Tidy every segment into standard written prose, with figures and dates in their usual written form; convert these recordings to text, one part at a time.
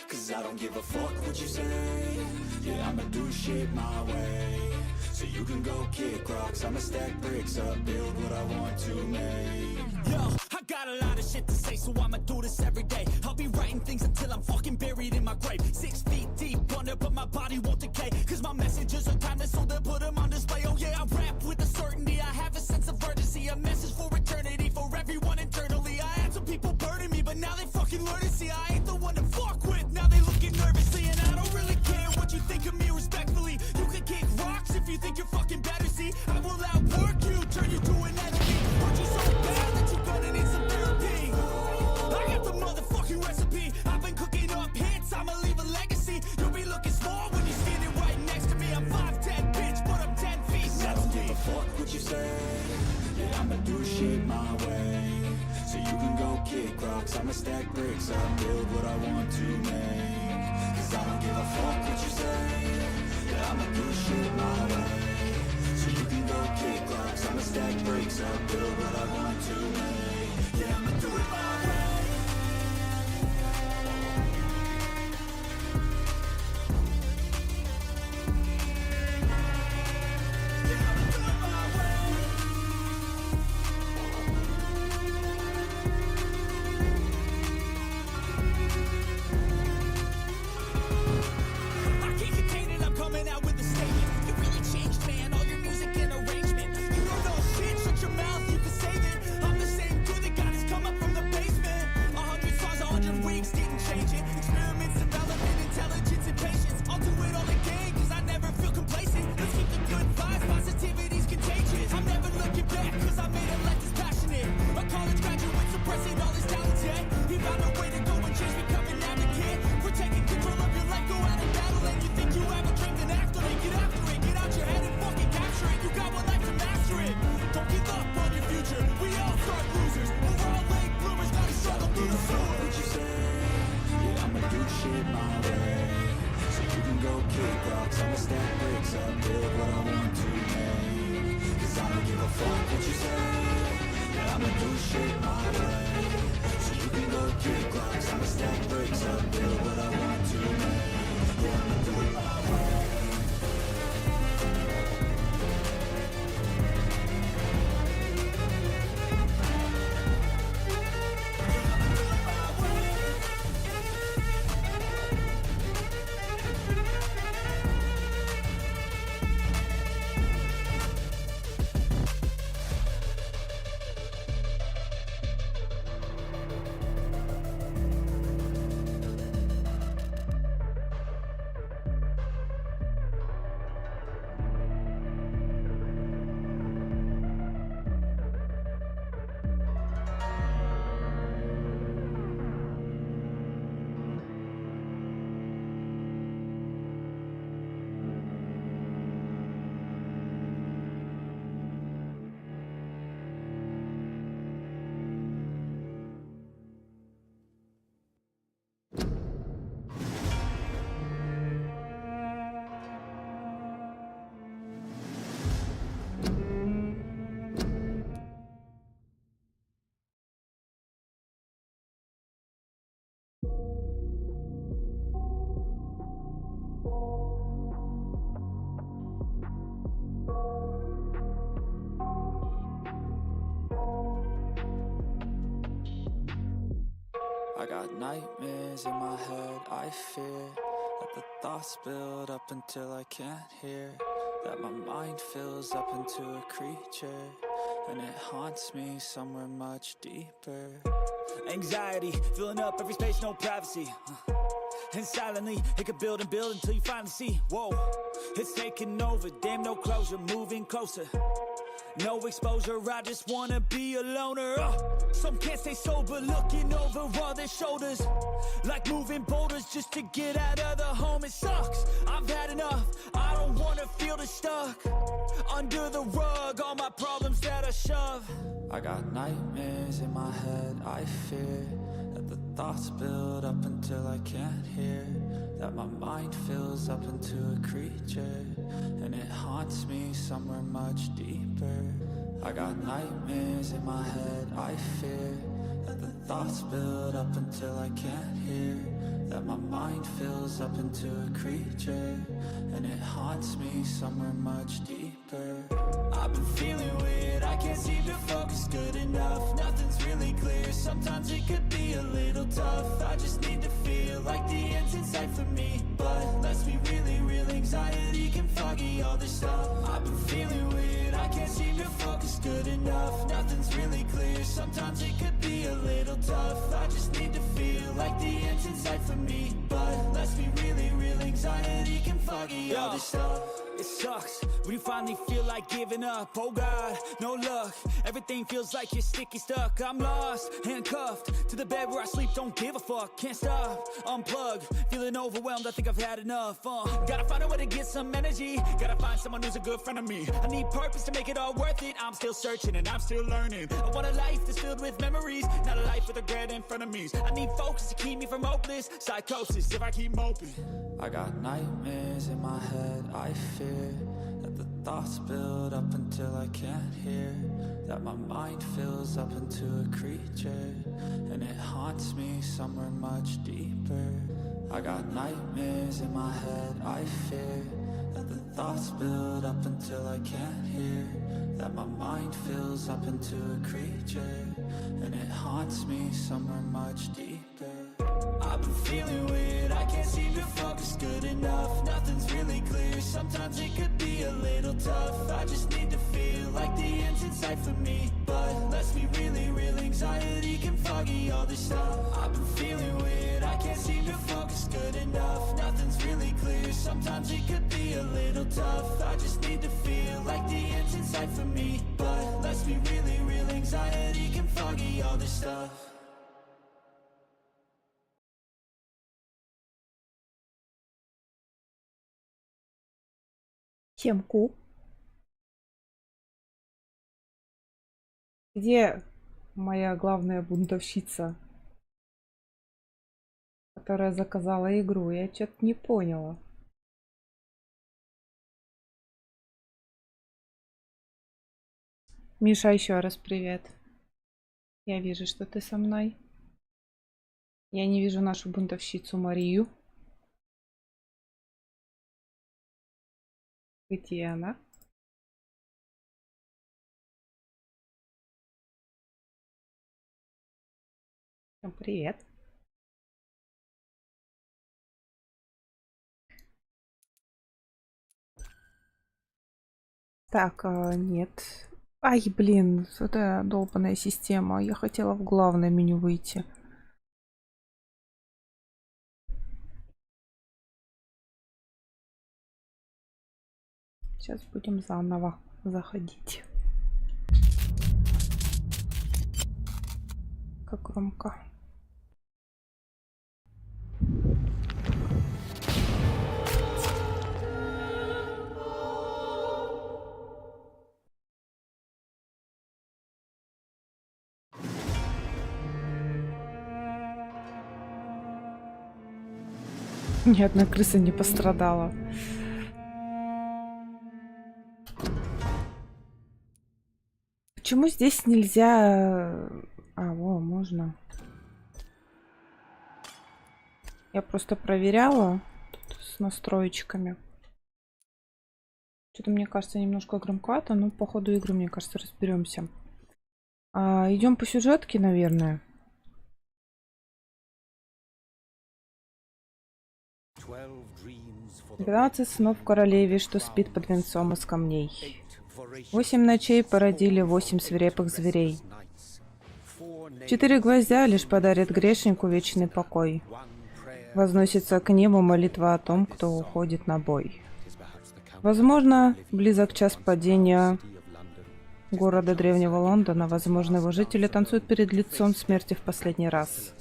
Cause I don't give a fuck what you say. Yeah, I'ma do shit my way. So you can go kick rocks, I'ma stack bricks up, build what I want to make. Yo, I got a lot of shit to say, so I'ma do this every day. I'll be writing things until I'm fucking buried in my grave. 6 feet deep under, but my body won't decay. Cause my messages are timeless, so they'll put them on display. Oh yeah, I rap with a certainty, I have a sense of urgency. A message for eternity, for everyone internally. I had some people burning me, but now they fucking learn to see I ain't the one to fuck with. Now they looking nervously, and I don't really care what you think of me respectfully. You can kick rocks if you think you're fucking better, see. I will outwork you, turn you to an enemy. Hurt you so bad that you're gonna need some therapy. I got the motherfucking recipe. I've been cooking up hits, I'ma leave a legacy. You'll be looking small when you're standing right next to me. I'm 5'10", bitch, but I'm 10 feet next to me. I don't give a fuck what you say. Yeah, I'ma do shit my way. So you can go kick rocks, I'ma stack bricks up, build what I want to make. Cause I don't give a fuck what you say. Yeah, I'ma do shit my way. So you can go kick rocks, I'ma stack bricks up, build what I want to make. Yeah, I'ma do it my way. I got nightmares in my head, I fear that the thoughts build up until I can't hear, that my mind fills up into a creature, and it haunts me somewhere much deeper. Anxiety, filling up every space, no privacy. And silently, it could build and build until you finally see, whoa, it's taking over, damn no closure, moving closer. No exposure, I just wanna be a loner. Some can't stay sober, looking over all their shoulders, like moving boulders just to get out of the home. It sucks, I've had enough, I don't wanna feel the stuck under the rug, all my problems that I shove. I got nightmares in my head, I fear that the thoughts build up until I can't hear, that my mind fills up into a creature, and it haunts me somewhere much deeper. I got nightmares in my head, I fear that thoughts build up until I can't hear, that my mind fills up into a creature, and it haunts me somewhere much deeper. I've been feeling weird, I can't seem to focus good enough. Nothing's really clear, sometimes it could be a little tough. I just need to feel like the end's in sight for me, but let's be really real, anxiety can foggy all this stuff. I've been feeling weird, I can't seem to focus good enough. Nothing's really clear, sometimes it could be a little tough. I just need to feel like the end's in sight for me, but let's be really real, anxiety can foggy all this stuff. It sucks when you finally feel like giving up. Oh God, no luck. Everything feels like you're sticky stuck. I'm lost, handcuffed to the bed where I sleep. Don't give a fuck, can't stop. Unplug, feeling overwhelmed. I think I've had enough. Gotta find a way to get some energy. Gotta find someone who's a good friend of me. I need purpose to make it all worth it. I'm still searching and I'm still learning. I want a life that's filled with memories, not a life with regret and frenemies. I need focus to keep me from hopeless psychosis if I keep moping. I got nightmares in my head, I fear that the thoughts build up until I can't hear, that my mind fills up into a creature, and it haunts me somewhere much deeper. I got nightmares in my head, I fear that the thoughts build up until I can't hear, that my mind fills up into a creature, and it haunts me somewhere much deeper. I've been feeling weird, I can't seem to focus good enough. Nothing's really clear, sometimes it could be a little tough. I just need to feel like the end's in sight for me, but let's be really real, anxiety can foggy all this stuff. I've been feeling weird, I can't seem to focus good enough. Nothing's really clear, sometimes it could be a little tough. I just need to feel like the end's in sight for me, but let's be really real, anxiety can foggy all this stuff. Темку. Где моя главная бунтовщица, которая заказала игру? Я что-то не поняла. Миша, еще раз привет. Я вижу, что ты со мной. Я не вижу нашу бунтовщицу Марию. Где она? Привет. Так, нет. Ай, блин, это долбаная система. Я хотела в главное меню выйти. Сейчас будем заново заходить. Как громко. Ни одна крыса не пострадала. Почему здесь нельзя... во, можно. Я просто проверяла тут с настроечками. Что-то, мне кажется, немножко громковато, но по ходу игры, мне кажется, разберемся. Идем по сюжетке, наверное. 12 снов королеве, что спит под венцом из камней. 8 ночей породили 8 свирепых зверей. 4 гвоздя лишь подарят грешнику вечный покой. Возносится к небу молитва о том, кто уходит на бой. Возможно, близок час падения города древнего Лондона. Возможно, его жители танцуют перед лицом смерти в последний раз.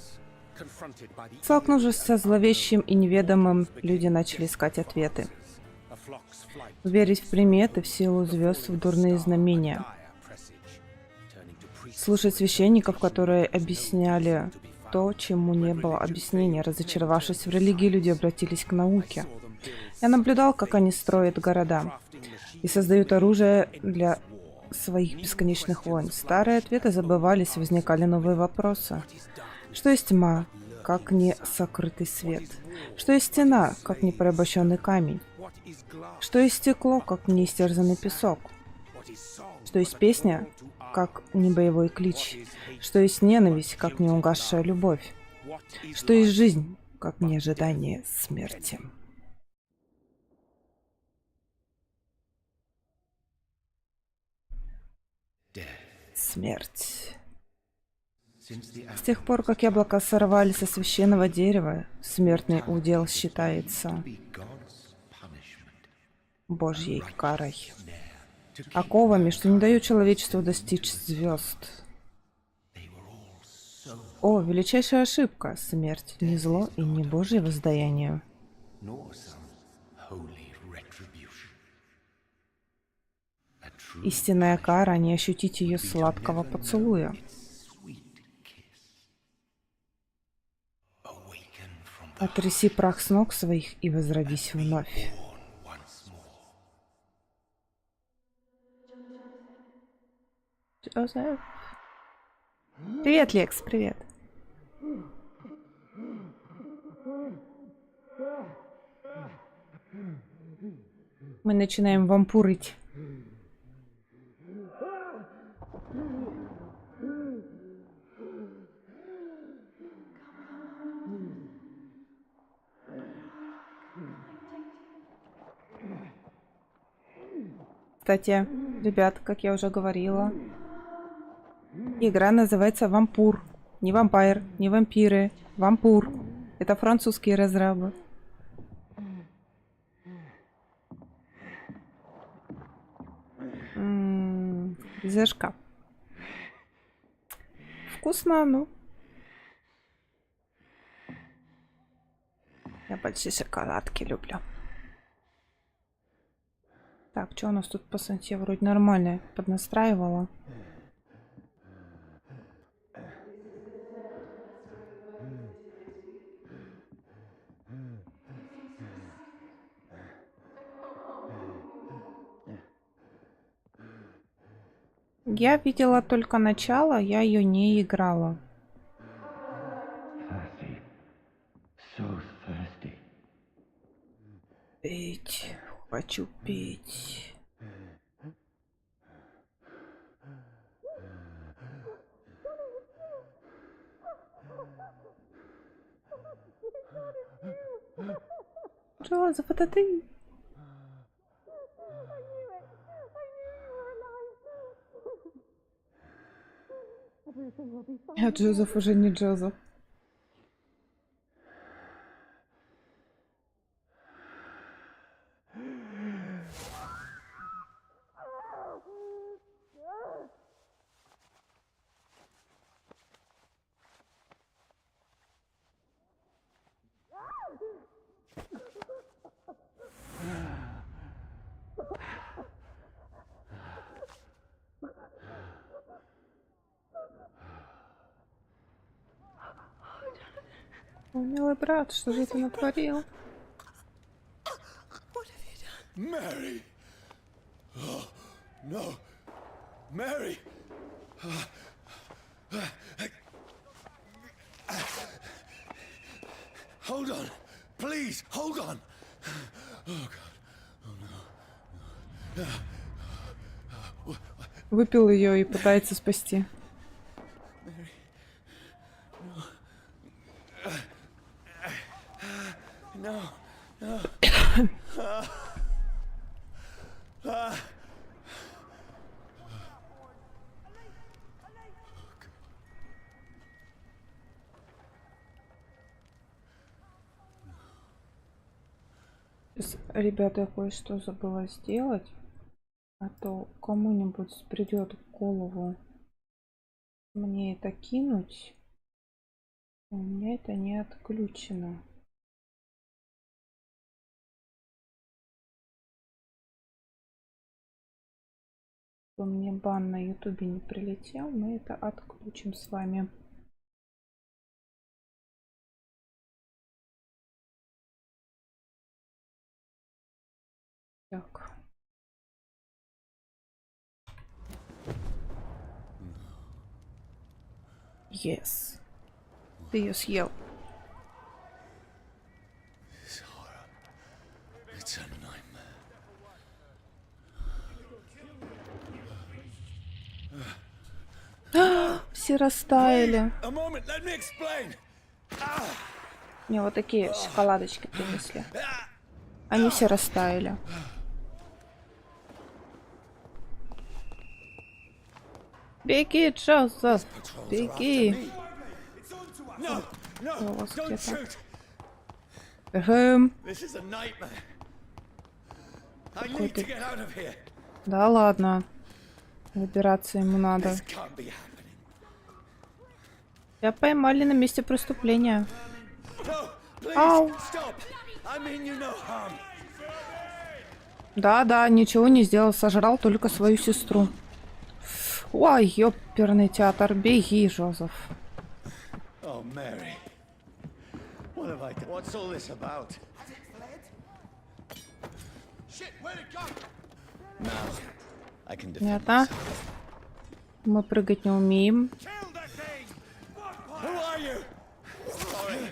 Столкнувшись со зловещим и неведомым, люди начали искать ответы. Верить в приметы, в силу звезд, в дурные знамения. Слушать священников, которые объясняли то, чему не было объяснения. Разочаровавшись в религии, люди обратились к науке. Я наблюдал, как они строят города и создают оружие для своих бесконечных войн. Старые ответы забывались, возникали новые вопросы. Что есть тьма, как не сокрытый свет? Что есть стена, как не порабощенный камень? Что есть стекло, как не истерзанный песок? Что есть песня, как не боевой клич? Что есть ненависть, как не угасшая любовь? Что есть жизнь, как не ожидание смерти? Смерть. С тех пор, как яблоко сорвали со священного дерева, смертный удел считается Божьей карой. Оковами, что не дают человечеству достичь звезд. О, величайшая ошибка! Смерть не зло и не Божье воздаяние. Истинная кара — не ощутить ее сладкого поцелуя. Отряси прах с ног своих и возродись вновь. Джозеф. Привет, Лекс, привет. Мы начинаем вампурить. Кстати, ребят, как я уже говорила, игра называется Vampyr. Не Vampyr, не вампиры. Vampyr. Это французские разрабы. Зешка. Вкусно, ну. Я больше шоколадки люблю. Так, что у нас тут по санте? Вроде нормально поднастраивала. Я видела только начало, я ее не играла. Пить. Хочу пить. Джозеф, это ты? А Джозеф уже не Джозеф. О, милый брат, что же ты натворил? Mary! Oh, no. Mary! Hold on. Please, hold on. Oh, God. Oh, no. Выпил ее и пытается спасти. No, no. Ребята, я кое-что забыла сделать, а то кому-нибудь придет в голову мне это кинуть. У меня это не отключено. Чтобы мне бан на ютубе не прилетел, мы это отключим с вами. Так. Yes. Ты ее съел. It's a nightmare. Все растаяли. A moment, let me explain. Мне вот такие шоколадочки принесли. Они все растаяли. Беги, Джозеф, беги. No, no, У вас don't где-то. shoot. This is a nightmare. I need to get out of here. Да ладно. Выбираться ему надо. This can't be happening. Тебя поймали на месте преступления. No, please, Ow. stop. I mean you no harm. Да, ничего не сделал, сожрал только свою сестру. Ой, ёперный театр, беги, Джозеф. Oh, Mary. What have I done? What's all this about? Shit, where'd it go? Now, I can defend Понятно. myself. Мы прыгать не умеем. Kill that thing! Who are you? Sorry,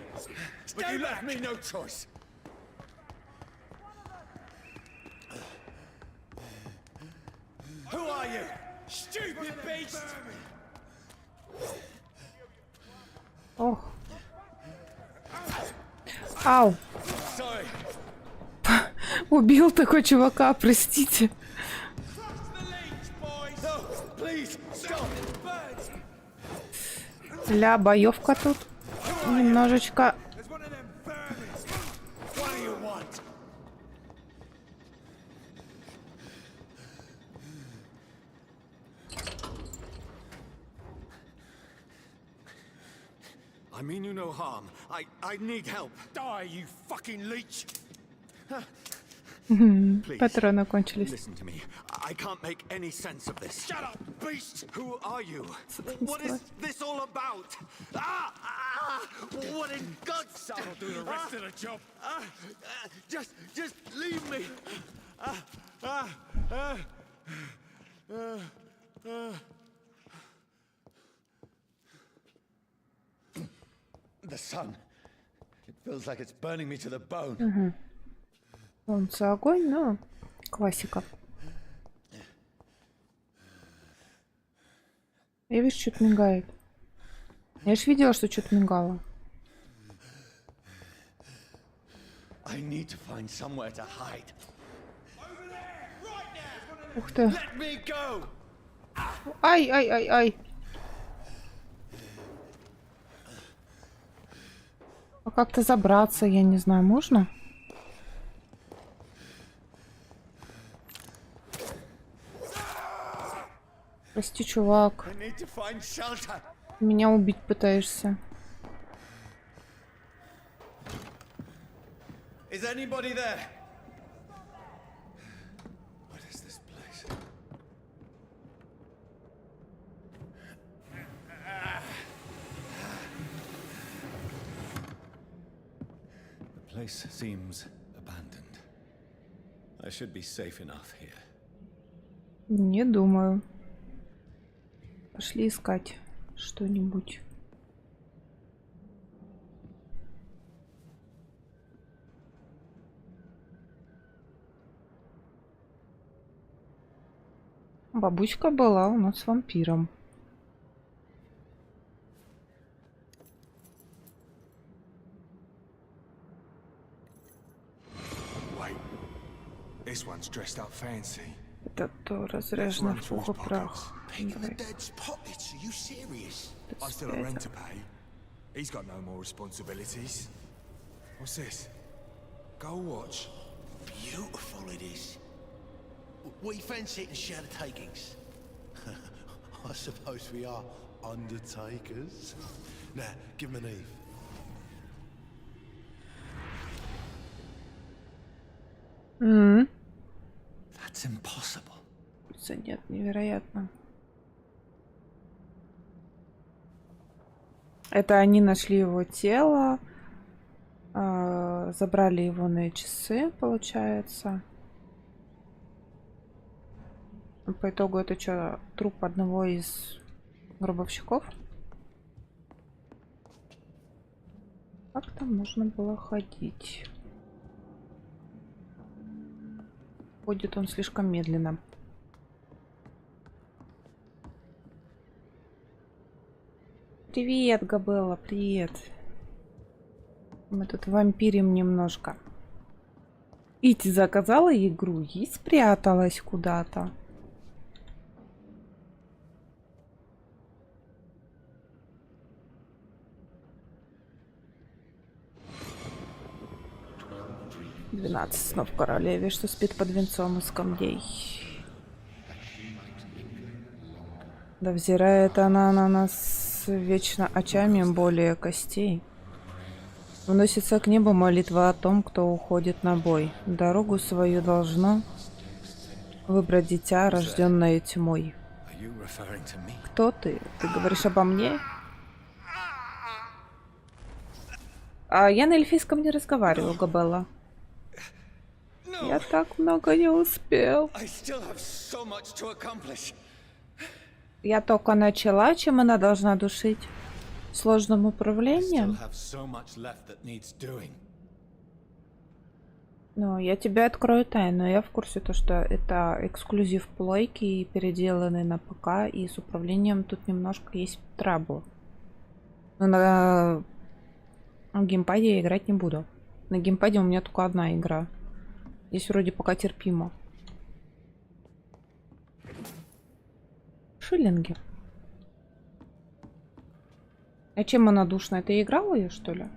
but you left me no choice. Who are you? Stupid beast! Ох. Ау. Sorry. Убил такой чувака, простите. No, please, stop. Ля, боевка тут. Немножечко. What do you want? I mean you no harm. I need help. Die, you fucking leech. Please, Патроны кончились. listen to me. I can't make any sense of this. Shut up, beast! Who are you? What is this all about? What in God's name? I'll do the rest of the job. Just leave me. The sun. It feels like it's burning me to the bone. Солнце, огонь, ну, классика. Я вижу, что-то мигает. Я ж видела, что что-то мигало. I need to find somewhere to hide. Ух ты. Let me go. Ай. А как-то забраться, я не знаю, можно? Прости, чувак. I need to find shelter. Меня убить пытаешься. Is anybody there? What is this place? The place seems abandoned. I should be safe enough here. Не думаю. Пошли искать что-нибудь. Бабушка была у нас вампиром. Wait, this one's dressed up fancy. Это то разрежено в пух и прах. Давай. Dead's pockets, are you serious? I still have rent to pay. He's got no more responsibilities. What's this? Gold watch. Beautiful it is. We fancy it and share the takings. I suppose we are undertakers. Now, give him an Eve. That's impossible. Нет, невероятно. Это они нашли его тело, забрали его на часы, получается. По итогу это что, труп одного из гробовщиков? Как там можно было ходить? Ходит он слишком медленно. Привет, Габелла, привет. Мы тут вампирим немножко. Ити заказала игру и спряталась куда-то. «12 снов королеве, что спит под венцом из камней. Да взирает она на нас вечно очами более костей. Вносится к небу молитва о том, кто уходит на бой. Дорогу свою должно выбрать дитя, рожденное тьмой. Кто ты? Ты говоришь обо мне? А я на эльфийском не разговариваю, Габелла. Я так много не успел. Я только начала, чем она должна душить? Сложным управлением? Ну, я тебе открою тайну. Я в курсе, то, что это эксклюзив плойки и переделанный на ПК, и с управлением тут немножко есть трабл. Но на геймпаде я играть не буду. На геймпаде у меня только одна игра. Здесь вроде пока терпимо. Шиллинги. А чем она душная? Ты играла ее, что ли?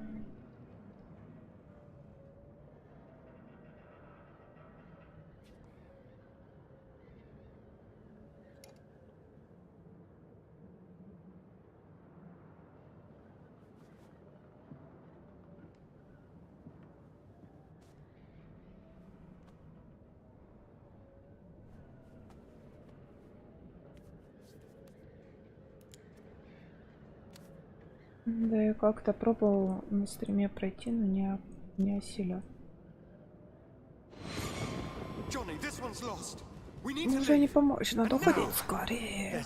Да, я как-то пробовал на стриме пройти, но не осилил. Мне уже не помочь, надо уходить скорее.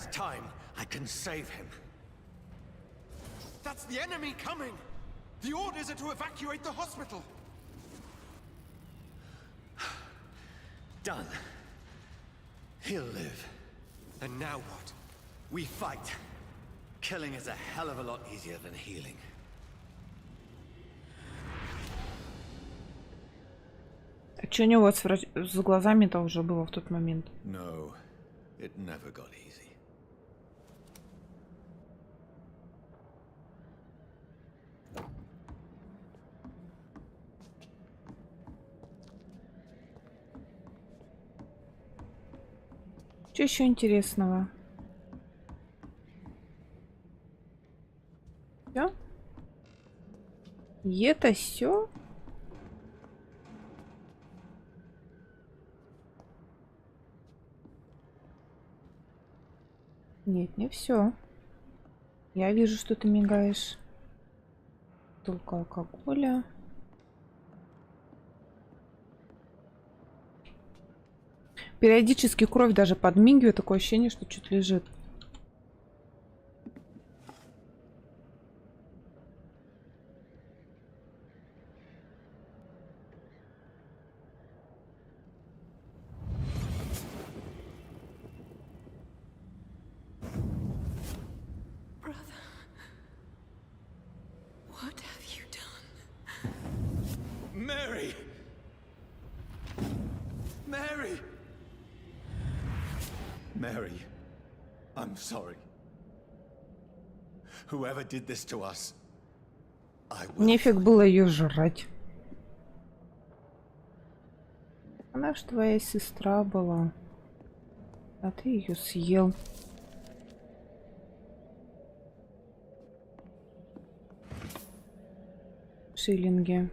Done. He'll live. And now what? We fight. Killing is a hell of a lot easier than healing. А что у него с глазами-то уже было в тот момент? No, it never got easy. Что еще интересного? Все? И это все? Нет, не все. Я вижу, что ты мигаешь. Только алкоголя. Периодически кровь даже подмигивает. Такое ощущение, что что-то лежит. Mary! Mary! Mary, I'm sorry. Whoever did this to us, I will. Нефиг было ее жрать. Она ж твоя сестра была. А ты ее съел. Шиллинги.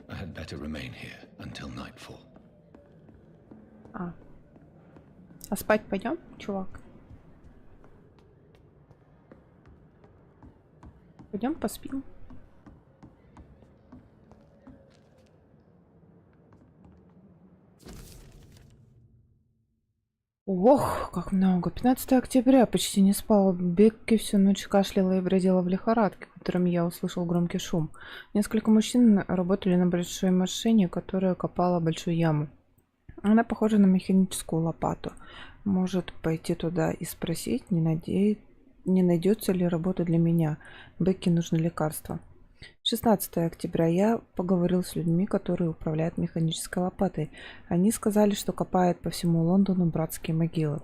I had better remain here until nightfall. А спать пойдем, чувак? Пойдем поспим. Ох, как много. 15 октября. Почти не спал. Бекки всю ночь кашляла и бредила в лихорадке, которым я услышал громкий шум. Несколько мужчин работали на большой машине, которая копала большую яму. Она похожа на механическую лопату. Может пойти туда и спросить, не найдется ли работа для меня. Бекки нужно лекарство. 16 октября. Я поговорил с людьми, которые управляют механической лопатой. Они сказали, что копают по всему Лондону братские могилы.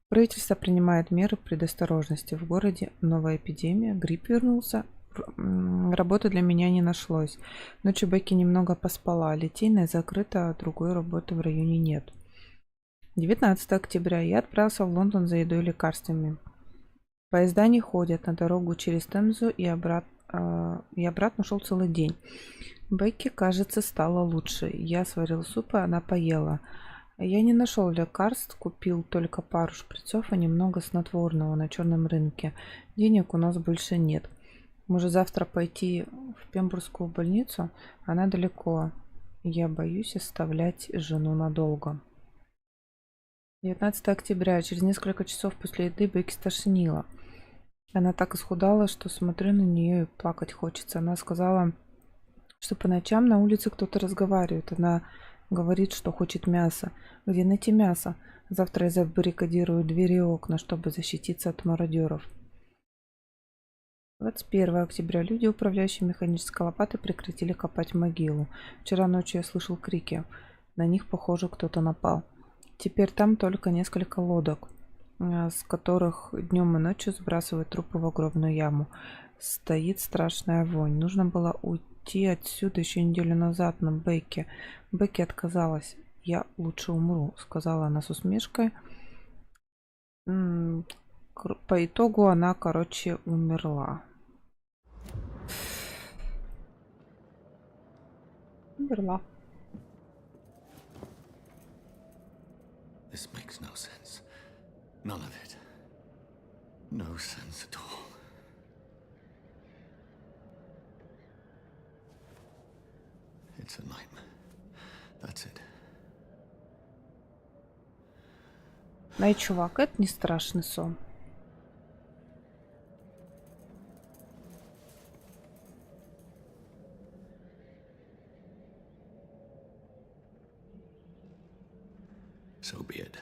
Правительство принимает меры предосторожности. В городе новая эпидемия, грипп вернулся. Работы для меня не нашлось. Ночью Бекки немного поспала. Литейная закрыта, а другой работы в районе нет. 19 октября. Я отправился в Лондон за едой и лекарствами. Поезда не ходят на дорогу через Темзу и обратно шел целый день. Бекки, кажется, стало лучше. Я сварил суп, и она поела. Я не нашел лекарств, купил только пару шприцов и немного снотворного на черном рынке. Денег у нас больше нет. Может, завтра пойти в Пембургскую больницу? Она далеко. Я боюсь оставлять жену надолго. 19 октября. Через несколько часов после еды Бекки стошнило. Она так исхудала, что смотрю на нее и плакать хочется. Она сказала, что по ночам на улице кто-то разговаривает. Она говорит, что хочет мяса. Где найти мясо? Завтра я забаррикадирую двери и окна, чтобы защититься от мародеров. 21 октября. Люди, управляющие механической лопатой, прекратили копать могилу. Вчера ночью я слышал крики. На них, похоже, кто-то напал. Теперь там только несколько лодок, с которых днем и ночью сбрасывают трупы в огромную яму. Стоит страшная вонь. Нужно было уйти отсюда еще неделю назад на Бекки. Бекки отказалась. «Я лучше умру», — сказала она с усмешкой. По итогу она, умерла. Умерла. This makes no sense. None of it. No sense at all. It's a nightmare. That's it. Ай, чувак, это не страшный сон. So be it.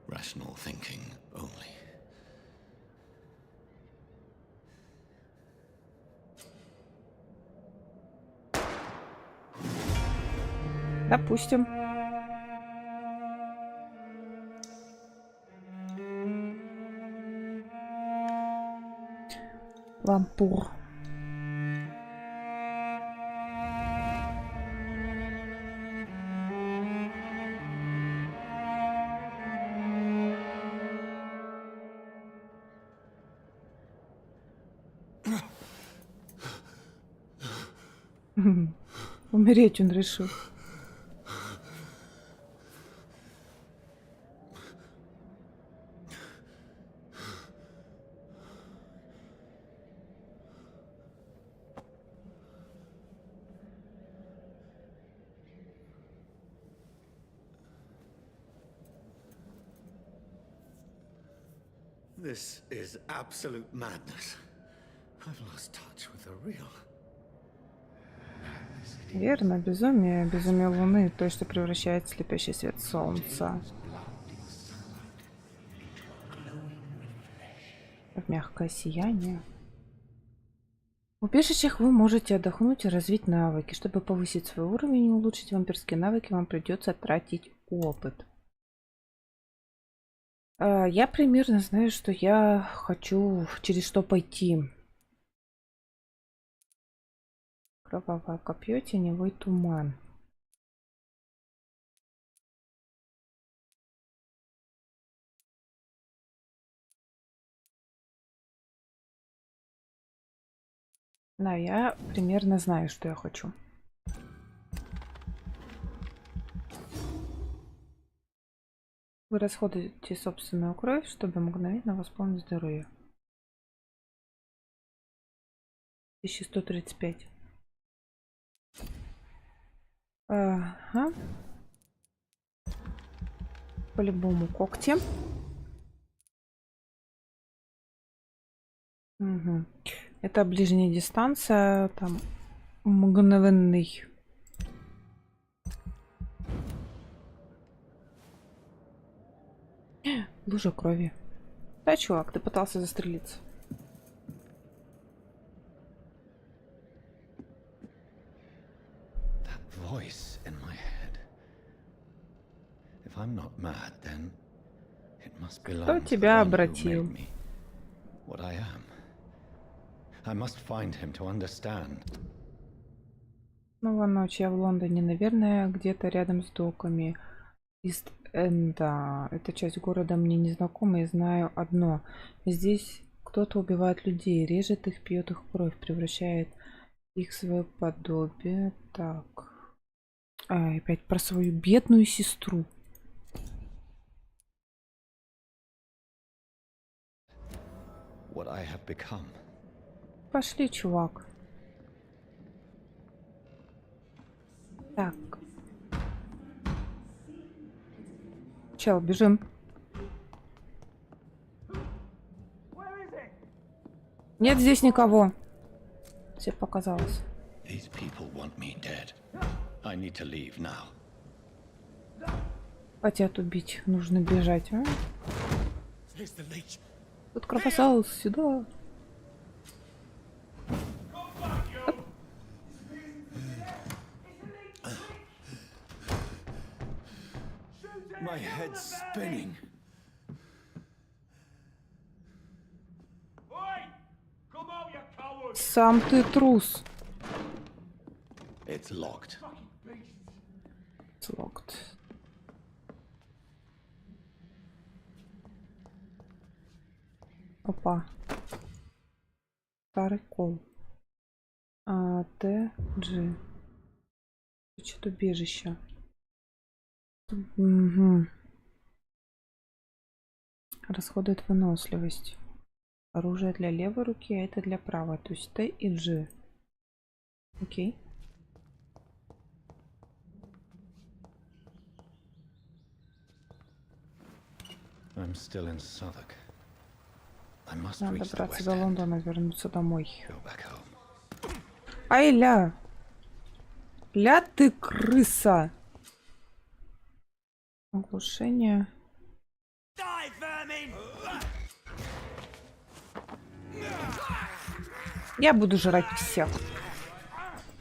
Rational thinking only. Допустим. Vampyr. Умереть он решил. This is absolute madness. I've lost touch with the real. Верно, безумие. Безумие Луны. То, что превращает в слепящий свет Солнца в мягкое сияние. В убежищах вы можете отдохнуть и развить навыки. Чтобы повысить свой уровень и улучшить вампирские навыки, вам придется тратить опыт. Я примерно знаю, что я хочу через что пойти. Кровавое копье, теневой туман. Да, я примерно знаю, что я хочу. Вы расходуете собственную кровь, чтобы мгновенно восполнить здоровье. 1135. Ага. По-любому когти. Угу. Это ближняя дистанция, там мгновенный. Лужа крови. Да, чувак, ты пытался застрелиться. Voice in my head. If I'm not mad, then it must belong to the тебя one who обратил? made me what I am. I must find him to understand. Снова ночь. Я в Лондоне, наверное, где-то рядом с доками. Ист-Энда. Эта часть города мне незнакома, и знаю одно. Здесь кто-то убивает людей, режет их, пьет их кровь, превращает их в свое подобие. Так. Опять про свою бедную сестру. What I have become. Пошли, чувак. Так. Чел, бежим. Нет здесь никого. Тебе показалось. These people want me dead. I need to leave now. Хотят убить. Нужно бежать. А? Here's the leech. Тут кровосос. Сюда. My head's spinning. Сам ты трус. It's locked. It's locked. Опа. Старый кол. Т, G. Что-то убежище. Угу. Расходует выносливость. Оружие для левой руки, а это для правой. То есть Т и G. Окей. I'm still in Southwark. I must Надо reach the добраться West до End. Лондона, вернуться домой. Go back home. Ай, ля! Ля ты крыса! Оглушение. Я буду жрать всех.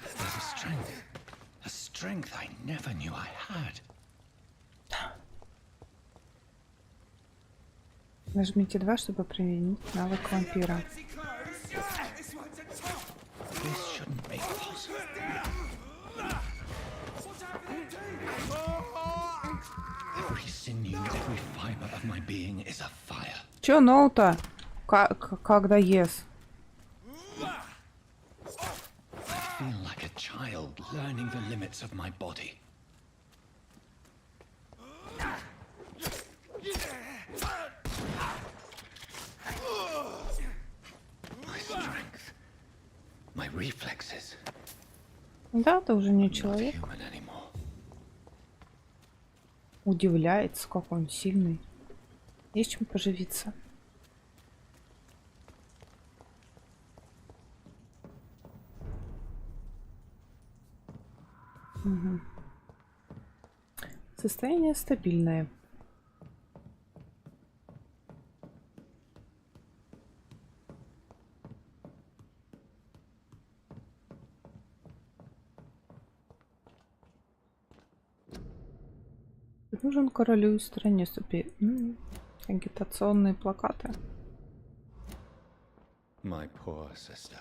There's a strength I never knew I had. Нажмите 2, чтобы применить навык вампира. This shouldn't be possible. Every sinew, every fiber of my being is afire. Чё ноу-то? Когда ес? I feel like a child learning the limits of my body. My strength, my reflexes, Да, ты уже не not человек. human anymore. Удивляется, какой он сильный. Есть чем поживиться. Угу. Состояние стабильное. Нужен королю и стране ступи. Агитационные плакаты. My poor sister.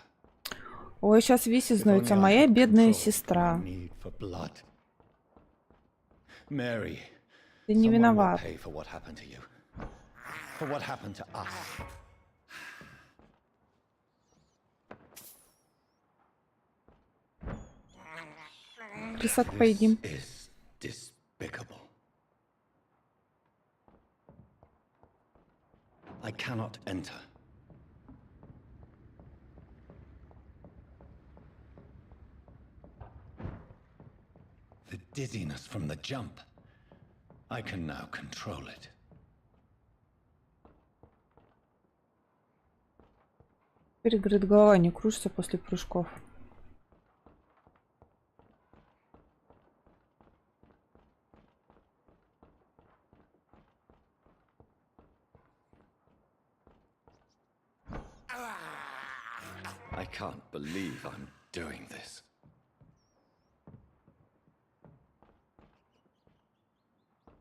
Ой, сейчас Виси If знается. only I Моя had бедная controlled сестра. my need for blood. Mary, Ты не someone will виноват. pay for what happened to you. For what happened to us. Крысак поедим. This is despicable. I cannot enter. The dizziness from the jump. I can now control it. Теперь, говорит, голова не кружится после прыжков. I can't believe I'm doing this.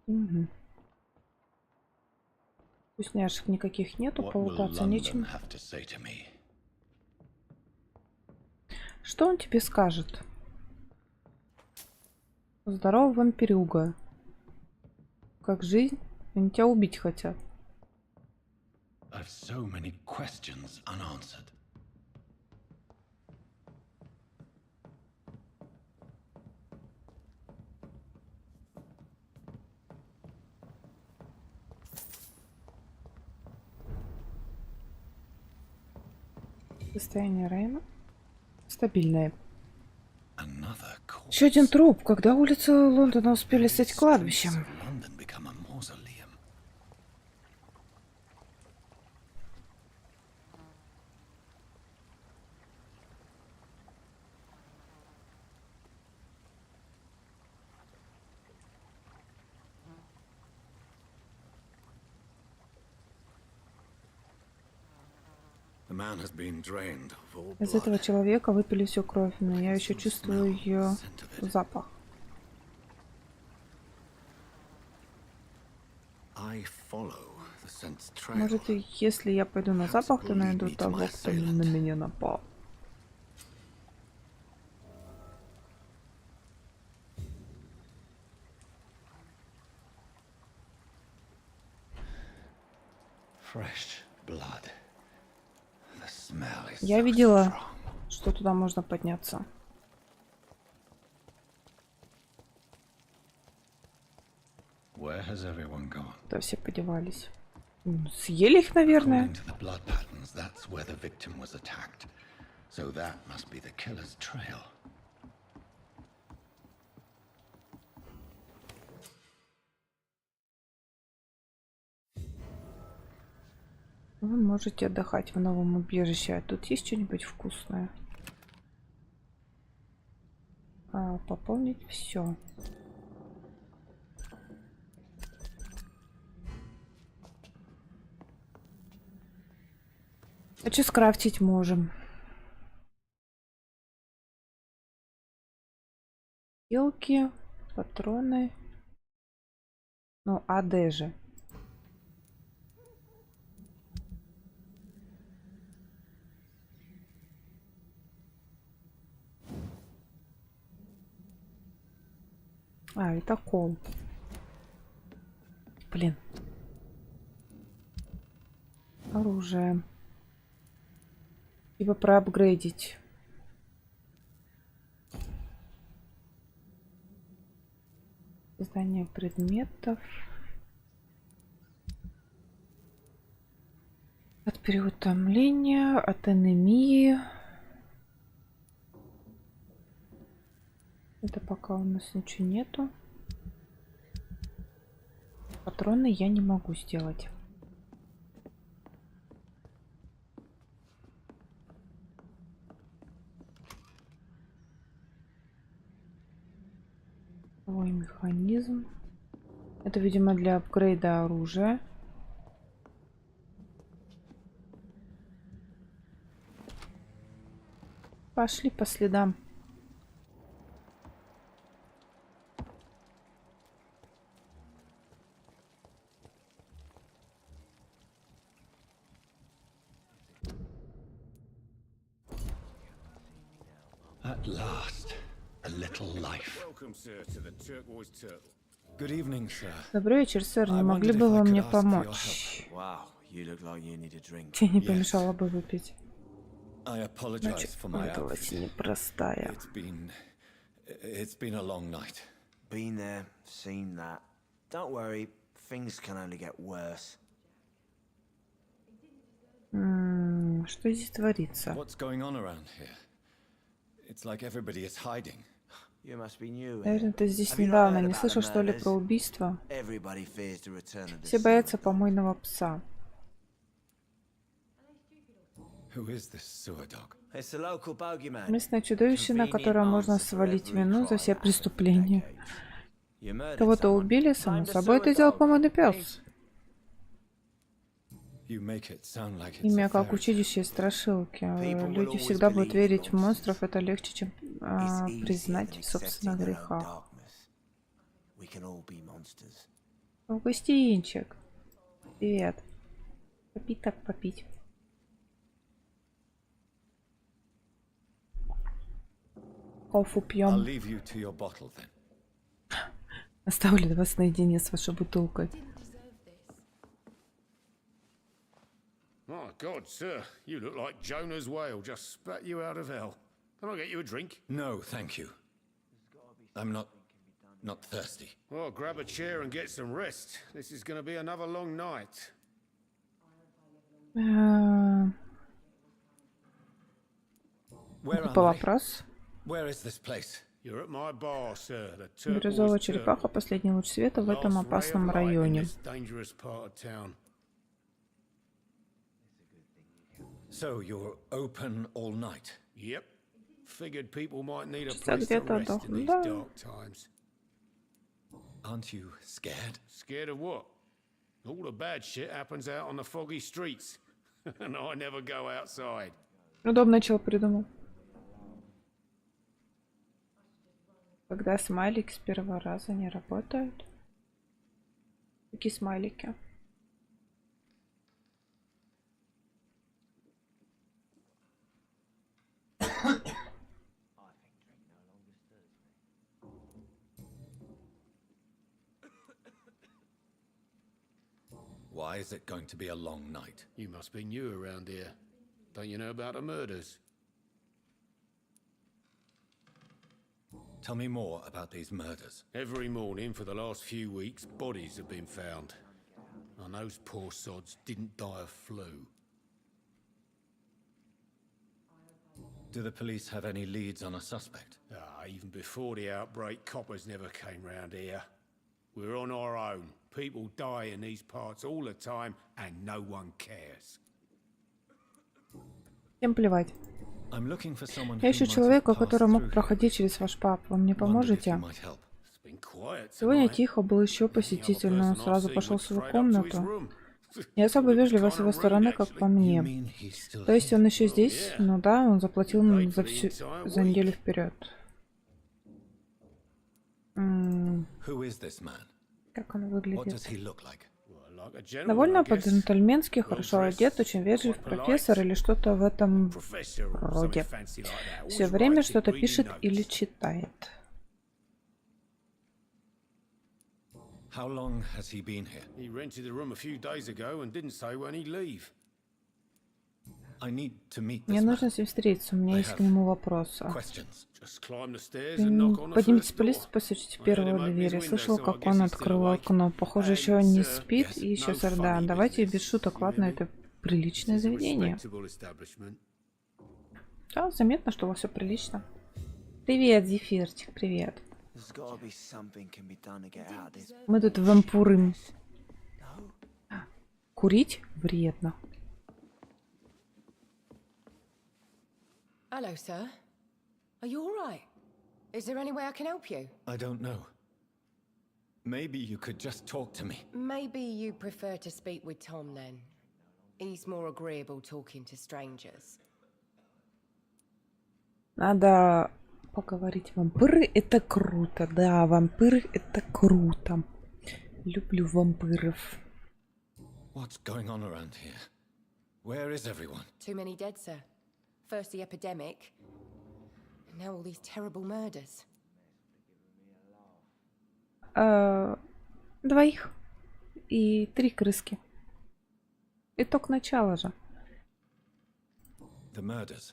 Угу. Вкусняшек никаких нету, What will полутаться London нечем. have to say to me? Что он тебе скажет? Здорово, вампирюга. Как жизнь? Они тебя убить хотят. I've so many questions unanswered. Состояние Рейна стабильное. Another corpse. Еще один труп. Когда улицы Лондона успели стать кладбищем? London become a mausoleum. The man has been drained of all Из blood. этого человека выпили всю кровь, но я еще чувствую ее запах. I follow the scent's trail. Может, и если я пойду на запах, то найду того, кто на меня напал. Fresh blood. The smell is Я so видела, strong. что туда можно подняться. Where has everyone gone? Куда все подевались? Съели их, наверное. According to the blood patterns, that's where the victim was attacked. So that must be the killer's trail. Вы можете отдыхать в новом убежище. А тут есть что-нибудь вкусное? Пополнить все. А что скрафтить можем? Елки, патроны. Ну, АД же. Это кол. Блин. Оружие. Типа проапгрейдить. Создание предметов. От переутомления, от анемии. Это пока у нас ничего нету. Патроны я не могу сделать. Ой, механизм. Это, видимо, для апгрейда оружия. Пошли по следам. At last, a little life. Welcome, sir, to the Turquoise Turtle. Good evening, sir. Добрый вечер, сэр. Не могли бы вы мне помочь? Wow, you look like you need a drink. Тебе не помешало бы выпить. I apologize Значит, for my выдалась outfit. непростая. It's been a long night. Been there, seen that. Don't worry, things can only get worse. Что здесь творится? What's going on around here? It's like everybody is hiding. You must be new. Наверное, ты здесь Have you not недавно. heard Не about слышал, the что ли, murders? про убийство? Everybody fears the return of the Все боятся помойного пса. Who is this sewer dog? It's the local bogeyman. Местное чудовище, на которое можно свалить вину за все преступления. You murdered Кого-то someone. убили, само I'm the собой, это sewer сделал dog. помойный пес. You make it sound like it's Имя a как fairy у tale. чудища и страшилки. Люди всегда будут верить в монстров, это легче, чем It's easier признать than в собственных accepting their own грехах. darkness. We can all be monsters. Августинчик, привет. Попить так попить. Кофу I'll пьем. leave you to your bottle then. Оставлю вас наедине с вашей бутылкой. My God, sir, you look like Jonah's whale just spat you out of hell. Can I get you a drink? No, thank you. I'm not thirsty. Well, grab a chair and get some rest. This is going to be another long night. Where По am I? вопрос. Where is this place? You're at my bar, sir. The Turquoise Бирюзовая Turtle. черепаха, последний луч света в этом Last ray of опасном light in районе. this dangerous part of town. So you're open all night? Yep. Figured people might need a Часа place to где-то rest in these да. dark times. Aren't you scared? Scared of what? All the bad shit happens out on the foggy streets. And I never go outside. Удобно чел придумал. Когда смайлики с первого раза не работают. Какие смайлики? Why is it going to be a long night? You must be new around here. Don't you know about the murders? Tell me more about these murders. Every morning for the last few weeks, bodies have been found. And those poor sods didn't die of flu. Do the police have any leads on a suspect? Even before the outbreak, coppers never came round here. We're on our own. People die in these parts all the time, and no one cares. Всем плевать. I'm looking for someone Я who ищу might have человека, passed который мог through проходить через ваш паб. Вы мне here. Wondered if you поможете? might help. It's been quiet Сегодня tonight. тихо, был еще посетитель, но он сразу пошел в свою комнату. Не особо вежливо с его стороны, как по You мне. mean he's still То есть here? он еще здесь? Ну да, он заплатил нам за неделю вперед. Who is this man? Как он What выглядит? does he look like? Well, like a gentleman, Довольно I guess. по-джентльменски, хорошо одет, очень вежлив, профессор или что-то в этом Professor or роде. something fancy like that. Все Always время writing, что-то reading пишет notes. или читает. How long has he been here? He rented the room a few days ago and didn't say when he'd leave. I need to meet Мне this man. нужно с ним встретиться, у меня есть к нему вопросы. Questions. Just climb the stairs and knock on the Поднимитесь first по door. лестнице, постучите в первую дверь. Я слышал, как он открыл awake. окно. Похоже, еще And, не yes, спит. И еще no сорда. funny Давайте business. без шуток, You ладно, hear me? это приличное It's a заведение. respectable establishment. Да, заметно, что у вас все прилично. Привет, Зефирчик, привет. There's gotta be something can be done to get out of this. Мы тут вампурим. Курить вредно. Hello, sir. Are you all right? Is there any way I can help you? I don't know. Maybe you could just talk to me. Maybe you prefer to speak with Tom then. He's more agreeable talking to strangers. Надо поговорить. Вампиры это круто. Да, вампиры это круто. Люблю вампиров. What's going on around here? Where is everyone? Too many dead, sir. First the epidemic, and now all these terrible murders. Двоих и 3 крыски. Итог начала же. The murders.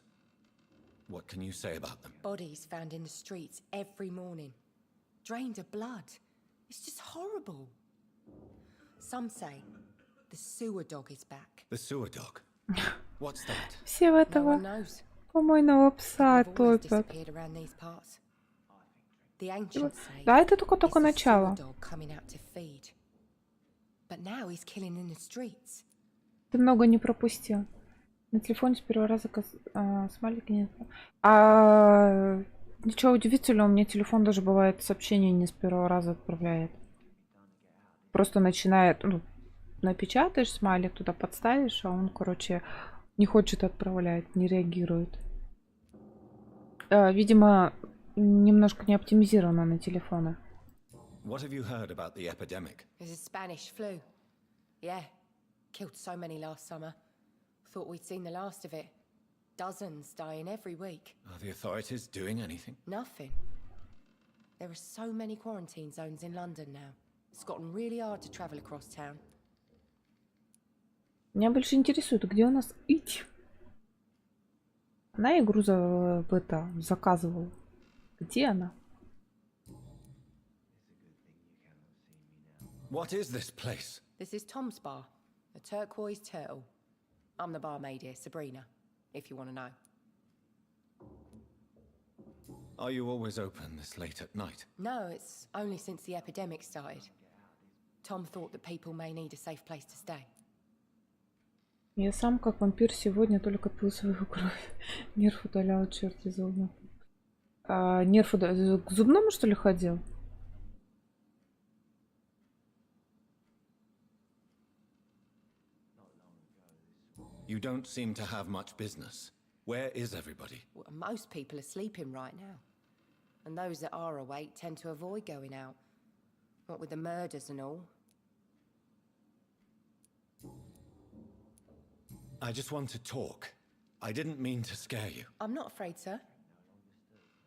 What can you say about them? Bodies found in the streets every morning. Drained of blood. It's just horrible. Some say the sewer dog is back. The sewer dog. What's that? Все в No one этого knows. помойного пса They've always топят. disappeared around these parts. The ancients say Да, это только it's a начало. sewer dog coming out to feed. But now he's killing in the streets. Ты много не пропустил. На телефоне с первого раза смайлик нет. А ничего удивительного, у меня телефон даже бывает сообщение не с первого раза отправляет. Просто начинает, ну, напечатаешь смайлик, туда подставишь, а он, короче, не хочет отправлять, не реагирует. Видимо, немножко не оптимизировано на телефоны. What have you heard about the epidemic? There's a Spanish flu. Yeah. Killed so many last summer. Thought we'd seen the last of it. Dozens dying every week. Are the authorities doing anything? Nothing. There are so many quarantine zones in London now. It's gotten really hard to travel across town. Меня больше интересует, где у нас Ить. Она игру заказывала. Где она? What is this place? This is Tom's bar, a turquoise turtle. I'm the barmaid here, Sabrina, if you want to know. Are you always open this late at night? No, it's only since the epidemic started. Tom thought that people may need a safe place to stay. Я сам, как вампир, сегодня только пил свою кровь. Нерв удалял, черт из зубов. Нерв удалял. К зубному, что ли, ходил? You don't seem to have much business. Where is everybody? Well, most people are sleeping right now. And those that are awake tend to avoid going out. What with the murders and all. I just want to talk. I didn't mean to scare you. I'm not afraid, sir.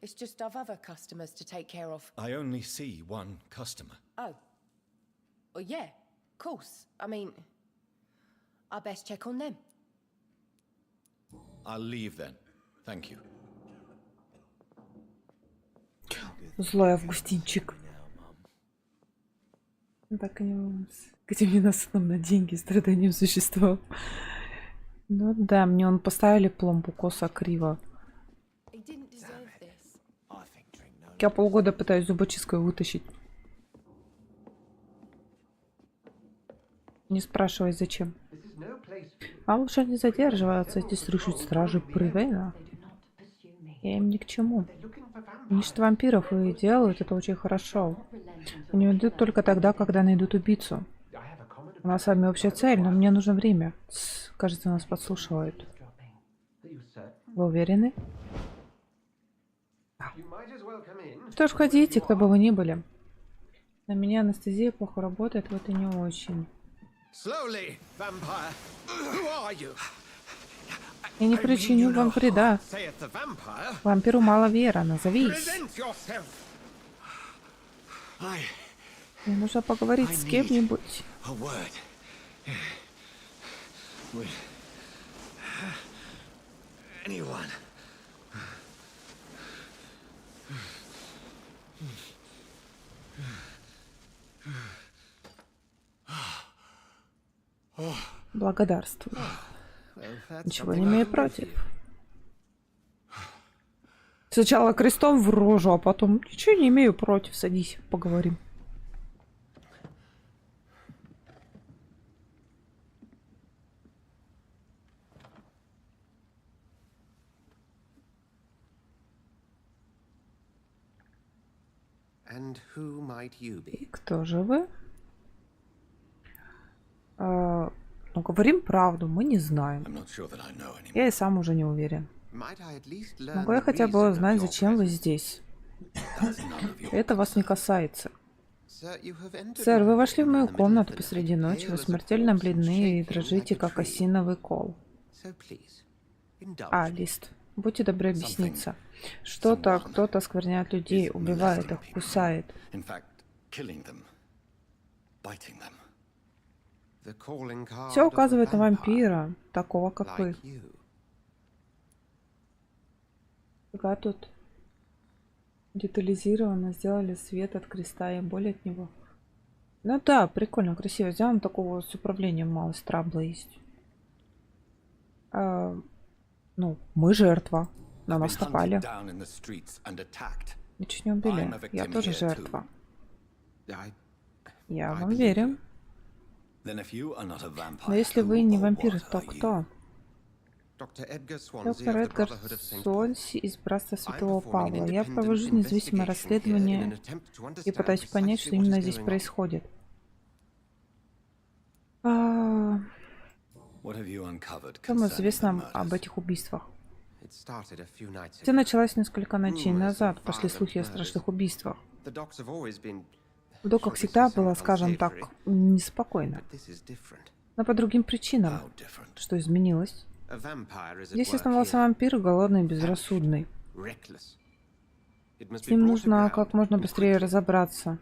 It's just I've other customers to take care of. I only see one customer. Oh. Well, yeah, of course. I mean, I best check on them. I'll leave then. Thank you. Злой Августинчик. Так и не... Где мне насыпан на деньги страданием существовал. Ну да, мне он поставили пломбу косо криво. Я полгода пытаюсь зубочисткой вытащить. Не спрашивай, зачем. А лучше не задерживаться, эти слышат стражи Привейна. Я им ни к чему. Они ищут вампиров и делают это очень хорошо. Они уйдут только тогда, когда найдут убийцу. У нас с вами общая цель, но мне нужно время. Кажется, нас подслушивают. Вы уверены? Да. Что ж, ходите, кто бы вы ни были. На меня анестезия плохо работает, вот и не очень. Slowly, vampire. Who are you? Я не причиню вам вреда. Saith the vampire. Вампиру мало вера, назовись. Present yourself. Мне нужно поговорить с кем-нибудь. A word. With anyone. Благодарствую. Ничего не имею против. Сначала крестом в рожу, а потом ничего не имею против. Садись, поговорим. And who might you be? И кто же вы? Ну, говорим правду, мы не знаем. I'm not sure that I know anymore. Я и сам уже не уверен. Might I at least learn Могу я the хотя бы reason of узнать, your зачем вы presence? здесь? That's none of your Это вас не касается. Sir, you have entered Сэр, вы my вошли в bedroom мою in the middle комнату of the посреди night, ночи, pale вы as a смертельно corpse and бледны и shaking дрожите, like a как tree. осиновый кол. So please, indulge А, me. лист. Будьте добры объясниться. Что-то, кто-то оскверняет людей, убивает их, кусает. In fact, killing them, biting them. The calling card Все of a указывает на vampire, вампира, такого как вы. like you. Как тут детализированно сделали свет от креста и боль от него. Ну да, прикольно, красиво сделано. Такого с управлением мало, страбла есть. Ну, мы жертва. На I've нас been напали. hunted down in the streets and attacked. Мы чуть не убили. I'm a victim Я тоже here жертва. too. Я I вам believe верю. you. Then if you are not a vampire, Но если who вы не or вампир, what то are you? кто? Доктор Эдгар Доктор Эдгар Сонси из Братства Святого Павла. Я провожу независимое расследование и пытаюсь понять, что именно здесь происходит. Что What have you uncovered вам concerning известно the об murders? этих убийствах? Все началось несколько ночей назад. Пошли слухи о страшных убийствах. В доках всегда было, скажем так, неспокойно. Но по другим причинам. How different? Что изменилось? Здесь основался вампир, голодный и безрассудный. С ним нужно как можно быстрее разобраться.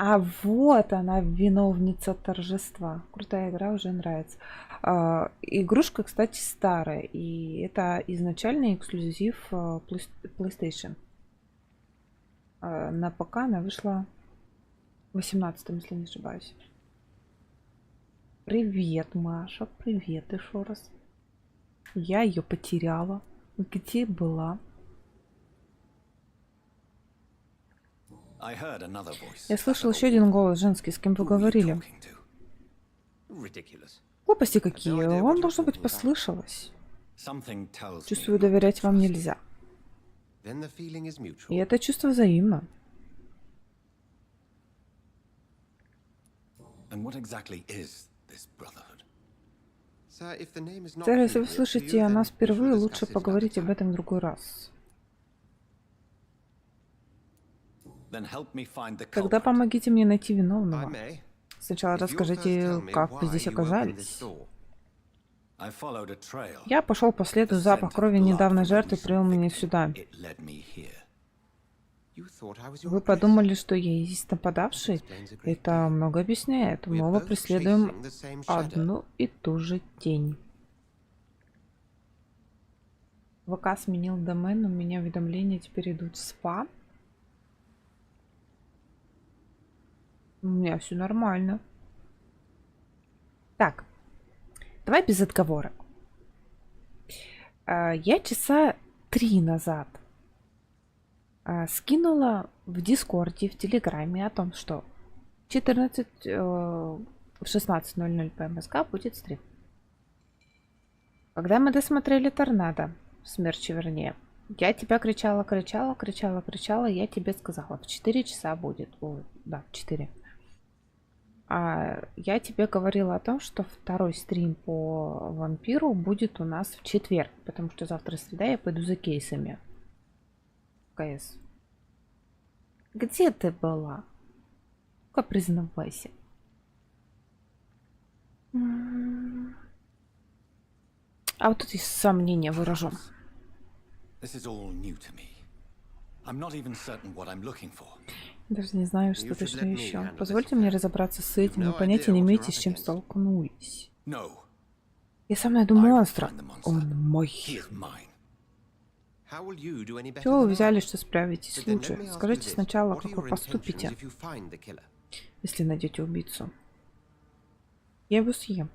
А вот она, виновница торжества. Крутая игра, уже нравится. Игрушка, кстати, старая. И это изначальный эксклюзив PlayStation. На ПК она вышла в 18-м, если не ошибаюсь. Привет, Маша. Привет еще раз. Я ее потеряла. Где была? I heard another voice. Я слышал еще один голос женский, с кем вы говорили. Talking to. Глупости какие. Вам, должно быть, послышалось. Something tells me Чувствую, доверять вам нельзя. И это чувство взаимно. And what exactly is this brotherhood? Сэр, если вы слышите о нас впервые, лучше поговорить об этом в другой раз. Then help me find the Тогда culprit. помогите мне найти виновного. Сначала расскажите, как вы здесь оказались. I followed a trail. Я пошел по следу, запах крови недавней жертвы привел меня сюда. It led me here. Вы подумали, что я и есть нападавший? Это много объясняет. Мы оба преследуем одну и ту же тень. ВК сменил домен, у меня уведомления теперь идут в СПА. У меня все нормально. Так, давай без отговорок. Я часа 3 назад скинула в Дискорде, в Телеграме о том, что в 16:00 по МСК будет стрим. Когда мы досмотрели «Торнадо», «Смерчи», вернее, я тебя кричала, я тебе сказала, в 4 часа будет. О, да, в 4. Я тебе говорила о том, что второй стрим по вампиру будет у нас в четверг, потому что завтра среда, я пойду за кейсами. КС. Где ты была? Ну-ка, признавайся. А вот тут есть сомнения, выражу. This is all new to me. I'm not even certain what I'm looking for. Даже не знаю, что точно еще. Позвольте мне разобраться с этим, но понятия не имеете, с чем столкнулись. No, Я сам найду монстра. Он мой. he is mine. Чего вы взяли, что справитесь лучше? Скажите сначала, как вы поступите, если найдете убийцу. Я его съем.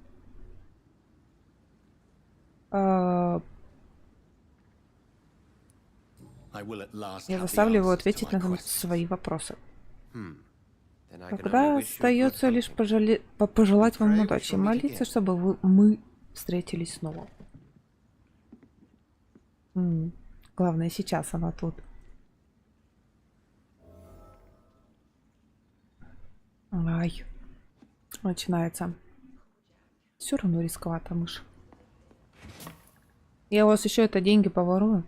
I will at last Я have the заставлю его answers to ответить my на questions. свои вопросы. Тогда остается лишь пожелать вам удачи и молиться, чтобы мы встретились снова. Главное, сейчас она тут. Ай. Начинается. Все равно рисковато, мышь. Я у вас еще это деньги поворую.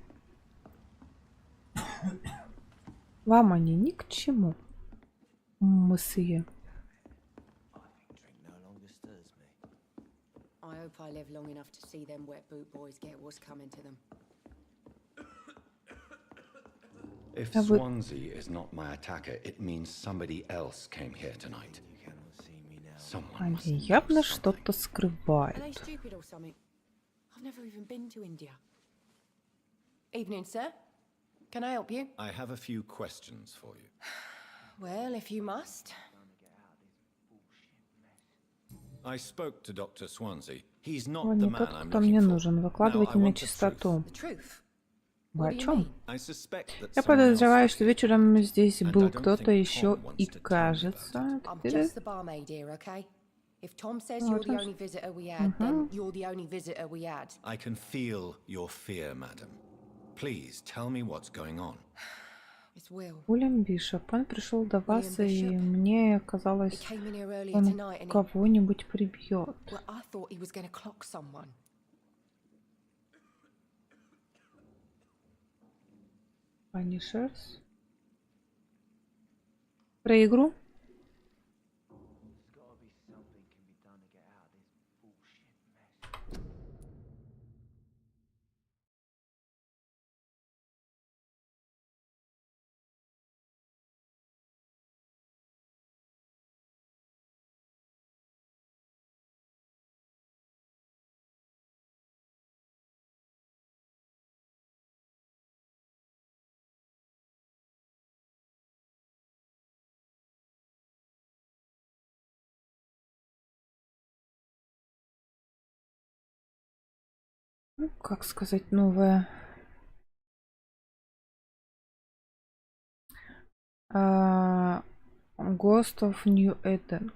Вам они ни к чему. Мысли. I hope I live long enough to see them wet boot boys get what's coming to them. If А вы- Swansea is not my attacker, it means somebody else came here tonight. Someone Они must know явно something. что-то Are they скрывают. stupid or something? I've never even been to India. Evening, sir. Can I help you? I have a few questions for you. Well, if you must. I spoke to Dr. Swansea. He's not Он the не man тот, I'm кто мне looking for. нужен. Выкладывайте Now, I на want the чистоту. The truth? Вы What о do you чем? mean? I suspect that Я someone else подозреваю, is что here. вечером здесь And I был don't кто-то think еще Tom wants и to tell me кажется... I'm just the barmaid here, okay? If Tom says you're Вот the он. only visitor we had, then you're the only visitor we had. I can feel your fear, madam. Please tell me what's going on. It's Will. Уильям Бишоп. Он пришел до вас, и Bishop. мне He казалось, came in here earlier он tonight and he... кого-нибудь прибьет. Well, I thought he was going to clock someone. Punishers. Про игру? Ну, как сказать, новая. Ghost of New Eden,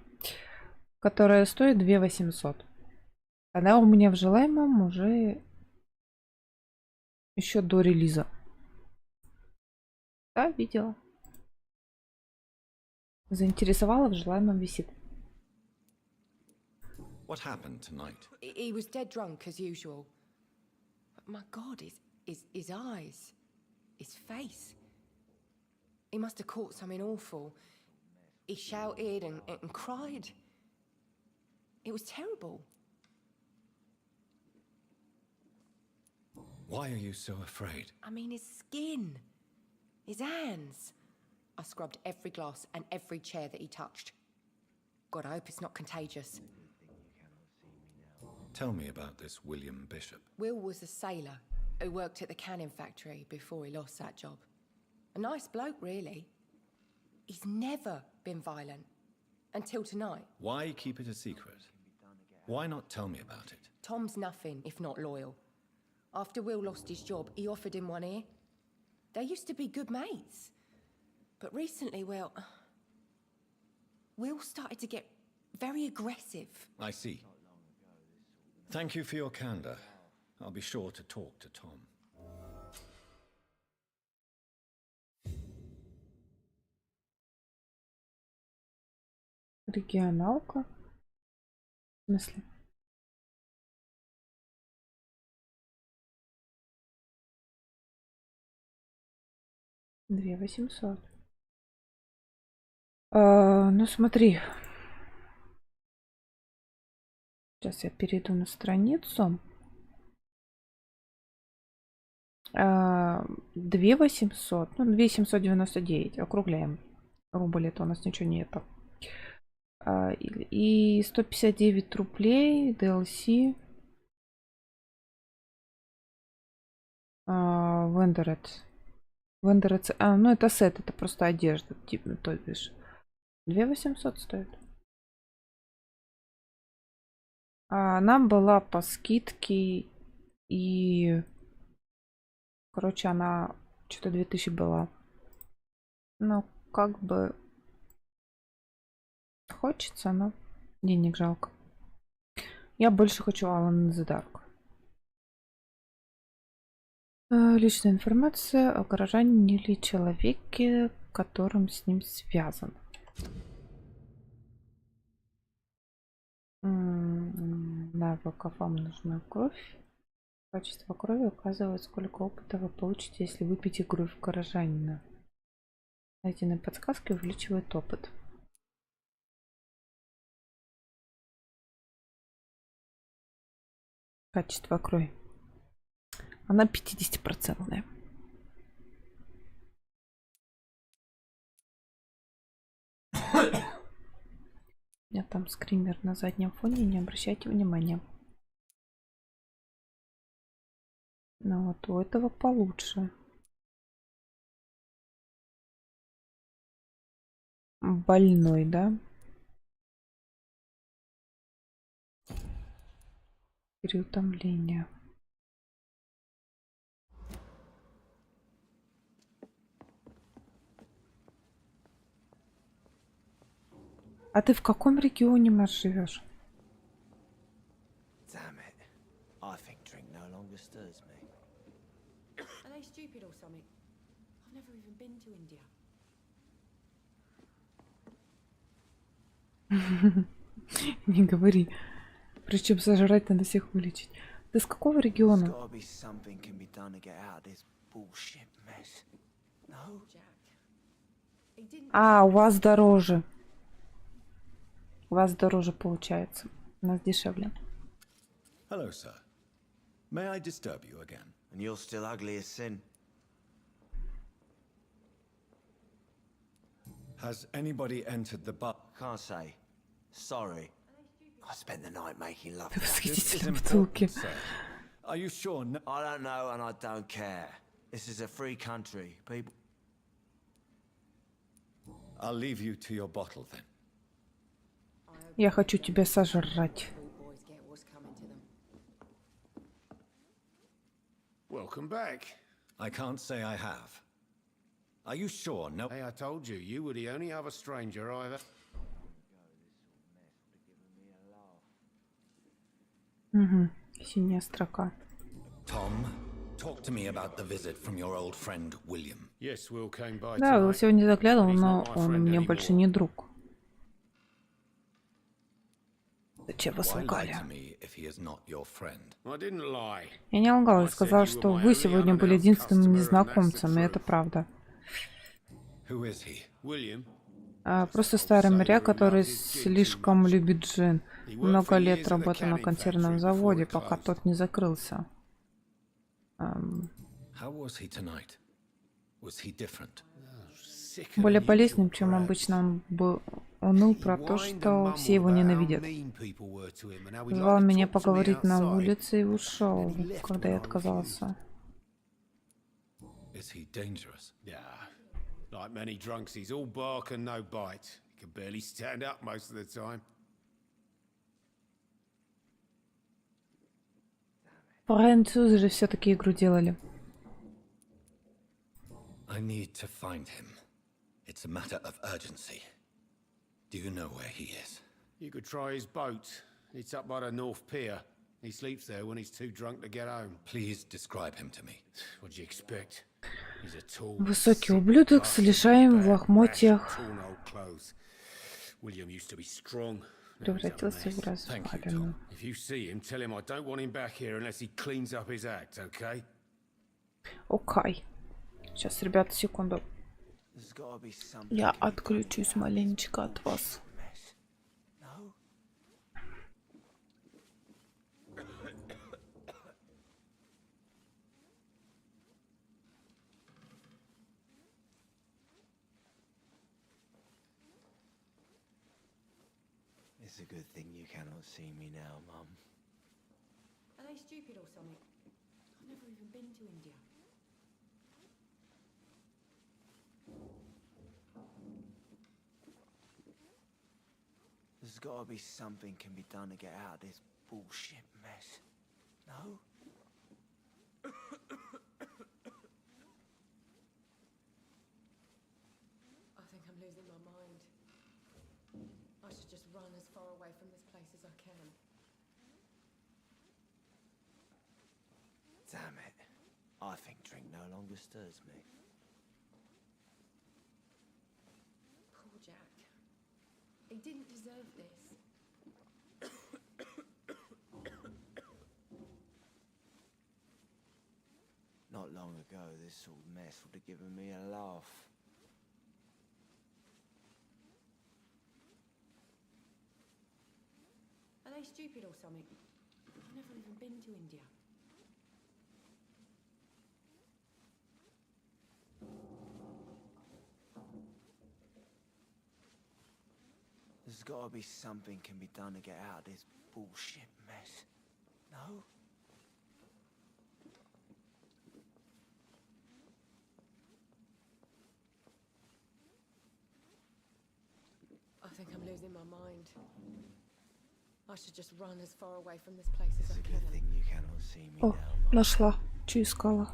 которая стоит 2800. Она у меня в желаемом уже еще до релиза. Да, видела. Заинтересовала, в желаемом висит. What happened tonight? He was dead drunk as usual. But my God, his eyes, his face. He must have caught something awful. He shouted and cried. It was terrible. Why are you so afraid? I mean, his skin, his hands. I scrubbed every glass and every chair that he touched. God, I hope it's not contagious. Tell me about this William Bishop. Will was a sailor who worked at the canning factory before he lost that job. A nice bloke, really. He's never been violent. Until tonight. Why keep it a secret? Why not tell me about it? Tom's nothing if not loyal. After Will lost his job, he offered him one ear. They used to be good mates. But recently, well, Will started to get very aggressive. I see. Thank you for your candor. I'll be sure to talk to Tom. Регионалка. В смысле? Две 800. Ну смотри. Сейчас я перейду на страницу. 2800. Ну, 2799. Округляем. Рубль это у нас ничего нету. И 159 рублей DLC. Вендорет. Вендорет. Ну это сет, это просто одежда. Типа, то бишь. 2800 стоит. Она была по скидке. И... Короче, она что-то 2000 была. Ну, как бы... Хочется, но денег жалко. Я больше хочу Alan in the Dark. Личная информация о горожанине или человеке, которым с ним связан. Навыков вам нужна кровь. Качество крови указывает, сколько опыта вы получите, если выпьете кровь горожанина. Найденные подсказки увеличивают опыт. Качество крови. Она 50%. У меня там скример на заднем фоне, не обращайте внимания. Но вот у этого получше. Больной, да? Переутомление. А ты в каком регионе, Маш, живешь? Damn it. I think drink no longer stirs me. Are they stupid or something? I've never even been to India. Не говори. Причем сожрать надо всех вылечить. Ты с какого There's региона? gotta be something can be done to get out of this bullshit mess. No? Jack. He didn't. А, у вас дороже. У вас дороже получается. У нас дешевле. Hello, sir. May I disturb you again? And you're still ugly as sin. Has anybody entered the bar? Can't say. Sorry. I spent the night making love. Ты to her. восхитительной бутылки. sir. Are you sure? No. I don't know and I don't care. This is a free country. People. I'll leave you to your bottle then. Я хочу тебя сожрать. All boys get what's coming to them. Welcome back. I can't say I have. Are you sure? No. Hey, I told you, you were the only other stranger I ever... Угу. Синяя строка. Tom, talk to me about the visit from your old friend William. Yes, Will came by Да, Уилл tonight. сегодня заглядывал, но он мне больше не друг. Зачем вы Why lie солгали? to me if he is not your friend? I didn't lie. Я не лгал, я сказал, что вы сегодня были единственным незнакомцем, и это правда. Who is he? William, Просто старый моряк, который слишком любит джин. Много лет работал на консервном заводе, пока тот не закрылся. How was he tonight? Was he different? sicker Более than болезненным, usual, чем perhaps. обычно, он ныл про то, что все его ненавидят. Звал меня поговорить на улице и ушел, когда я отказался. Is he dangerous? Yeah, like many drunks, he's all bark and no bite. He can barely stand up most of the time. Французы же все-таки игру делали. I need to find him. It's a matter of urgency. Do you know where he is? You could try his boat. It's up by the North Pier. He sleeps there when he's too drunk to get home. Please describe him to me. What'd you expect? He's a tall, Высокий sick ублюдок с bastard лишаем with в bad лохмотьях rash and torn old clothes. William used to be strong. Now he's a превратился в mess. развалину. If you see him, tell him I don't want him back here unless he cleans up his act, okay? Окей. Сейчас, ребята, секунду. There's gotta be something. Я отключусь маленечко от вас. Mess. No? It's a good thing you cannot see me now, Mum. Are they stupid or something? I've never even been to India. There's gotta be something can be done to get out of this bullshit mess. No? I think I'm losing my mind. I should just run as far away from this place as I can. Damn it. I think drink no longer stirs me. Poor Jack. He didn't deserve this. Not long ago, this sort of mess would have given me a laugh. Are they stupid or something? I've never even been to India. There's gotta be something can be done to get out of this bullshit mess. No? I think I'm losing my mind. I should just run as far away from this place as I Good can. thing you cannot see me О, now. нашла. Что искала?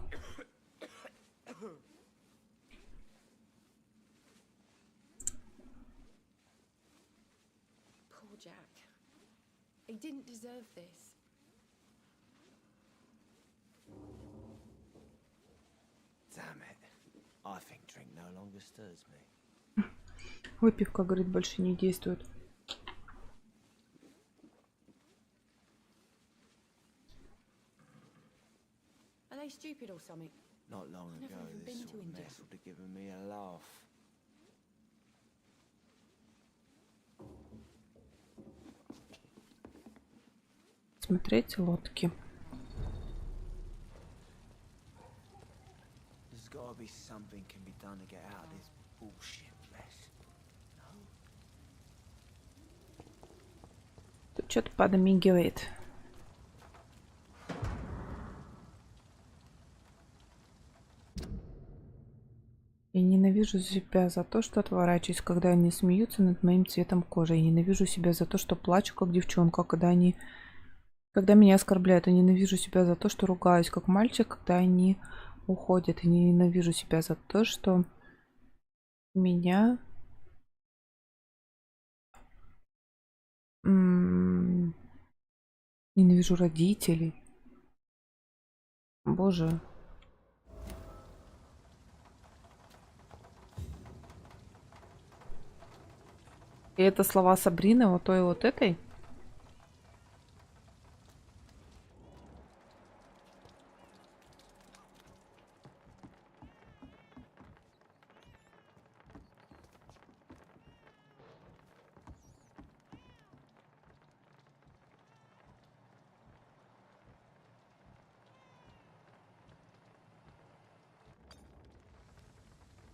Poor Jack. He didn't deserve this. Damn it. I think drink no longer stirs me. Выпивка, говорит, больше не действует. Are they stupid or something? Not long I've never ago, even this been to sort of India. mess would have given me a laugh. Смотреть лодки. There's got to be something can be done to get out of this bullshit mess. Тут что-то подмигивает. Я ненавижу себя за то, что отворачиваюсь, когда они смеются над моим цветом кожи. Я ненавижу себя за то, что плачу, как девчонка, когда меня оскорбляют. Я ненавижу себя за то, что ругаюсь, как мальчик, когда они уходят. Я ненавижу себя за то, что меня ненавижу родителей. Боже. И это слова Сабрины, вот той вот этой.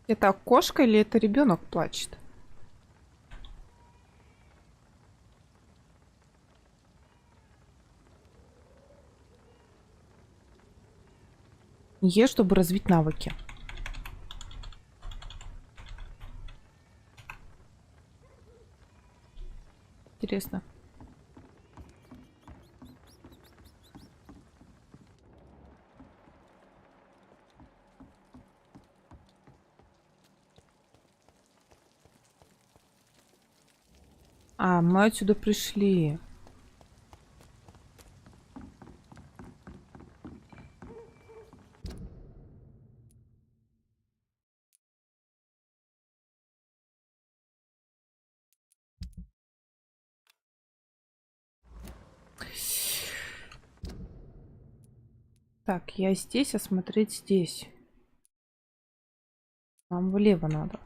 Это кошка или это ребенок плачет? Ешь, чтобы развить навыки. Интересно. А, мы отсюда пришли. Так, я здесь, а смотреть здесь. Нам влево надо.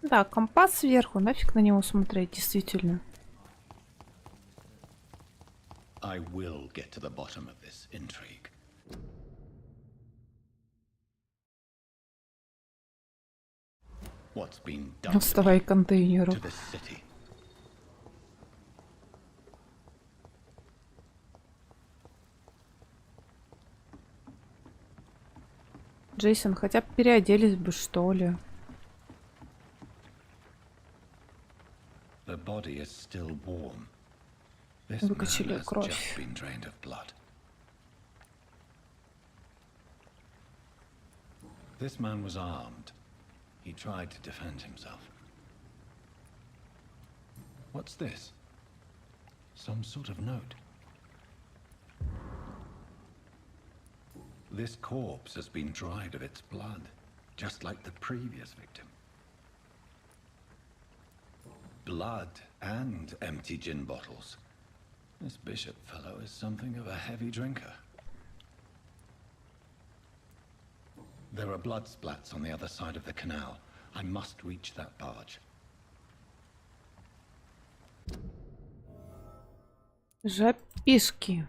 Да, компас сверху, нафиг на него смотреть, действительно. I will get to the bottom of this intrigue. What's been done Вставай к контейнеру. to this city? Джейсон, хотя бы переоделись бы, что ли. The body is still warm. This man Выкачали has кровь. just been drained of blood. This man was armed. He tried to defend himself. What's this? Some sort of note. This corpse has been dried of its blood, just like the previous victim. Blood and empty gin bottles. This bishop fellow is something of a heavy drinker. There are blood splats on the other side of the canal. I must reach that barge. Жапишки.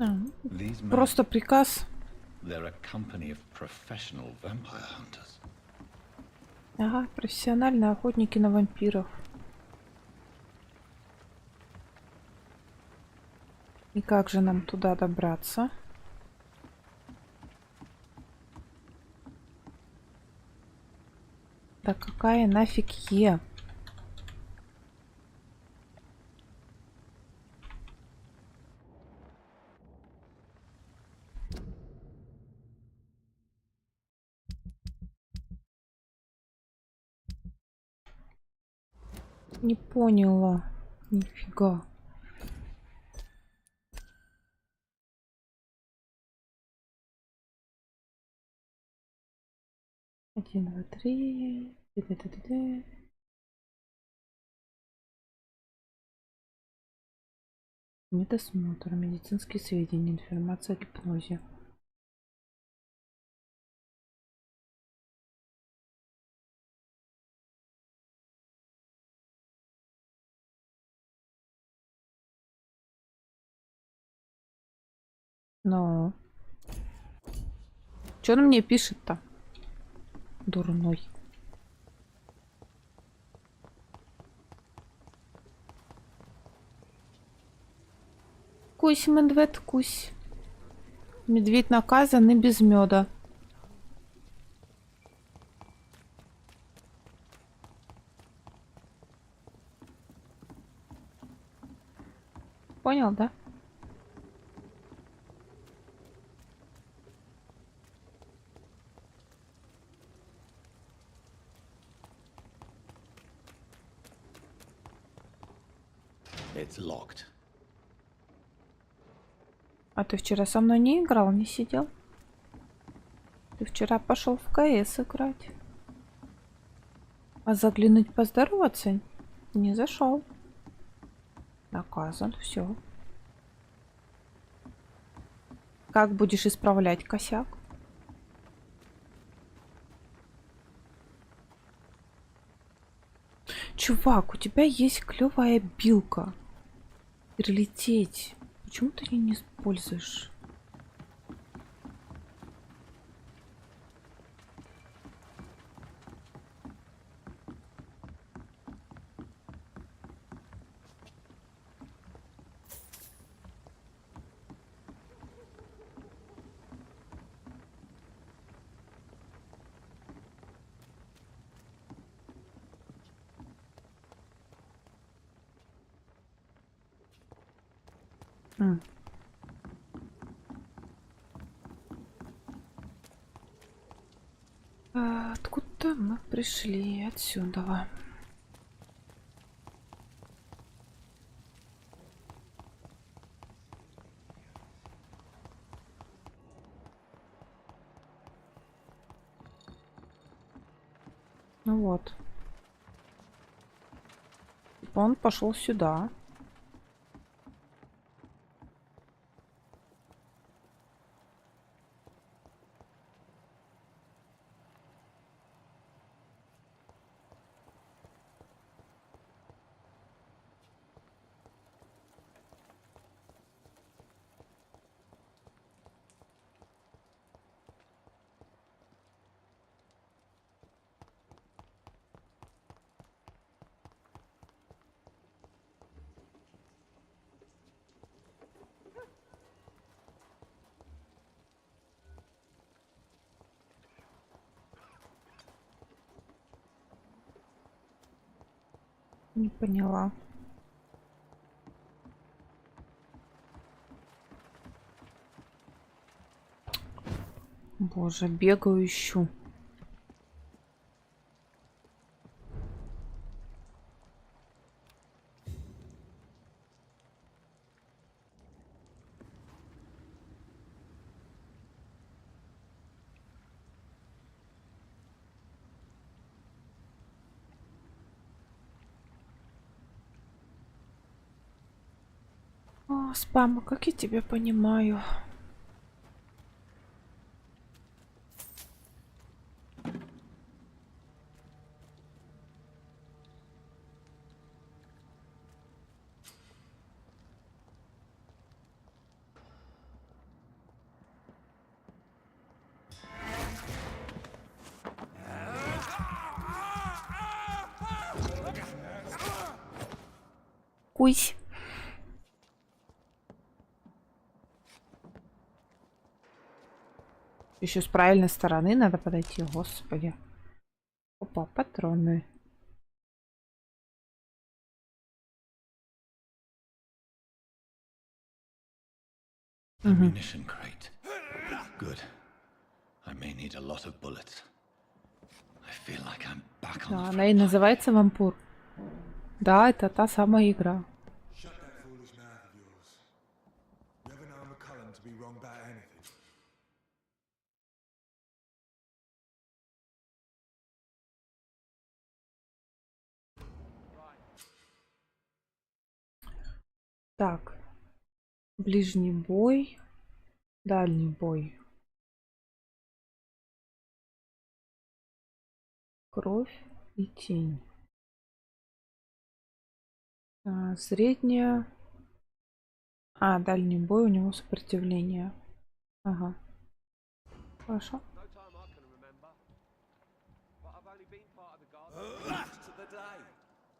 These men, Просто приказ. they're a company of professional vampire hunters. Ага, профессиональные охотники на вампиров. И как же нам туда добраться? Да какая нафиг Е? Не поняла. Нифига. Один, два, три. Ты-ты-ты-ты-ты. Медосмотр, медицинские сведения, информация о гипнозе. Но что он мне пишет-то? Дурной. Кусь, медведь, кусь. Медведь наказан и без меда. Понял, да? It's locked. А ты вчера со мной не играл, не сидел? Ты вчера пошел в КС играть. А заглянуть поздороваться не зашел. Наказан, все. Как будешь исправлять косяк? Чувак, у тебя есть клевая билка. Прилететь. Почему ты ее не используешь? Откуда мы пришли? Отсюда. Ну вот. Он пошел сюда. Не поняла. Боже, бегаю, ищу. О, спама, как я тебя понимаю. Кусь. Еще с правильной стороны надо подойти, господи. Опа, патроны. Ammunition crate. Good. I may need a lot of bullets. I feel like I'm back on Да, the она и front line. называется Vampyr. Да, это та самая игра. Shut that foolish mouth of yours. Never known McCullum to be wrong about anything. Так. Ближний бой. Дальний бой. Кровь и тень. Средняя. Дальний бой, у него сопротивление. Ага. Хорошо.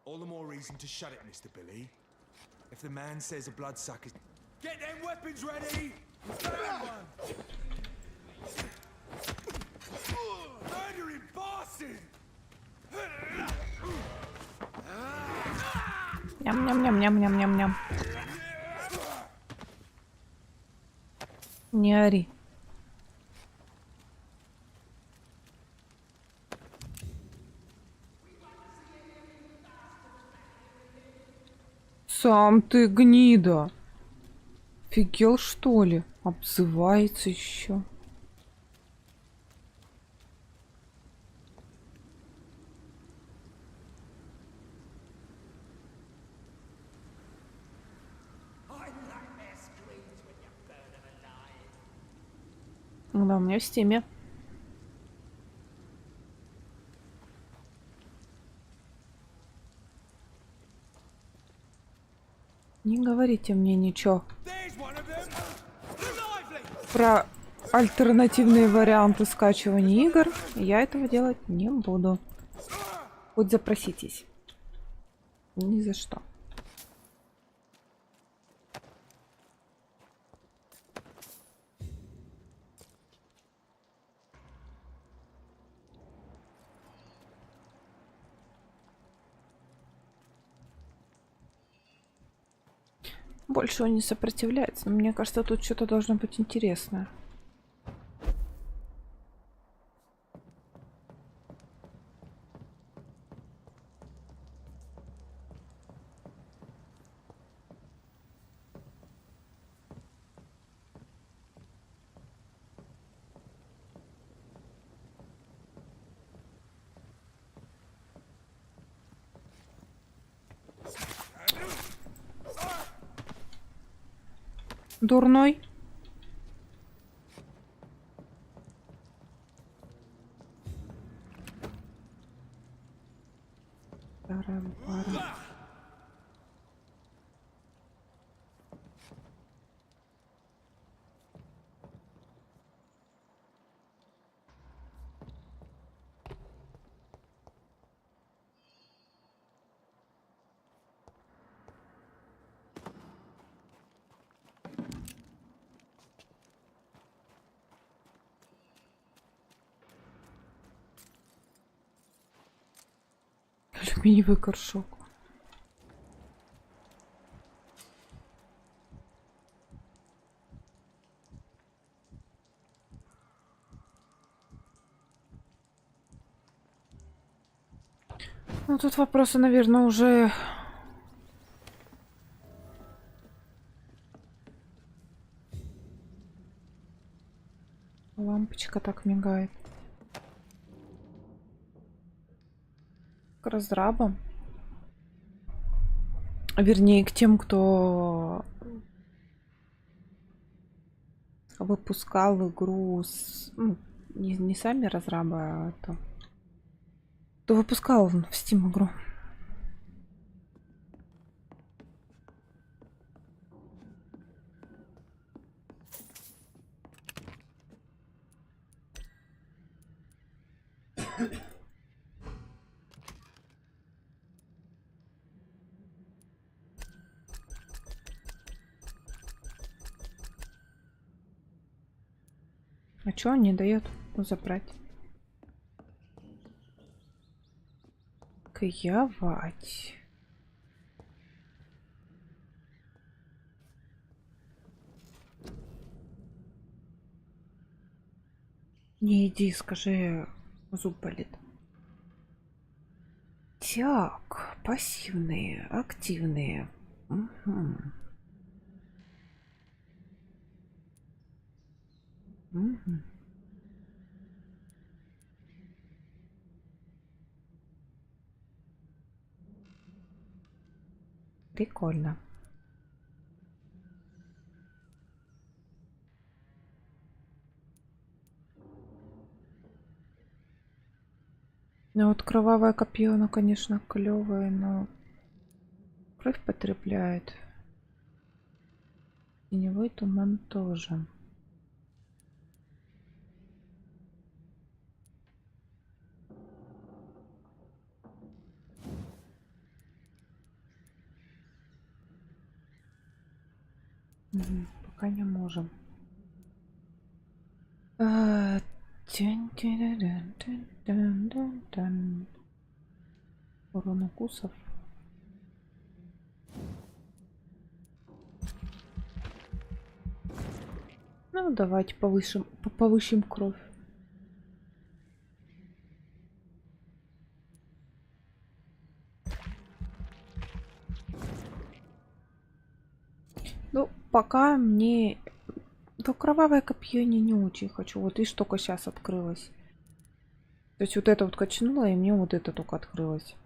All the more reason to shut it, Mr. Billy. If the man says a bloodsucker... Get them weapons ready! Murdering bastard! Ням-ням-ням-ням-ням-ням-ням. Не ори. Сам ты гнида. Офигел, что ли? Обзывается еще. Да, у меня в стиме. Не говорите мне ничего про альтернативные варианты скачивания игр. Я этого делать не буду. Хоть запроситесь. Ни за что. Больше он не сопротивляется, но мне кажется, тут что-то должно быть интересное. Дурной. Старая пара. Алюминиевый горшок. Ну, тут вопросы, наверное, уже... Лампочка так мигает. К разрабам. Вернее, к тем, кто выпускал игру с... Ну, не сами разрабы, а то... Кто выпускал в Steam игру. А чё он не дает забрать? Каявать. Не иди, скажи, зуб болит. Так, пассивные, активные. Угу. Угу. Прикольно. Ну вот кровавое копье, оно, конечно, клевое, но кровь потребляет. Теневой туман тоже. Пока не можем. Урон укусов. Ну, давайте повысим кровь. Ну, пока мне... То кровавое копье не очень хочу. Вот видишь, только сейчас открылось. То есть вот это вот качнуло, и мне вот это только открылось.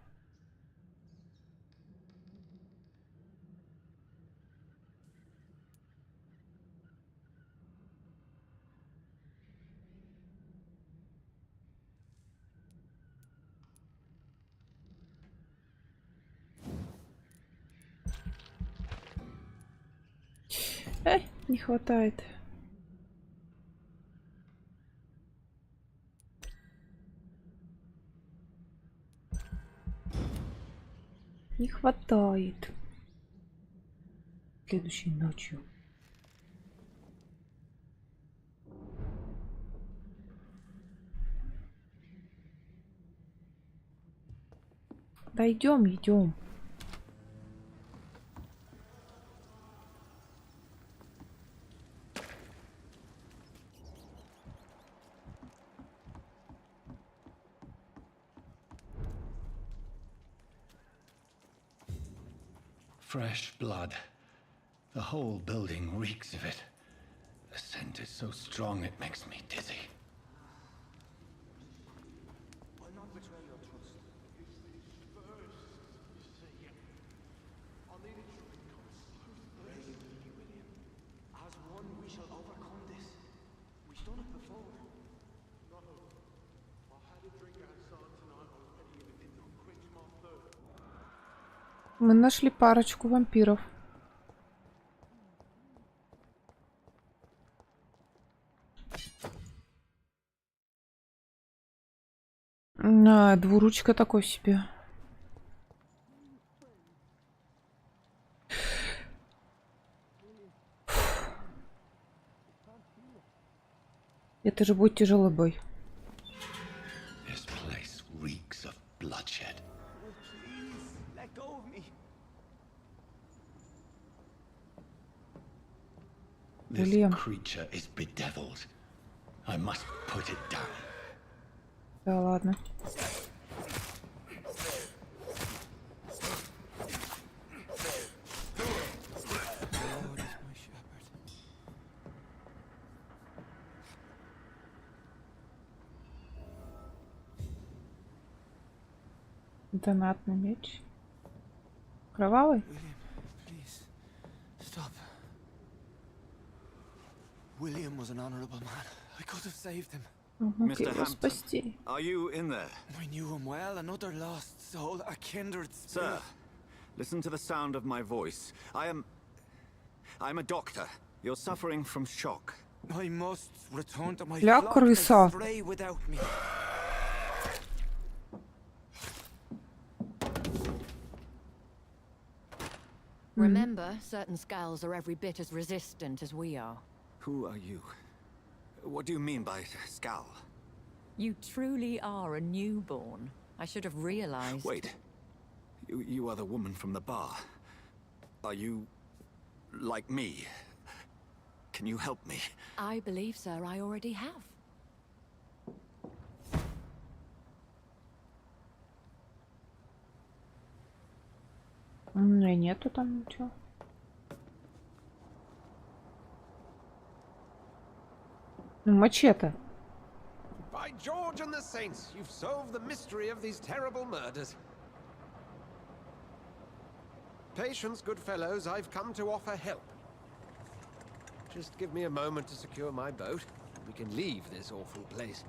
Не хватает. Не хватает. Следующей ночью. Да идем. Fresh blood. The whole building reeks of it. The scent is so strong it makes me dizzy. I'll not betray your trust. First, you see, I'll need a trumpet call. Brave me, William. As one, we shall overcome this. We've done it before. Not hope. I had a drink outside tonight. I was ready, and it did not quench my thirst. Мы нашли парочку вампиров. Двуручка такой себе. Это же будет тяжелый бой. This place reeks of bloodshed. Please, let go of me. This William. creature is bedeviled. I must put it down. Да ладно. Донатный меч. Кровавый? Please, stop. William was an honorable man. I could have saved him. Мог его спасти. Are you in there? I knew him well, another lost soul, a kindred spirit. Sir, listen to the sound of my voice. I'm a doctor. You're suffering from shock. I must return to my Ля, flock. крыса. They stray without me. Remember, certain skulls are every bit as resistant as we are. Who are you? What do you mean by scowl? You truly are a newborn. I should have realized. Wait. You are the woman from the bar. Are you... like me? Can you help me? I believe, sir, I already have. Нету там ничего. Мачете. By George and the Saints, you've solved the mystery of these terrible murders. Patience, good fellows, I've come to offer help. Just give me a moment to secure my boat, and we can leave this awful place.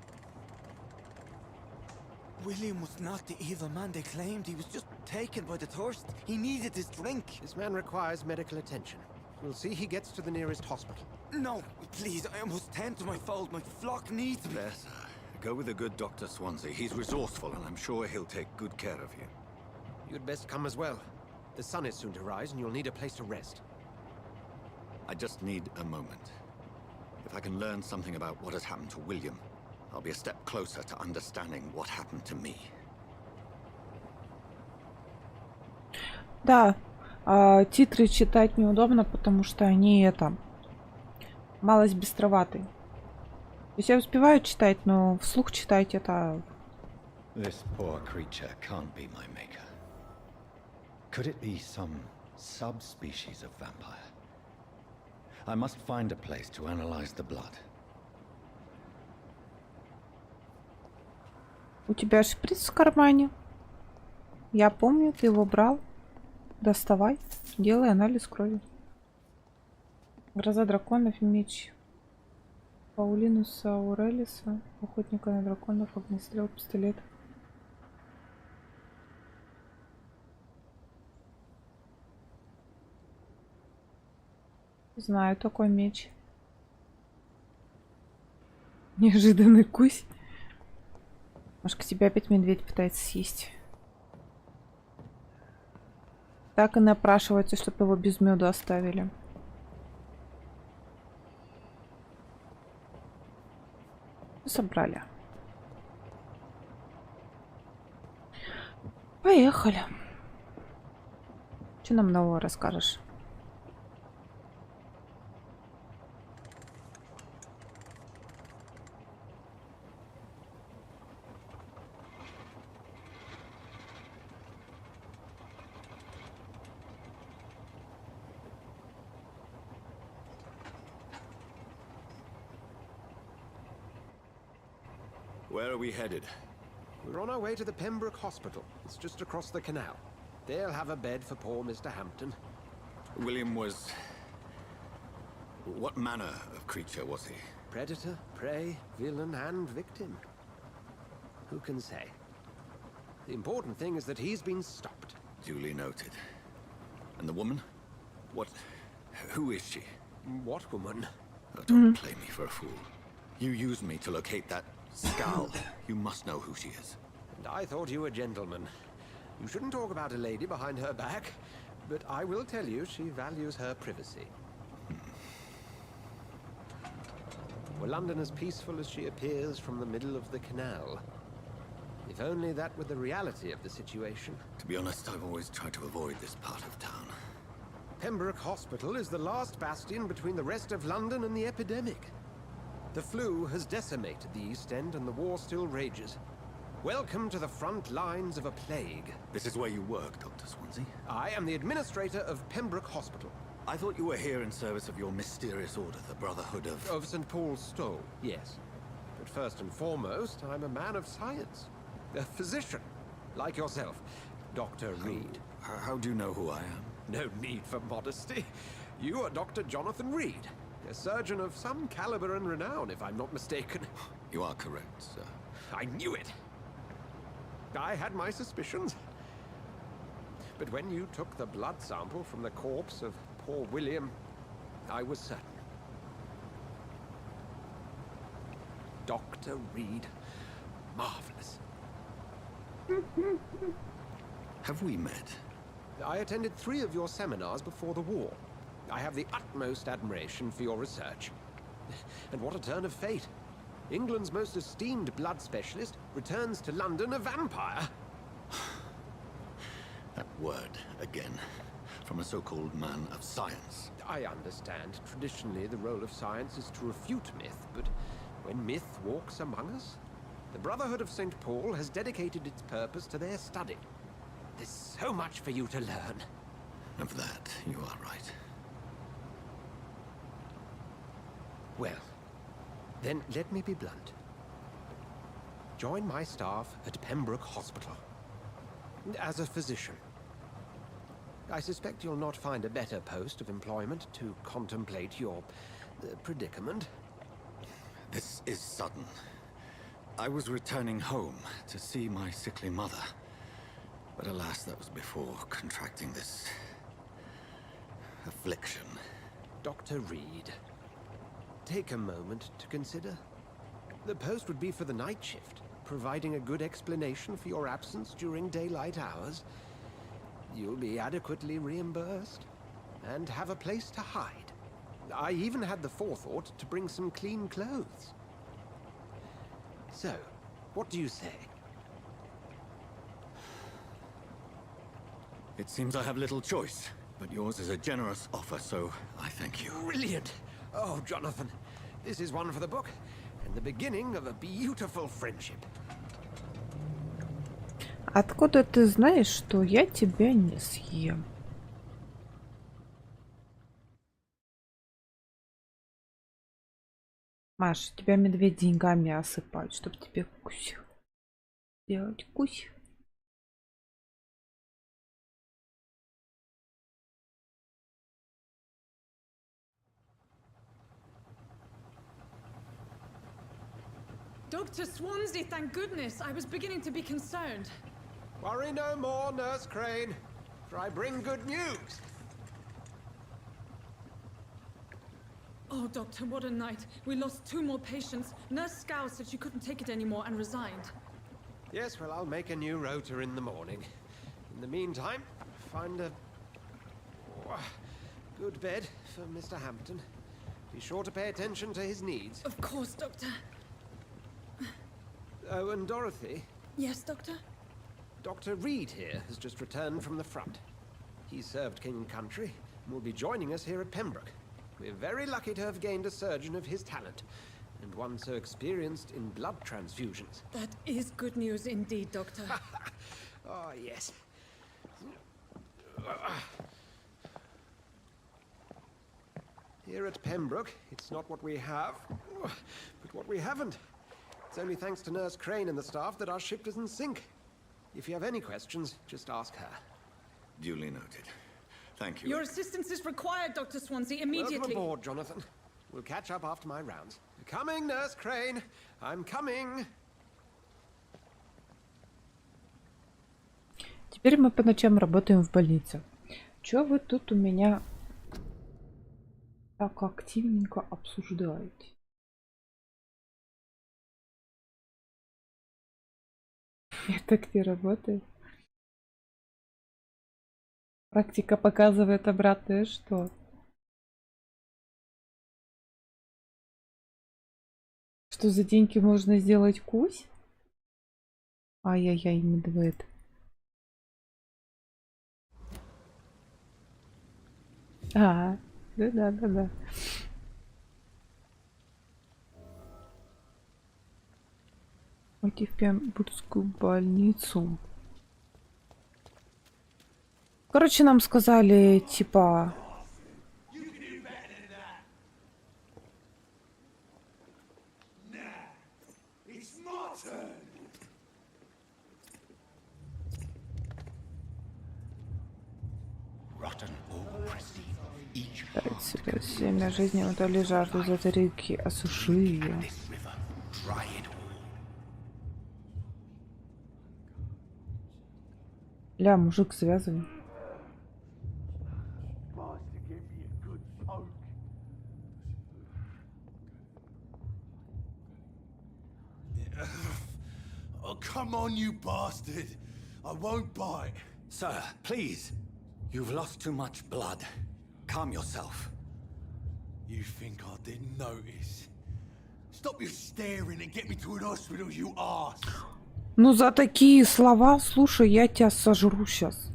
William was not the evil man they claimed. He was just taken by the thirst. He needed his drink. This man requires medical attention. We'll see he gets to the nearest hospital. No, please, I must tend to my fold. My flock needs me. There, sir. Go with the good Dr. Swansea. He's resourceful, and I'm sure he'll take good care of you. You'd best come as well. The sun is soon to rise, and you'll need a place to rest. I just need a moment. If I can learn something about what has happened to William, I'll be a step closer to understanding what happened to me. Да, титры читать неудобно, потому что они малость быстроватые. То есть я успеваю читать, но вслух читать это... This poor creature can't be my maker. Could it be some subspecies of vampire? I must find a place to analyze the blood. У тебя шприц в кармане. Я помню, ты его брал. Доставай. Делай анализ крови. Гроза драконов, меч Паулинуса Аурелиса, охотника на драконов, огнестрел, пистолет. Знаю такой меч. Неожиданный кусь. Машка, тебя опять медведь пытается съесть. Так и напрашивается, чтобы его без меда оставили. Собрали. Поехали. Что нам нового расскажешь? Where are we headed? We're on our way to the Pembroke Hospital. It's just across the canal. They'll have a bed for poor Mr. Hampton. William was... what manner of creature was he? Predator, prey, villain, and victim. Who can say? The important thing is that he's been stopped. Duly noted. And the woman? What... who is she? What woman? Oh, don't play me for a fool. You used me to locate that skull. You must know who she is. And I thought you a gentleman. You shouldn't talk about a lady behind her back, but I will tell you she values her privacy. Were London as peaceful as she appears from the middle of the canal? If only that were the reality of the situation. To be honest, I've always tried to avoid this part of town. Pembroke Hospital is the last bastion between the rest of London and the epidemic. The flu has decimated the East End and the war still rages. Welcome to the front lines of a plague. This is where you work, Dr. Swansea? I am the administrator of Pembroke Hospital. I thought you were here in service of your mysterious order, the Brotherhood of... Of St. Paul's Stole, yes. But first and foremost, I'm a man of science. A physician, like yourself, Dr. Reed. How do you know who I am? No need for modesty. You are Dr. Jonathan Reed, a surgeon of some caliber and renown, if I'm not mistaken. You are correct, sir. I knew it! I had my suspicions. But when you took the blood sample from the corpse of poor William, I was certain. Dr. Reed. Marvelous. Have we met? I attended 3 of your seminars before the war. I have the utmost admiration for your research. And what a turn of fate. England's most esteemed blood specialist returns to London a vampire. That word again. From a so-called man of science. I understand. Traditionally, the role of science is to refute myth, but when myth walks among us, the Brotherhood of St. Paul has dedicated its purpose to their study. There's so much for you to learn. Of that, you are right. Well, then let me be blunt. Join my staff at Pembroke Hospital. As a physician. I suspect you'll not find a better post of employment to contemplate your predicament. This is sudden. I was returning home to see my sickly mother. But alas, that was before contracting this affliction. Dr. Reed, take a moment to consider. The post would be for the night shift, providing a good explanation for your absence during daylight hours. You'll be adequately reimbursed, and have a place to hide. I even had the forethought to bring some clean clothes. So, what do you say? It seems I have little choice, but yours is a generous offer, so I thank you. Brilliant! Oh, Jonathan, this is one for the book, and the beginning of a beautiful friendship. Откуда ты знаешь, что я тебя не съем? Маш, тебя медведь деньгами осыпают, чтобы тебе кусь делать. Кусь. Dr. Swansea, thank goodness. I was beginning to be concerned. Worry no more, Nurse Crane, for I bring good news. Oh, Doctor, what a night. We lost 2 more patients. Nurse Scow said she couldn't take it anymore and resigned. Yes, well, I'll make a new rota in the morning. In the meantime, find a good bed for Mr. Hampton. Be sure to pay attention to his needs. Of course, Doctor. Oh, and Dorothy? Yes, Doctor? Dr. Reed here has just returned from the front. He served King and Country and will be joining us here at Pembroke. We're very lucky to have gained a surgeon of his talent, and one so experienced in blood transfusions. That is good news indeed, Doctor. Oh, yes. Here at Pembroke, it's not what we have, but what we haven't. It's only thanks to Nurse Crane and the staff that our ship doesn't sink. If you have any questions, just ask her. Duly noted. Thank you. Your assistance is required, Dr. Swansea, immediately. Welcome aboard, Jonathan. We'll catch up after my rounds. Coming, Nurse Crane. I'm coming. Теперь мы по ночам работаем в больнице. Чё вы тут у меня так активненько обсуждаете? Я так не работаю. Практика показывает обратное, что? Что за деньги можно сделать кусь? Ай-яй-яй, медведь. А, да. Пойти в Пембургскую больницу. Короче, нам сказали, типа... Дать себе семя жизни, утоли жажду, затари реки, осуши ее. Ля, мужик, связывай. Oh, come on, you bastard. I won't bite. Sir, please. You've lost too much blood. Calm yourself. You think I didn't notice? Stop your staring and get me to an hospital, you arse! Ну за такие слова, слушай, я тебя сожру сейчас.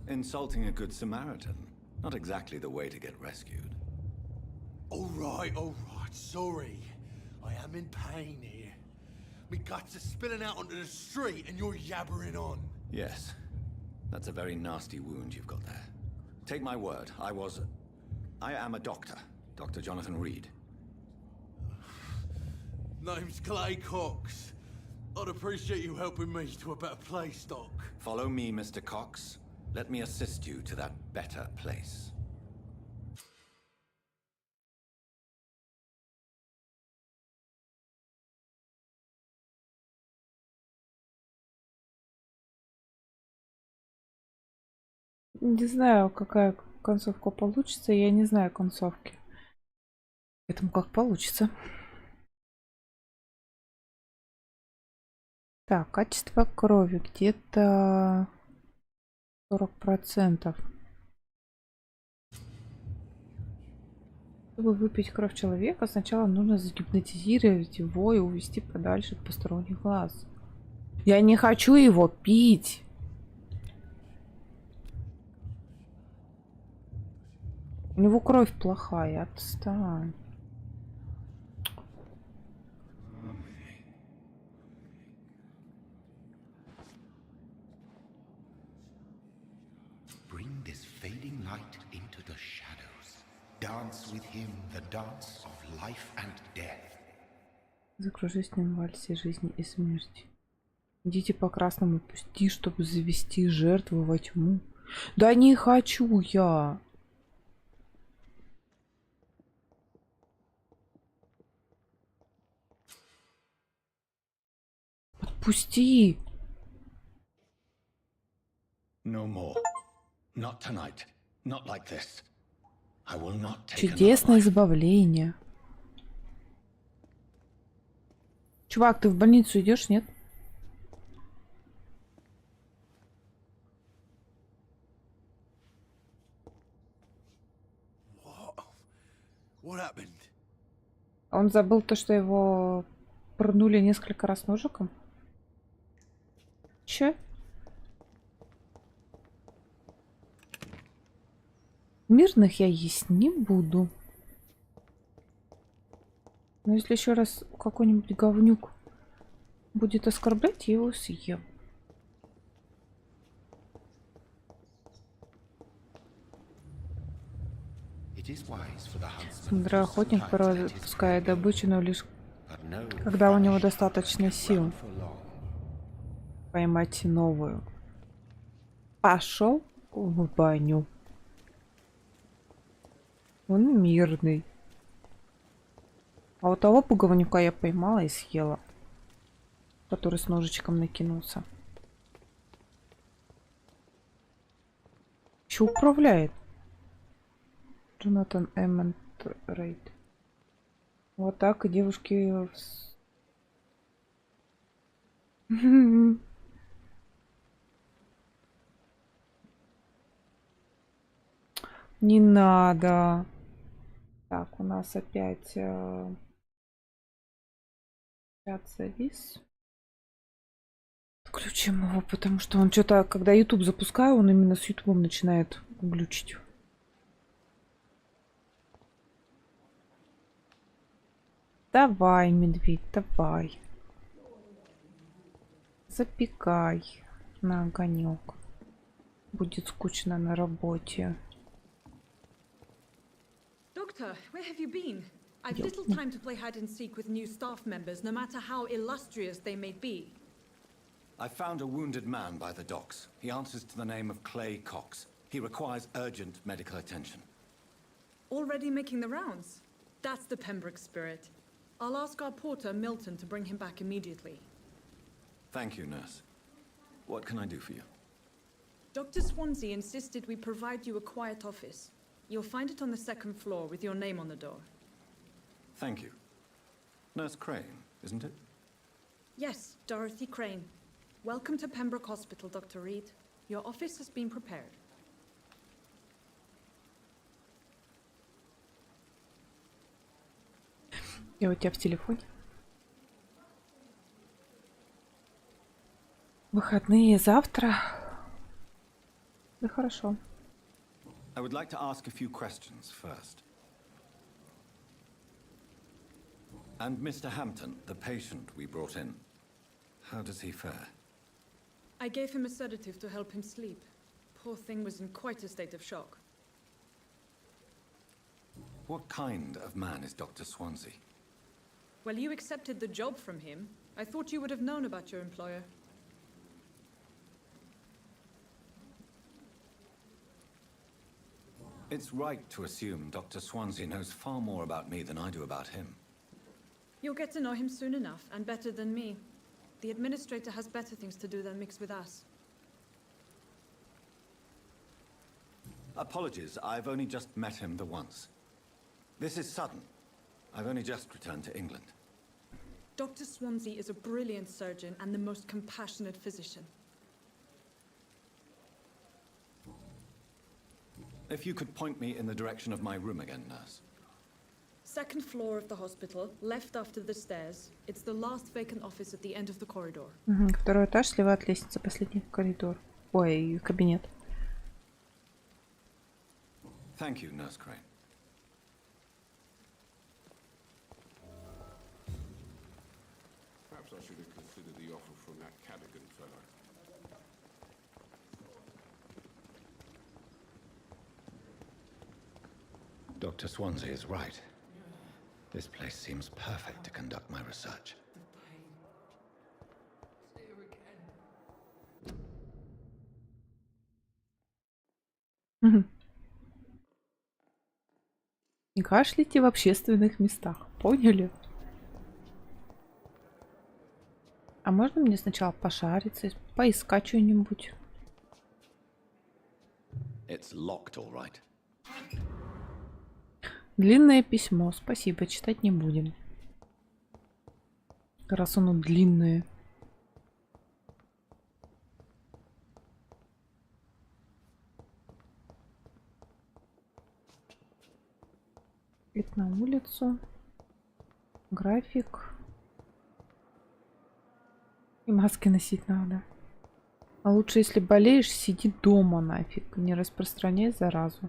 Insulting a good Samaritan. Not exactly the way to get rescued. All right, sorry. I am in pain here. Me guts are spilling out onto the street and you're yabbering on. Yes. That's a very nasty wound you've got there. Take my word, I am a doctor. Dr. Jonathan Reed. Name's Clay Cox. I'd appreciate you helping me to a better place, Doc. Follow me, Mr. Cox. Let me assist you to that better place. Не знаю, какая концовка получится. Я не знаю концовки. Поэтому как получится. Так, качество крови где-то 40%. Чтобы выпить кровь человека, сначала нужно загипнотизировать его и увести подальше от посторонних глаз. Я не хочу его пить. У него кровь плохая, отстань. Bring this fading light into the shadows. Dance with him the dance of life and death. Закружись с ним в вальсе жизни и смерти. Идите по красному пути, чтобы завести жертву во тьму. Да не хочу я. Отпусти. No more. Not tonight. Not like this. I will not take Чудесное избавление. Чувак, ты в больницу идешь, нет? What happened? Он забыл то, что его пырнули несколько раз ножиком? Че? Мирных я есть не буду. Но если еще раз какой-нибудь говнюк будет оскорблять, я его съем. Мудрый охотник порой отпускает добычу, но лишь когда у него достаточно сил поймать новую. Пошел в баню. Он мирный. А у того пуговнюка я поймала и съела, который с ножичком накинулся. Че управляет? Джонатан Эммонд Рейд. Вот так и девушки... Не надо. Так, у нас опять чат завис. Отключим его, потому что он что-то, когда YouTube запускаю, он именно с YouTube начинает глючить. Давай, медведь, давай. Запекай на огонек. Будет скучно на работе. Doctor, where have you been? I've little time to play hide and seek with new staff members, no matter how illustrious they may be. I found a wounded man by the docks. He answers to the name of Clay Cox. He requires urgent medical attention. Already making the rounds? That's the Pembroke spirit. I'll ask our porter, Milton, to bring him back immediately. Thank you, nurse. What can I do for you? Dr. Swansea insisted we provide you a quiet office. You'll find it on the second floor with your name on the door. Thank you. Nurse Crane, isn't it? Yes, Dorothy Crane. Welcome to Pembroke Hospital, Dr. Reed. Your office has been prepared. Я у тебя в телефоне. Выходные завтра. Да хорошо. I would like to ask a few questions first. And Mr. Hampton, the patient we brought in, how does he fare? I gave him a sedative to help him sleep. Poor thing was in quite a state of shock. What kind of man is Dr. Swansea? Well, you accepted the job from him. I thought you would have known about your employer. It's right to assume Dr. Swansea knows far more about me than I do about him. You'll get to know him soon enough, and better than me. The administrator has better things to do than mix with us. Apologies, I've only just met him the once. This is sudden. I've only just returned to England. Dr. Swansea is a brilliant surgeon and the most compassionate physician. If you could point me in the direction of my room again, nurse. Second floor of the hospital, left after the stairs. It's the last vacant office at the end of the corridor. Второй этаж, слева от лестницы, последний коридор. Ой, кабинет. Thank you, Nurse Crane. Perhaps I should have considered the offer from that Cadogan fellow. Dr. Swansea is right. This place seems perfect to conduct my research. Не кашляйте в общественных местах. Поняли? А можно мне сначала пошариться, поискать что-нибудь? It's locked, all right. Длинное письмо. Спасибо, читать не будем. Раз оно длинное. Вид на улицу. График. И маски носить надо. А лучше, если болеешь, сиди дома нафиг. Не распространяй заразу.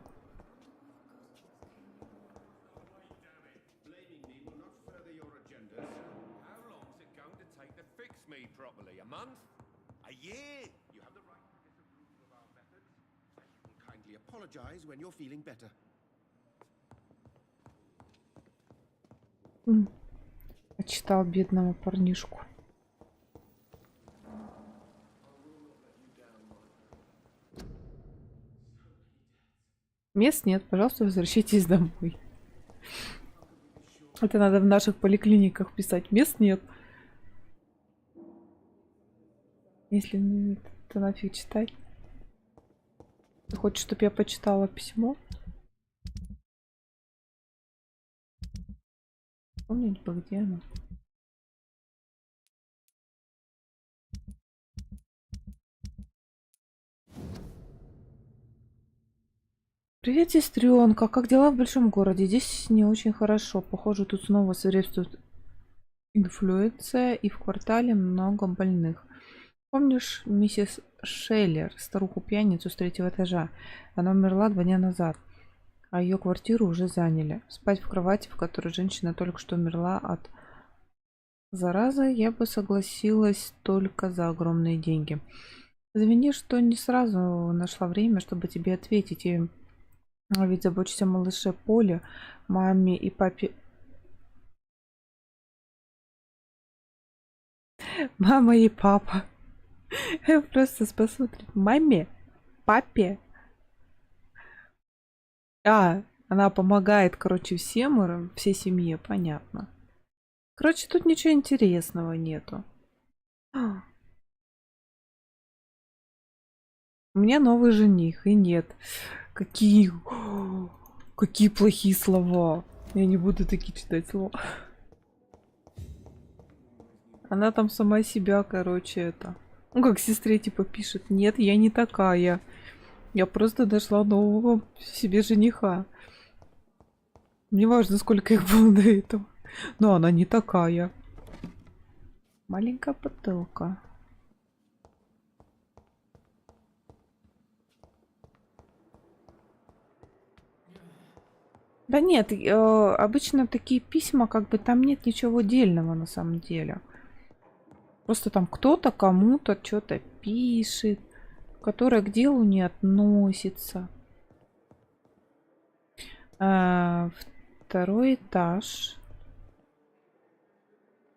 When you're feeling better. Почитал бедного парнишку. Мест нет, пожалуйста, возвращайтесь домой. Это надо в наших поликлиниках писать. Мест нет. Если нет, то нафиг читать. Ты хочешь, чтобы я почитала письмо? Помнить бы, где оно. Привет, сестренка. Как дела в большом городе? Здесь не очень хорошо. Похоже, тут снова свирепствует инфлюенция, и в квартале много больных. Помнишь миссис Шеллер, старуху-пьяницу с 3-го этажа? Она умерла 2 дня назад, а ее квартиру уже заняли. Спать в кровати, в которой женщина только что умерла от заразы, я бы согласилась только за огромные деньги. Извини, что не сразу нашла время, чтобы тебе ответить. И ведь забочусь о малыше Поле, маме и папе. Мама и папа. Я просто посмотрю. Маме, папе. Она помогает, короче, всем, всей семье, понятно. Короче, тут ничего интересного нету. У меня новый жених, и нет. Какие плохие слова. Я не буду такие читать слова. Она там сама себя, короче, это... Ну, как сестре, типа, пишет. Нет, я не такая. Я просто нашла нового себе жениха. Не важно, сколько их было до этого. Но она не такая. Маленькая бутылка. Да нет, обычно такие письма, как бы там нет ничего дельного на самом деле. Просто там кто-то кому-то что-то пишет, которое к делу не относится. Второй этаж.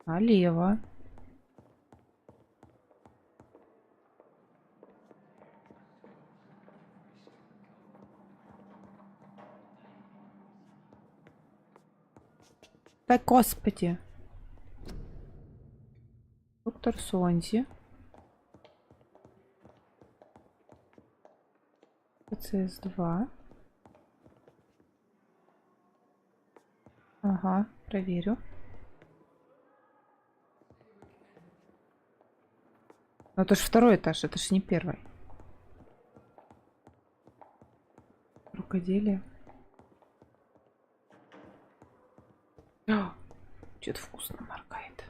Налево. Да господи. Доктор Сонзи. ПЦС-2. Ага, проверю. Но это же второй этаж, это же не первый. Рукоделие. Что-то вкусно моргает.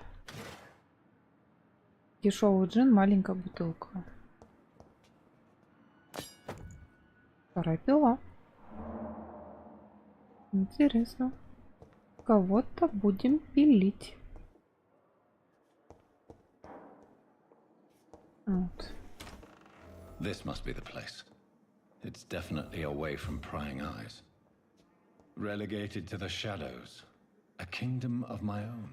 Дешевый джин, маленькая бутылка. Вторая пила. Интересно. Кого-то будем пилить. Вот. This must be the place. It's definitely away from prying eyes. Relegated to the shadows. A kingdom of my own.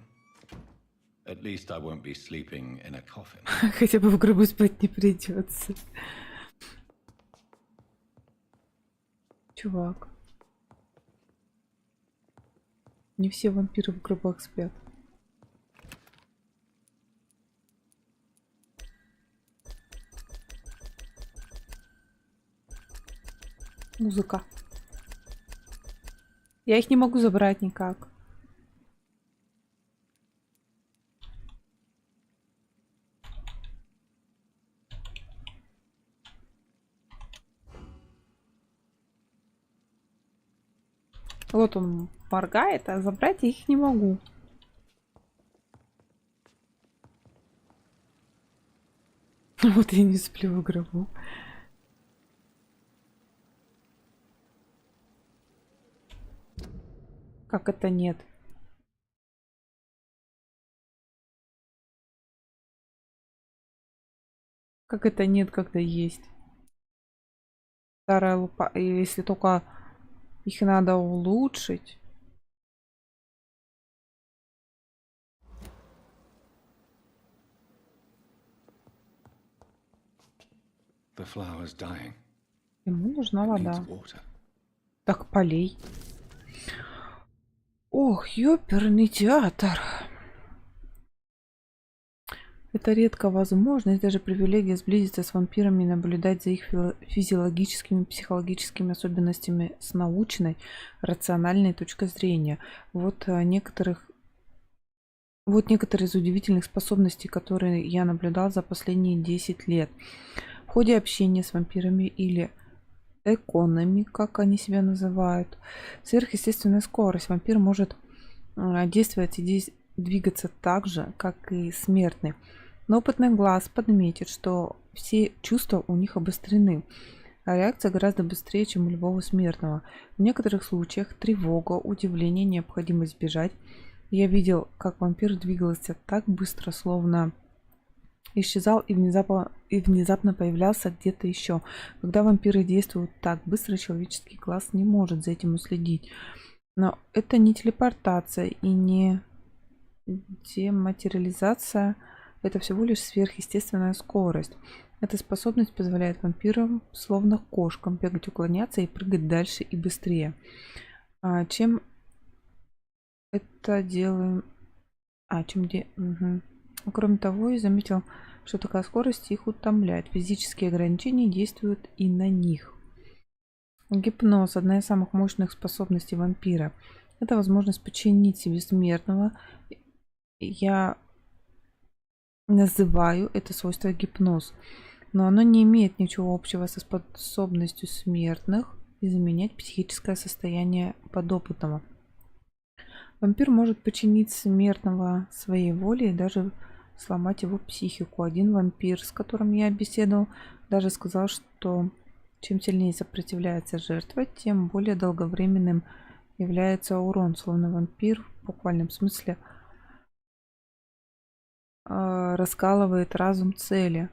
At least I won't be sleeping in a coffin. Хотя бы в гробу спать не придется. Чувак. Не все вампиры в гробах спят. Музыка. Я их не могу забрать никак. Вот он моргает, а забрать я их не могу. Вот я не сплю в гробу. Как это нет? Как это нет, когда есть? Старая лупа. Если только их надо улучшить. The flower's dying. Ему нужна вода. Так, полей. Ох, ёперный театр. Это редко возможность, даже привилегия сблизиться с вампирами и наблюдать за их физиологическими, психологическими особенностями с научной, рациональной точки зрения. Вот некоторые из удивительных способностей, которые я наблюдал за последние 10 лет. В ходе общения с вампирами или эконами, как они себя называют, сверхъестественная скорость. Вампир может действовать и двигаться так же, как и смертный. Но опытный глаз подметит, что все чувства у них обострены, а реакция гораздо быстрее, чем у любого смертного. В некоторых случаях тревога, удивление, необходимость бежать. Я видел, как вампир двигался так быстро, словно исчезал и внезапно появлялся где-то еще. Когда вампиры действуют так быстро, человеческий глаз не может за этим уследить. Но это не телепортация и не дематериализация. Это всего лишь сверхъестественная скорость. Эта способность позволяет вампирам, словно кошкам, бегать, уклоняться и прыгать дальше и быстрее. Чем это делаем... Угу. Кроме того, я заметил, что такая скорость их утомляет. Физические ограничения действуют и на них. Гипноз – одна из самых мощных способностей вампира. Это возможность подчинить себе смертного. Я называю это свойство гипноз. Но оно не имеет ничего общего со способностью смертных изменять психическое состояние подопытного. Вампир может подчинить смертного своей воле и даже сломать его психику. Один вампир, с которым я беседовал, даже сказал, что чем сильнее сопротивляется жертва, тем более долговременным является урон, словно вампир в буквальном смысле раскалывает разум цели.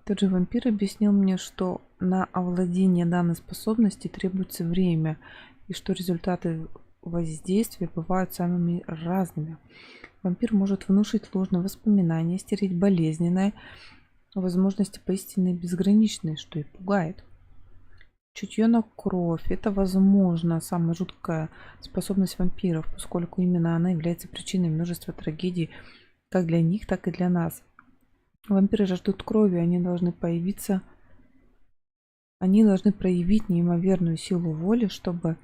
Тот же вампир объяснил мне, что на овладение данной способности требуется время, и что результаты воздействия бывают самыми разными. Вампир может внушить ложные воспоминания, стереть болезненное, возможности поистине безграничные, что и пугает. Чутье на кровь – это, возможно, самая жуткая способность вампиров, поскольку именно она является причиной множества трагедий как для них, так и для нас. Вампиры жаждут крови, они должны проявить неимоверную силу воли, чтобы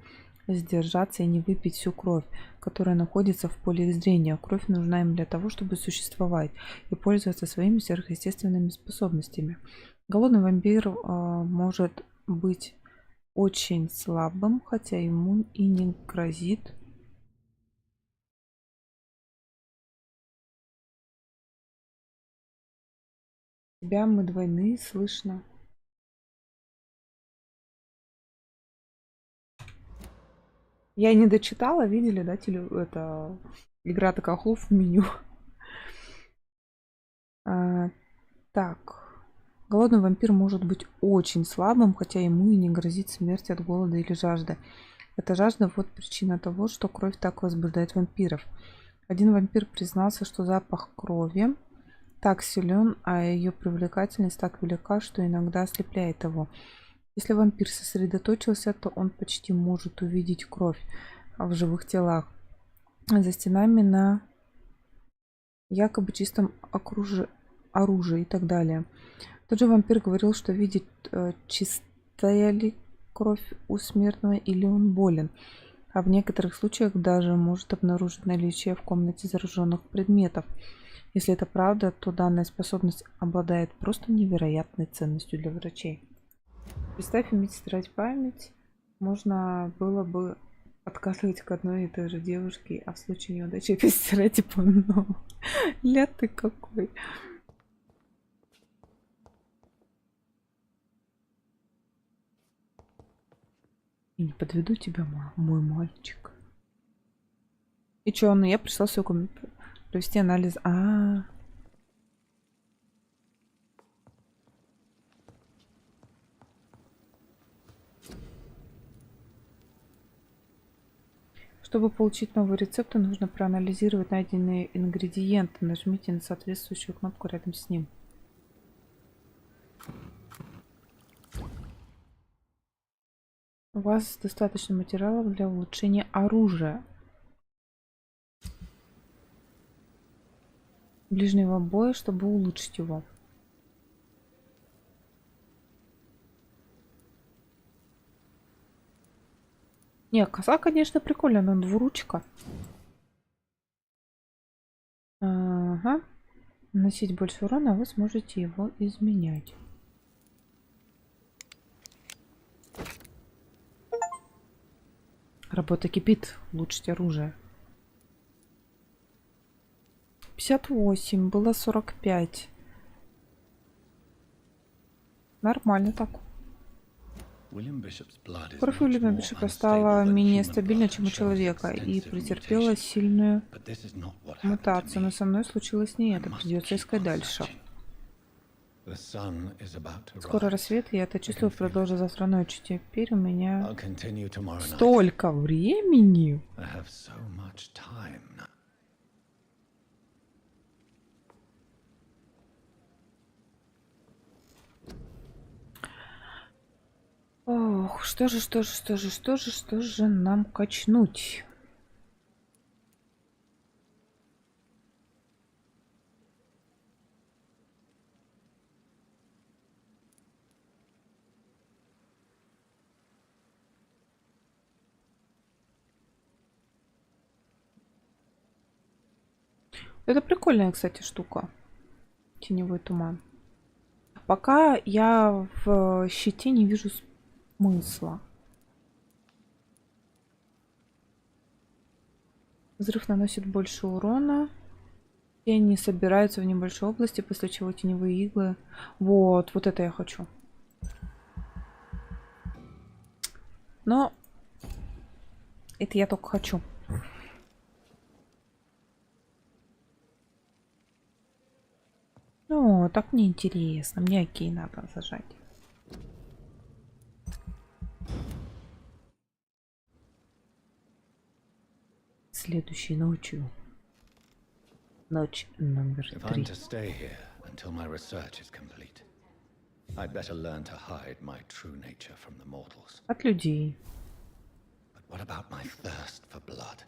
сдержаться и не выпить всю кровь, которая находится в поле их зрения. Кровь нужна им для того, чтобы существовать и пользоваться своими сверхъестественными способностями. Голодный вампир может быть очень слабым, хотя ему и не грозит тебя мы двойные слышно. Я не дочитала, видели, да, это игра такая хлоп в меню. Так. Голодный вампир может быть очень слабым, хотя ему и не грозит смерть от голода или жажды. Эта жажда вот причина того, что кровь так возбуждает вампиров. Один вампир признался, что запах крови так силен, а ее привлекательность так велика, что иногда ослепляет его. Если вампир сосредоточился, то он почти может увидеть кровь в живых телах за стенами на якобы чистом оружии и так далее. Тот же вампир говорил, что видит, чистая ли кровь у смертного или он болен, а в некоторых случаях даже может обнаружить наличие в комнате зараженных предметов. Если это правда, то данная способность обладает просто невероятной ценностью для врачей. Представь, уметь стирать память. Можно было бы откатывать к одной и той же девушке, а в случае неудачи опять стирать и по новому. Ля ты какой. И не подведу тебя, мой мальчик. И чё, ну я пришла в свою комнату провести анализ. Чтобы получить новые рецепты, нужно проанализировать найденные ингредиенты. Нажмите на соответствующую кнопку рядом с ним. У вас достаточно материалов для улучшения оружия. Ближнего боя, чтобы улучшить его. Не, коса, конечно, прикольная, но двуручка. Ага. Наносить больше урона, а вы сможете его изменять. Работа кипит. Улучшить оружие. 58. Было 45. Нормально так. Кровь Уильяма Бишопа стала менее стабильной, чем у человека, и претерпела сильную мутацию. Но со мной случилось не это. Придется искать дальше. Скоро рассвет, и я это чувство продолжу завтра ночью. Теперь у меня столько времени. Ох, что же нам качнуть? Это прикольная, кстати, штука. Теневой туман. Пока я в щите не вижу смысла. Взрыв наносит больше урона. Тени собираются в небольшой области, после чего теневые иглы. Вот это я хочу. Но это я только хочу. Ну, так мне интересно. Мне окей надо зажать. Следующей ночью. Ночь номер 3. If I'm to stay here until my research is complete, I'd better learn to hide my true nature from the mortals. От людей. But what about my thirst for blood?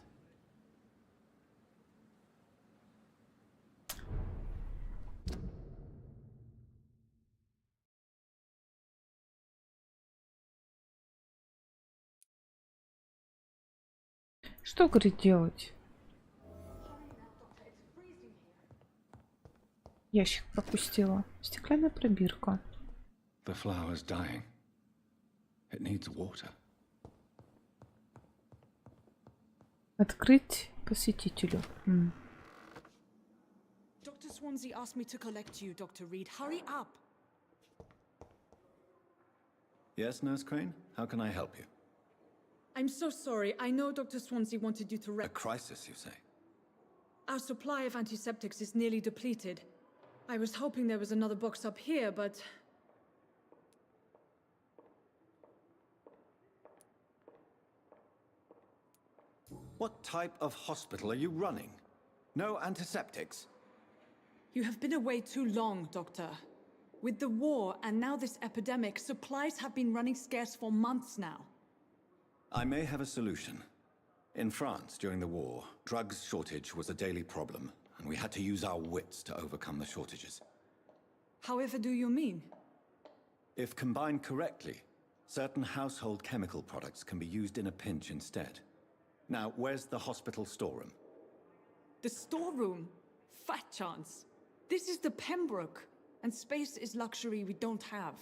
Что, говорит, делать? Ящик пропустила. Стеклянная пробирка. The flower's dying. It needs water. Открыть посетителю. Dr. Swansea asked me to collect you, Dr. Reed. Hurry up! Yes, Nurse Crane? How can I help you? I'm so sorry. I know Dr. Swansea wanted you to A crisis, you say? Our supply of antiseptics is nearly depleted. I was hoping there was another box up here, but... What type of hospital are you running? No antiseptics? You have been away too long, Doctor. With the war and now this epidemic, supplies have been running scarce for months now. I may have a solution. In France, during the war, drugs shortage was a daily problem, and we had to use our wits to overcome the shortages. However do you mean? If combined correctly, certain household chemical products can be used in a pinch instead. Now, where's the hospital storeroom? The storeroom? Fat chance. This is the Pembroke, and space is luxury we don't have.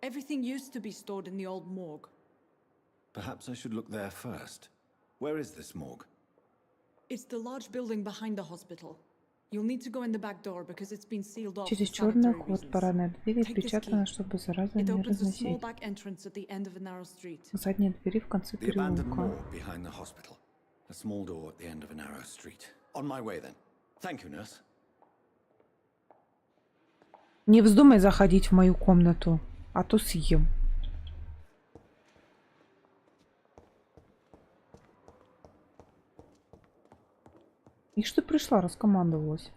Everything used to be stored in the old morgue. Perhaps I should look there first. Where is this morgue? It's the large building behind the hospital. You'll need to go in the back door because it's been sealed off for Через черный sanitary ход. reasons. Парадная дверь Take this отпечатана, key. чтобы заразу It не opens a small разносить. back entrance at the end of a narrow street. Задние двери в конце The abandoned переулка. morgue behind the hospital. A small door at the end of a narrow street. On my way then. Thank you, nurse. Не вздумай заходить в мою комнату, а то съем. И что пришла, раскомандовалась.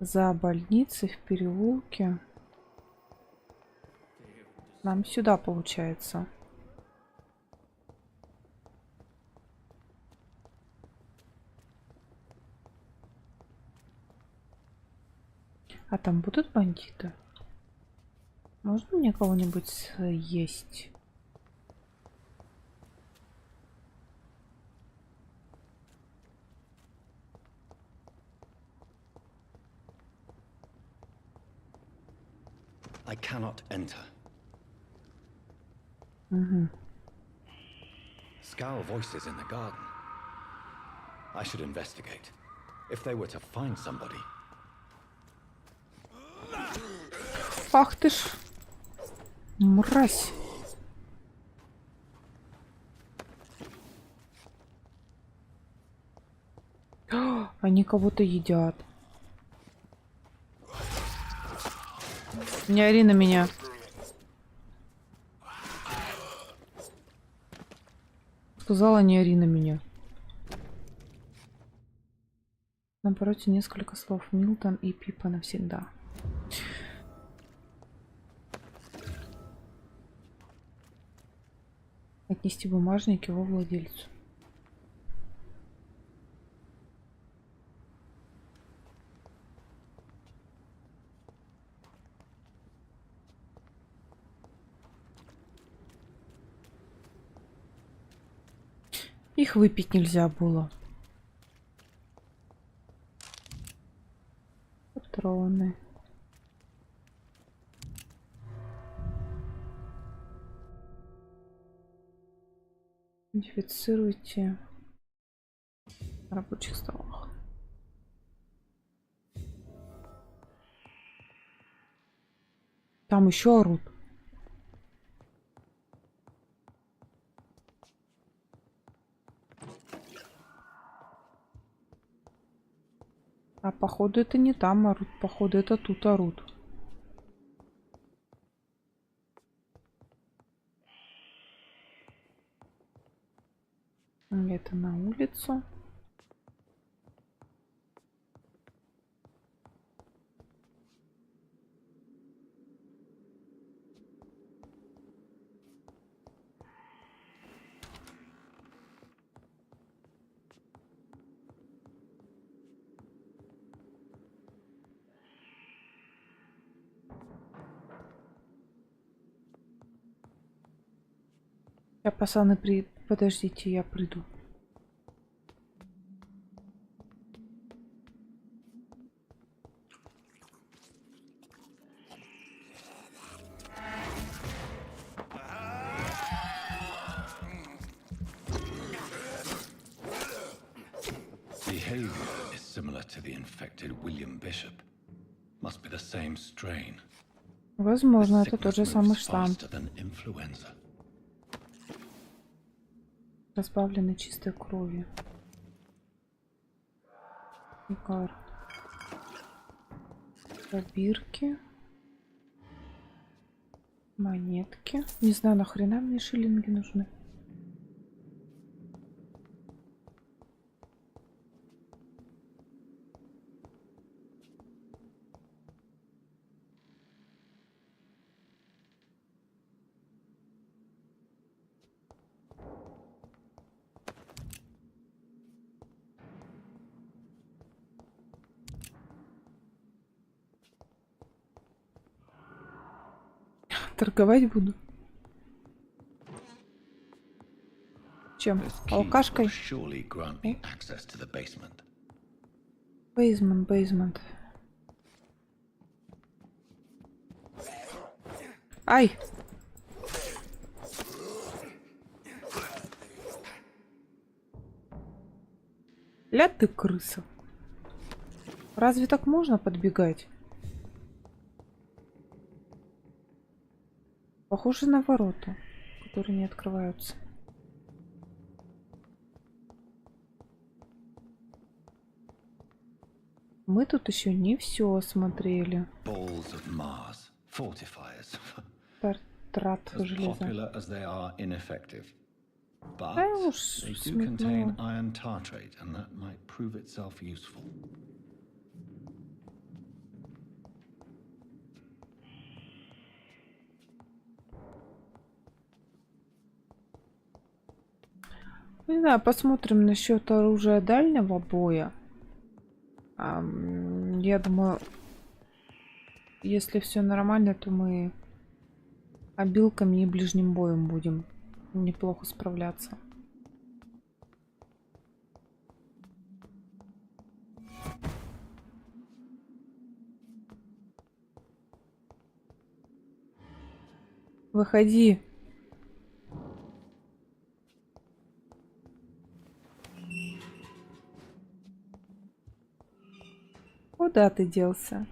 За больницей в переулке. Нам сюда, получается. А там будут бандиты? Можно мне кого-нибудь съесть? I cannot enter. Scowl voices in the garden. I should investigate. If they were to find somebody. Ах ты ж, мразь. Они кого-то едят. Не ори на меня. Сказала, не ори на меня. На обороте несколько слов. Милтон и Пипа навсегда. Отнести бумажник его владельцу. Их выпить нельзя было. патроны. Идентифицируйте на рабочих столах. Там еще орут. А походу это не там орут, походу это тут орут. Это на улицу. Пацаны, подождите, я приду. Behavior is similar to the infected William Bishop. Must be the same strain. Возможно, это тот же самый штамм. Разбавленный чистой кровью. Игар. Пробирки. Монетки. Не знаю, нахрена мне шиллинги нужны. Торговать буду. Чем? Алкашкой? Бейзмент. Ай! Ля ты крыса. Разве так можно подбегать? Похоже на ворота, которые не открываются. Мы тут еще не все осмотрели. Тартрат железа. Да уж, сметнула. Не знаю, посмотрим насчет оружия дальнего боя. Я думаю, если все нормально, то мы обилками и ближним боем будем неплохо справляться. Выходи. Куда ты делся?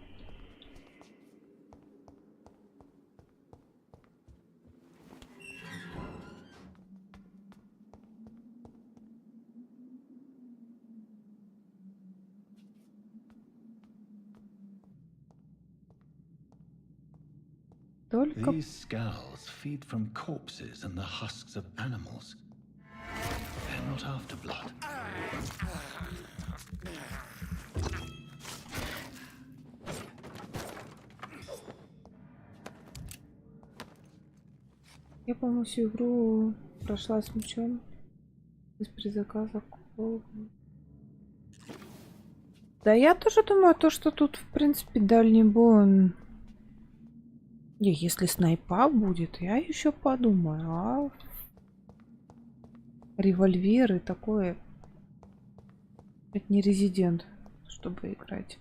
Только... These skulls feed from corpses and the husks of animals. They're not after blood. Я, по-моему, всю игру прошла с мечом. При заказах. Да, я тоже думаю, то, что тут, в принципе, дальний бой, он... Если снайпа будет, я еще подумаю. А револьверы такое... Это не резидент, чтобы играть.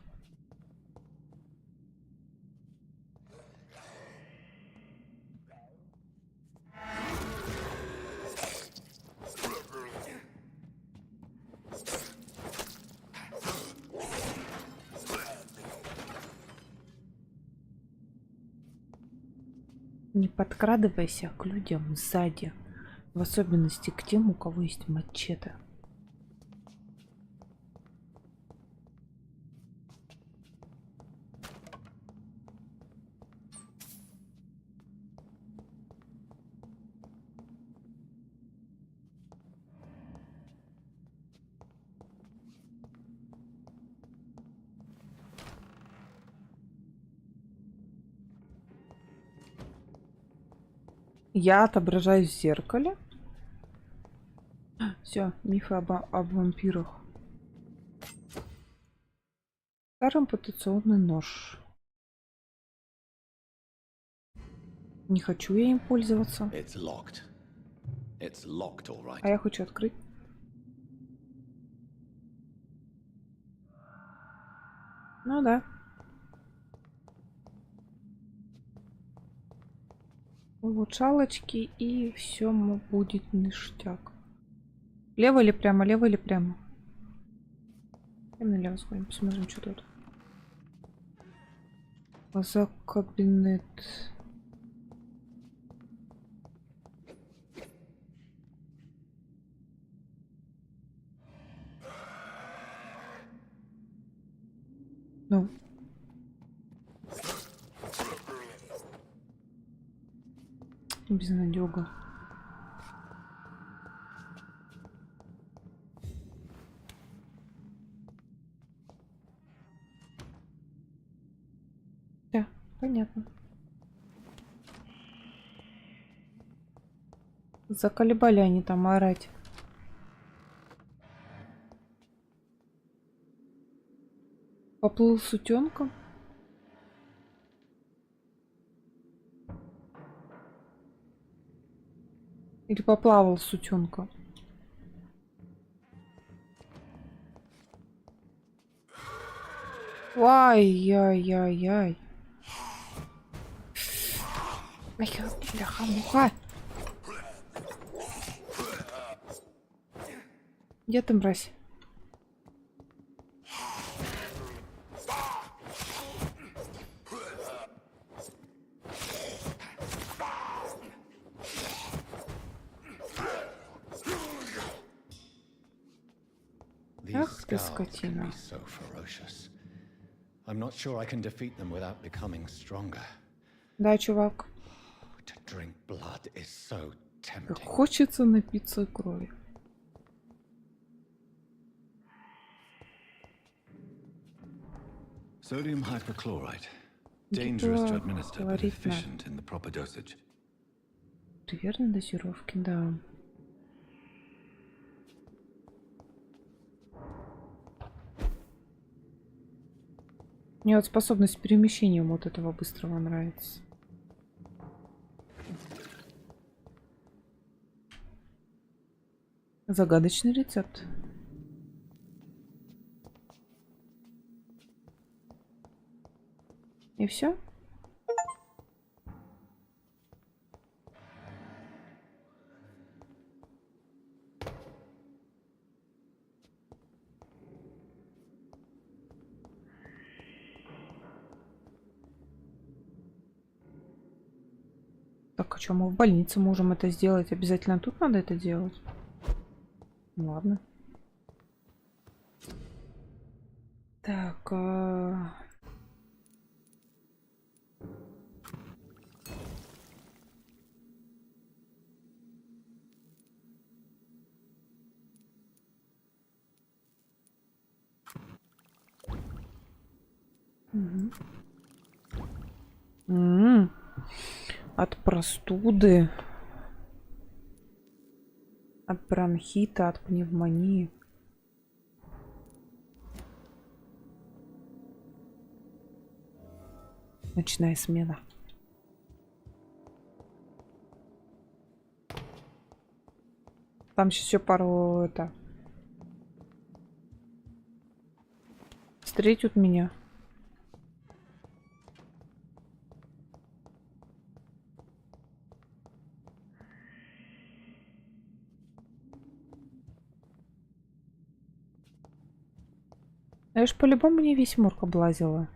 Не подкрадывайся к людям сзади. В особенности к тем, у кого есть мачете. Я отображаюсь в зеркале. Все, мифы об вампирах. Старый ампутационный нож. Не хочу я им пользоваться. А я хочу открыть. Ну да. Улучшалочки и все будет ништяк. Лево или прямо? Лево или прямо? Налево сходим, посмотрим, что тут. За кабинет. Ну. Безнадёга. Да, понятно. Заколебали они там орать. Поплыл с утенком. Или поплавал с утенком. Ай-яй-яй-яй. Бляха-муха. Где ты, мразь? Ах ты, скотина. Да, чувак. Как хочется напиться крови. Sodium hypochlorite. Dangerous to administer, but efficient in the proper dosage. При верной дозировке, да. Мне вот способность перемещения вот этого быстрого нравится. Загадочный рецепт. И все? Так, а что, мы в больнице можем это сделать? Обязательно тут надо это делать? Ладно. Так, От простуды, от бронхита, от пневмонии. Ночная смена. Там сейчас еще пару это встретят меня. Я ж по-любому не весь морг облазила.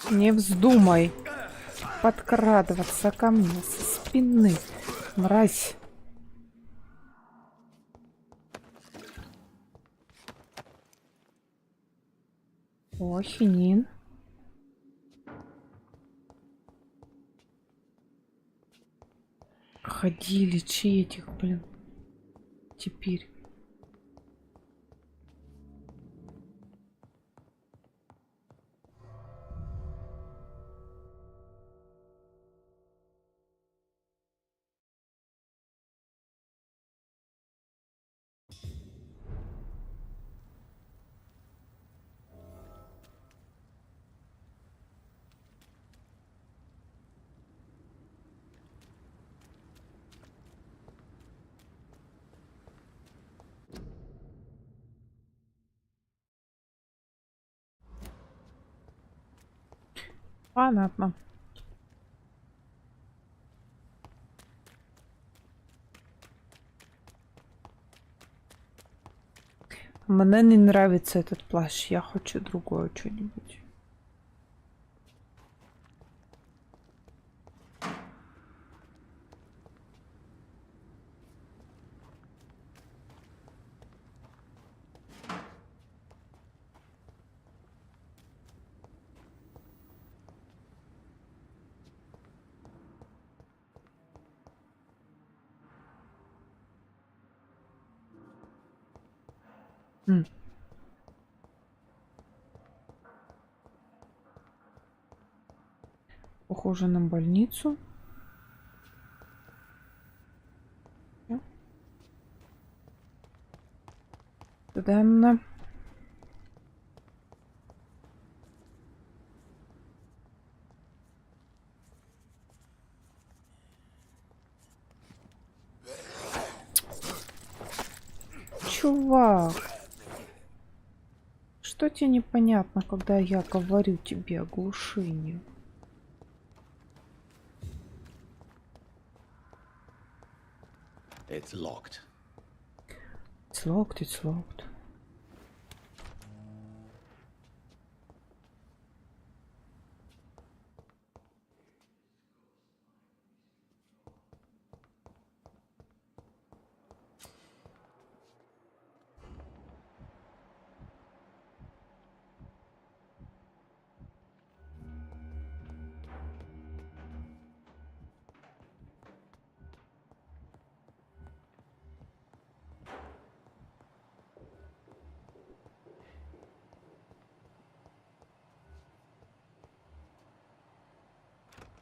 Не вздумай подкрадываться ко мне со спины, мразь. О, хинин. Ходили, чьи этих, блин, теперь. Понятно. Мне не нравится этот плащ. Я хочу другое что-нибудь. Похоже на больницу. Туда. Чувак, что тебе непонятно, когда я говорю тебе оглушение? It's locked. It's locked, it's locked.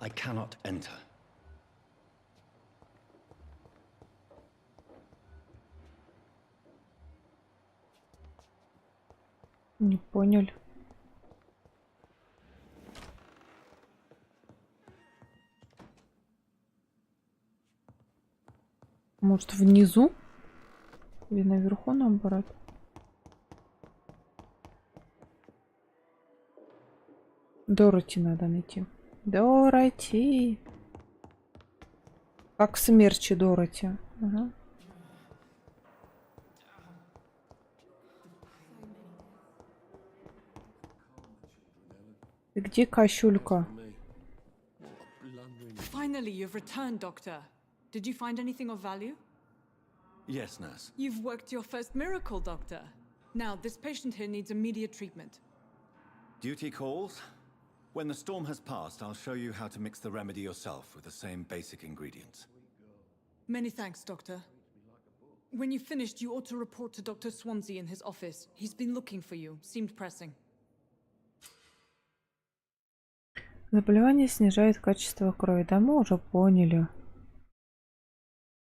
I cannot enter. Не понял. Может, внизу? Или наверху, наоборот? Дороти надо найти. Дороти. Как в смерче Дороти. Ага. Ты где, кощулька? Finally, you've returned, Doctor. Did you find anything of value? Yes, nurse. You've worked your first miracle, Doctor. Now, this patient here needs immediate treatment. Duty calls. When the storm has passed, I'll show you how to mix the remedy yourself with the same basic ingredients. Many thanks, Doctor. When you've finished, you ought to report to Dr. Swansea in his office. He's been looking for you. Seemed pressing. Заболевание снижает качество крови. Да, мы уже поняли.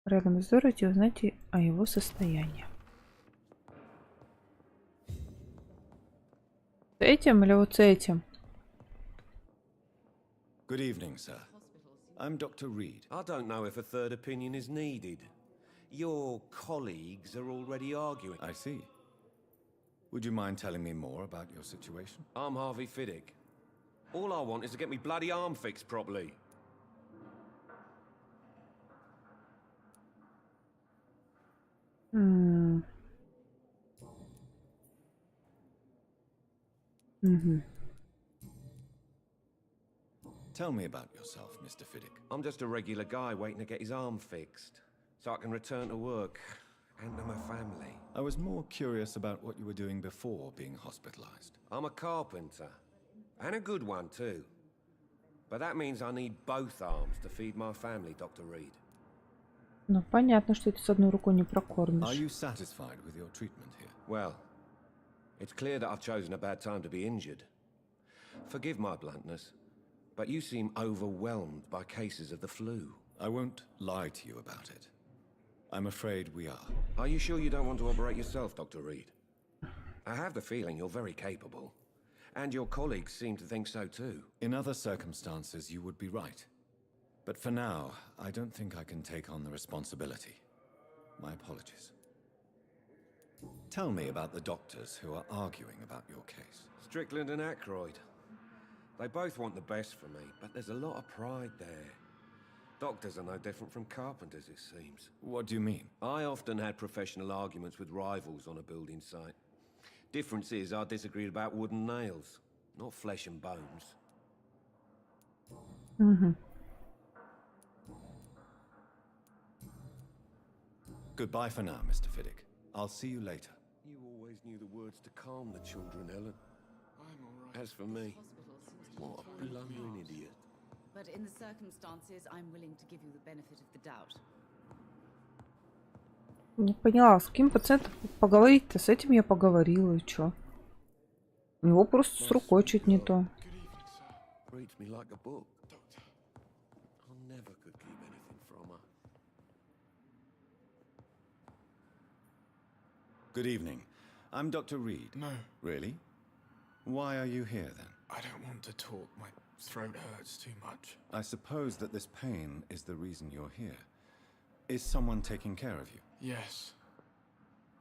Рядом с Дороти узнайте о его состоянии. С этим или вот с этим? Good evening, sir. I'm Dr. Reed. I don't know if a third opinion is needed. Your colleagues are already arguing. I see. Would you mind telling me more about your situation? I'm Harvey Fiddick. All I want is to get me bloody arm fixed properly. Tell me about yourself, Mr. Fiddick. I'm just a regular guy waiting to get his arm fixed, so I can return to work and to my family. I was more curious about what you were doing before being hospitalized. I'm a carpenter, and a good one too. But that means I need both arms to feed my family, Dr. Reed. Ну, понятно, что ты с одной рукой не Are прокормишь. you satisfied with your treatment here? Well, it's clear that I've chosen a bad time to be injured. Forgive my bluntness, but you seem overwhelmed by cases of the flu. I won't lie to you about it. I'm afraid we are. Are you sure you don't want to operate yourself, Dr. Reed? I have the feeling you're very capable, and your colleagues seem to think so too. In other circumstances, you would be right. But for now, I don't think I can take on the responsibility. My apologies. Tell me about the doctors who are arguing about your case. Strickland and Aykroyd. They both want the best for me, but there's a lot of pride there. Doctors are no different from carpenters, it seems. What do you mean? I often had professional arguments with rivals on a building site. Difference is I disagreed about wooden nails, not flesh and bones. Goodbye for now, Mr. Fiddick. I'll see you later. You always knew the words to calm the children, Ellen. I'm all right. As for me, what a blundering idiot. But in the circumstances, I'm willing to give you the benefit of the doubt. Не поняла, с каким пациентом поговорить-то? С этим я поговорила, и чё? У него просто с рукой чуть не то. Reads me like a book. I never could keep anything from her. Good evening. I'm Dr. Reed. No, Really? Why are you here then? I don't want to talk. My throat hurts too much. I suppose that this pain is the reason you're here. Is someone taking care of you? Yes.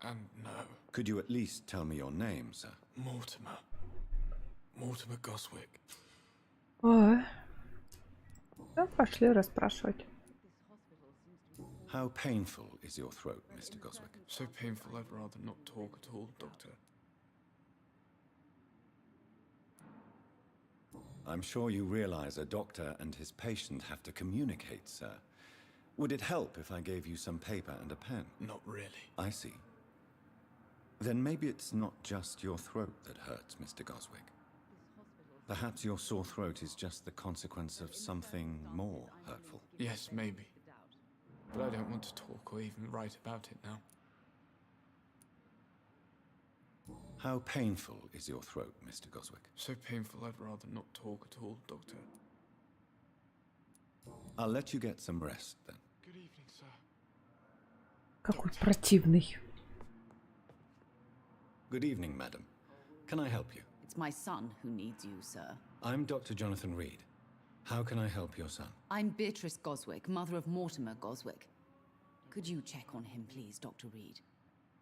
And no. Could you at least tell me your name, sir? Mortimer. Mortimer Goswick. Ой. Да, пошли расспрашивать. How painful is your throat, Mr. Goswick? So painful I'd rather not talk at all, Doctor. I'm sure you realize a doctor and his patient have to communicate, sir. Would it help if I gave you some paper and a pen? Not really. I see. Then maybe it's not just your throat that hurts, Mr. Goswick. Perhaps your sore throat is just the consequence of something more hurtful. Yes, maybe. But I don't want to talk or even write about it now. How painful is your throat, Mr. Goswick? So painful I'd rather not talk at all, Doctor. I'll let you get some rest then. Good evening, sir. Какой противный. Good evening, madam. Can I help you? It's my son who needs you, sir. I'm Dr. Jonathan Reed. How can I help your son? I'm Beatrice Goswick, mother of Mortimer Goswick. Could you check on him, please, Dr. Reed?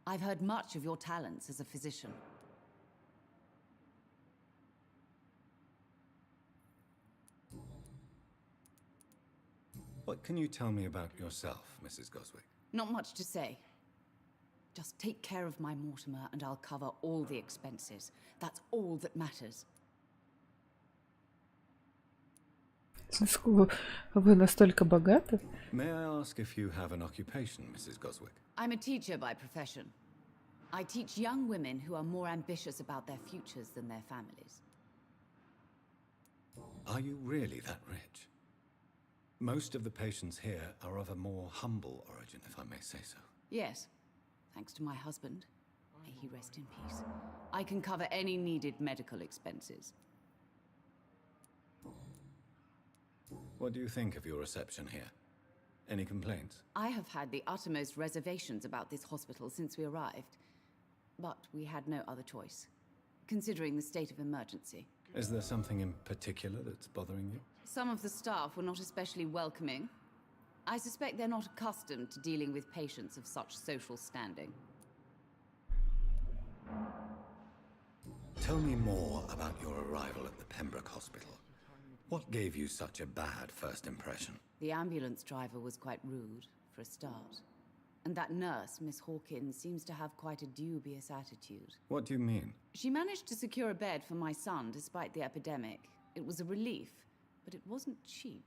I've heard much of your talents as a physician. What can you tell me about yourself, Mrs. Goswick? Not much to say. Just take care of my Mortimer and I'll cover all the expenses. That's all that matters. Вы настолько богаты? May I ask if you have an occupation, Mrs. Goswick? I'm a teacher by profession. I teach young women who are more ambitious about their futures than their families. Are you really that rich? Most of the patients here are of a more humble origin, if I may say so. Yes, thanks to my husband. May he rest in peace. I can cover any needed medical expenses. What do you think of your reception here? Any complaints? I have had the uttermost reservations about this hospital since we arrived. But we had no other choice, considering the state of emergency. Is there something in particular that's bothering you? Some of the staff were not especially welcoming. I suspect they're not accustomed to dealing with patients of such social standing. Tell me more about your arrival at the Pembroke Hospital. What gave you such a bad first impression? The ambulance driver was quite rude, for a start. And that nurse, Miss Hawkins, seems to have quite a dubious attitude. What do you mean? She managed to secure a bed for my son despite the epidemic. It was a relief. but it wasn't cheap.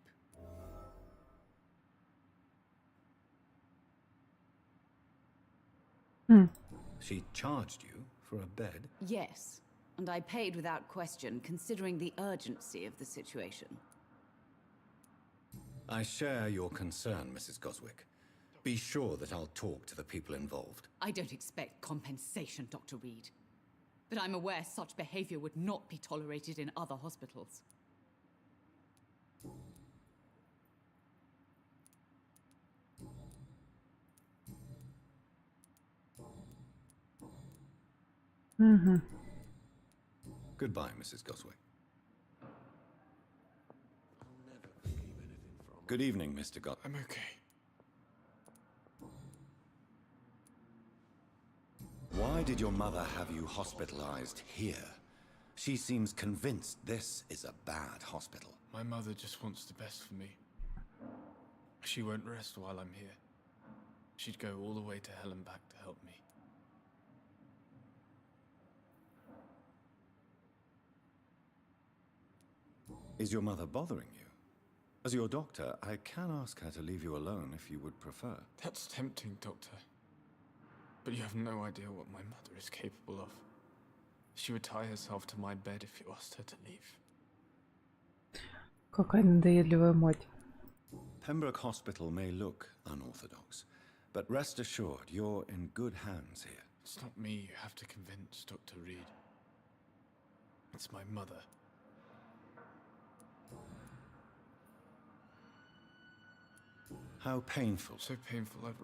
She charged you for a bed? Yes, and I paid without question, considering the urgency of the situation. I share your concern, Mrs. Goswick. Be sure that I'll talk to the people involved. I don't expect compensation, Dr. Reed. But I'm aware such behavior would not be tolerated in other hospitals. Goodbye, Mrs. Goswick. Good evening, Mr. Goswick. I'm okay. Why did your mother have you hospitalized here? She seems convinced this is a bad hospital. My mother just wants the best for me. She won't rest while I'm here. She'd go all the way to hell and back to help me. Is your mother bothering you? As your doctor, I can ask her to leave you alone if you would prefer. That's tempting, Doctor. But you have no idea what my mother is capable of. She would tie herself to my bed if you asked her to leave. Какая надоедливая мать. Pembroke Hospital may look unorthodox, but rest assured you're in good hands here. It's not me you have to convince, Dr. Reed. It's my mother. How painful. So painful I'd